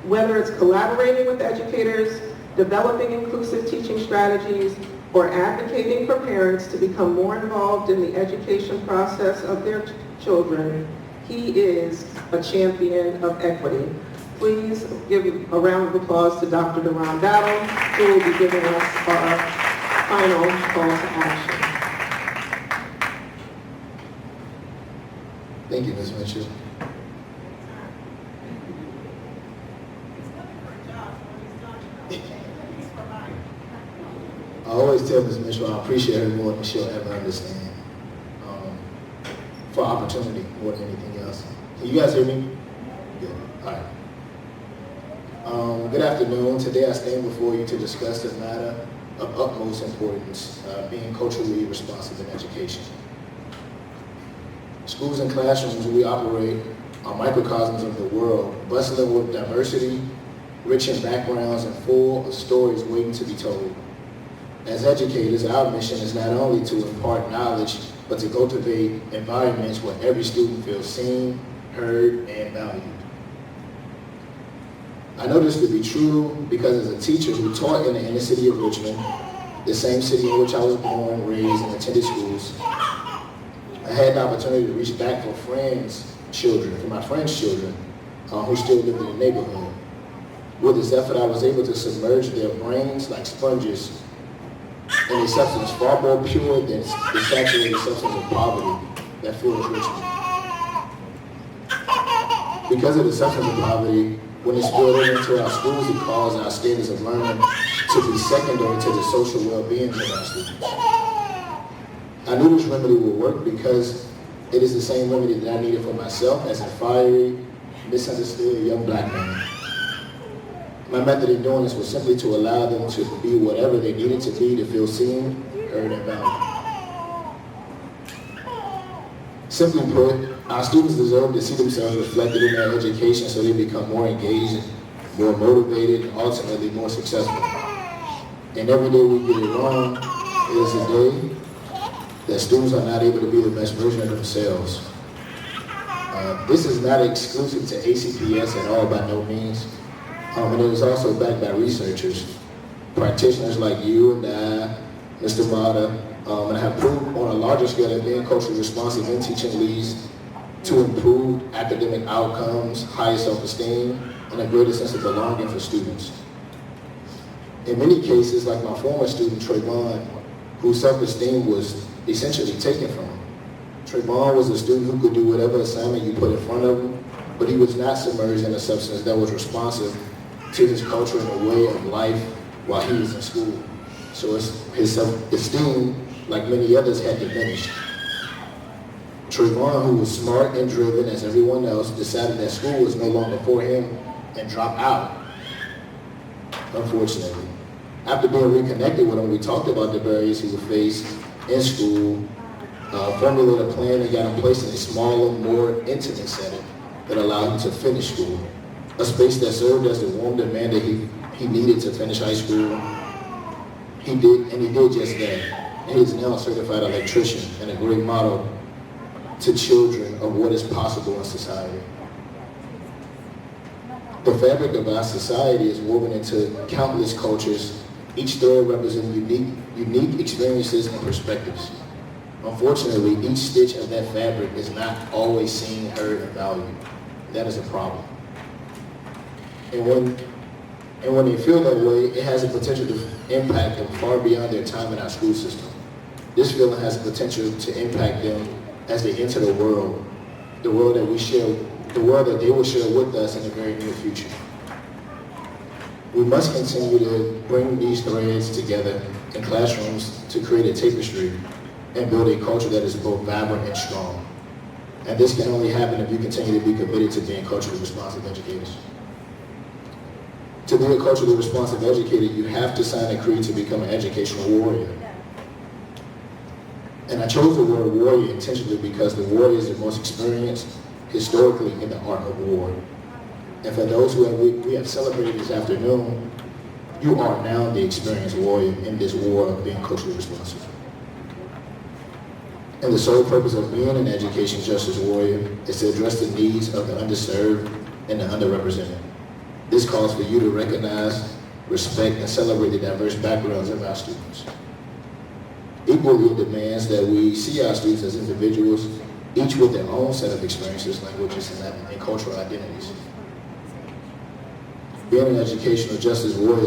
Whether it's collaborating with educators, developing inclusive teaching strategies, or advocating for parents to become more involved in the education process of their children, he is a champion of equity. Please give a round of applause to Dr. Duran Vallow, who will be giving us our final call to action. Thank you, Ms. Mitchell. I always tell Ms. Mitchell I appreciate her more than she'll ever understand, for opportunity more than anything else. Can you guys hear me? Good. All right. Good afternoon. Today I stand before you to discuss the matter of utmost importance, being culturally responsive in education. Schools and classrooms where we operate are microcosms of the world, bustling with diversity, rich in backgrounds, and full of stories waiting to be told. As educators, our mission is not only to impart knowledge, but to cultivate environments where every student feels seen, heard, and valued. I know this to be true because as a teacher who taught in the inner city of Richmond, the same city in which I was born, raised, and attended schools, I had the opportunity to reach back for my friends' children, who still lived in the neighborhood. With this effort, I was able to submerge their brains like sponges in a substance far more pure than the saturated substance of poverty that fuels Richmond. Because of the substance of poverty, when it's spilled into our schools, it caused our standards of learning to be secondary to the social well-being of our students. I knew this remedy would work because it is the same remedy that I needed for myself as a fiery, misunderstood young black man. My method in doing this was simply to allow them to be whatever they needed to be to feel seen, heard, and valued. Simply put, our students deserve to see themselves reflected in their education so they become more engaged, more motivated, and ultimately more successful. And every day we get it wrong is a day that students are not able to be the best version of themselves. This is not exclusive to ACPS at all, by no means. And it is also backed by researchers, practitioners like you and I, Mr. Mata, and have proved on a larger scale that being culturally responsive in teaching leads to improved academic outcomes, higher self-esteem, and a greater sense of belonging for students. In many cases, like my former student, Trayvon, whose self-esteem was essentially taken from him. Trayvon was a student who could do whatever assignment you put in front of him, but he was not submerged in a substance that was responsive to his culture and a way of life while he was in school. So his self-esteem, like many others, had diminished. Trayvon, who was smart and driven as everyone else, decided that school was no longer for him and dropped out, unfortunately. After being reconnected with him, we talked about the barriers he would face in school, formulated a plan and got him placed in a smaller, more intimate setting that allowed him to finish school. A space that served as the warm demand that he needed to finish high school. He did just that. And he's now a certified electrician and a great model to children of what is possible in society. The fabric of our society is woven into countless cultures, each thread representing unique experiences and perspectives. Unfortunately, each stitch of that fabric is not always seen, heard, and valued. That is a problem. And when they feel that way, it has the potential to impact them far beyond their time in our school system. This feeling has the potential to impact them as they enter the world that they will share with us in the very near future. We must continue to bring these threads together in classrooms to create a tapestry and build a culture that is both vibrant and strong. And this can only happen if you continue to be committed to being culturally responsive educators. To be a culturally responsive educator, you have to sign a creed to become an educational warrior. And I chose the word warrior intentionally because the warrior is the most experienced historically in the art of war. And for those we have celebrated this afternoon, you are now the experienced warrior in this war of being culturally responsive. And the sole purpose of being an education justice warrior is to address the needs of the underserved and the underrepresented. This calls for you to recognize, respect, and celebrate the diverse backgrounds of our students. Equally, it demands that we see our students as individuals, each with their own set of experiences, languages, and cultural identities. Being an educational justice warrior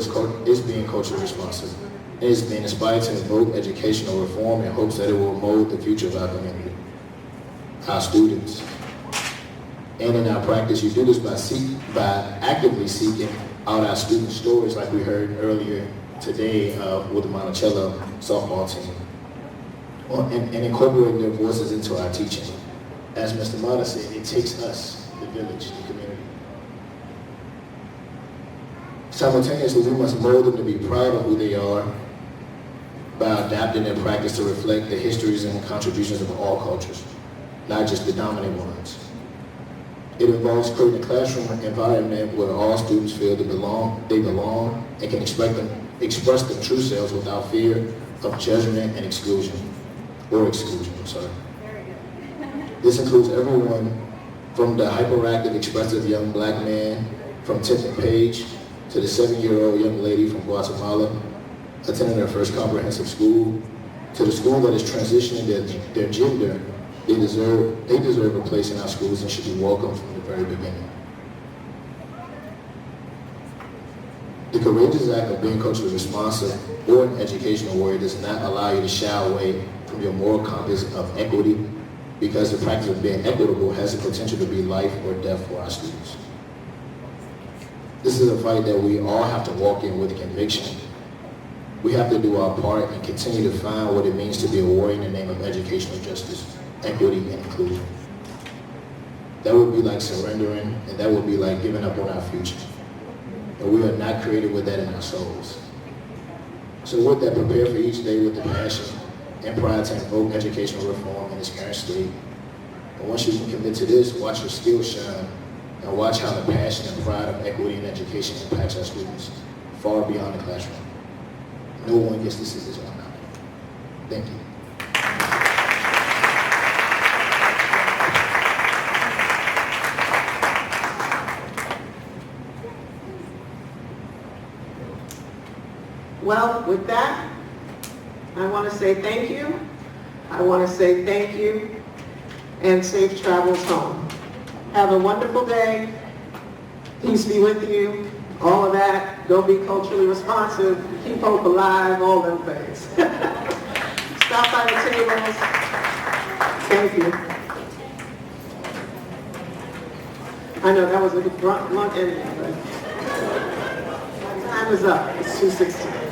is being culturally responsive. It is being inspired to invoke educational reform in hopes that it will mold the future of our community, our students. And in our practice, you do this by actively seeking out our student stories like we heard earlier today with the Monticello softball team, and incorporating their voices into our teaching. As Mr. Mata said, it takes us, the village, the community. Simultaneously, we must mold them to be proud of who they are by adapting their practice to reflect the histories and contributions of all cultures, not just the dominant ones. It involves creating a classroom environment where all students feel they belong and can express their true selves without fear of judgment and exclusion. This includes everyone From the hyperactive, expressive young black man from Tipton Page to the 7-year-old young lady from Guatemala attending their first comprehensive school, to the school that is transitioning their gender, they deserve a place in our schools and should be welcomed from the very beginning. The courageous act of being culturally responsive or an educational warrior does not allow you to shy away from your moral compass of equity, because the practice of being equitable has the potential to be life or death for our students. This is a fight that we all have to walk in with conviction. We have to do our part and continue to find what it means to be a warrior in the name of educational justice, equity, and inclusion. That would be like surrendering, and that would be like giving up on our future. And we are not created with that in our souls. So with that, prepare for each day with the passion and pride to invoke educational reform in this current state. And once you can commit to this, watch your skills shine, and watch how the passion and pride of equity in education impacts our students far beyond the classroom. No one gets to see this one now. Thank you. Well, with that, I want to say thank you. I want to say thank you and safe travels home. Have a wonderful day. Peace be with you. All of that. Go be culturally responsive. Keep hope alive. All them things. Stop by the tables. Thank you. I know that was a blunt ending, but time is up. It's 2:16.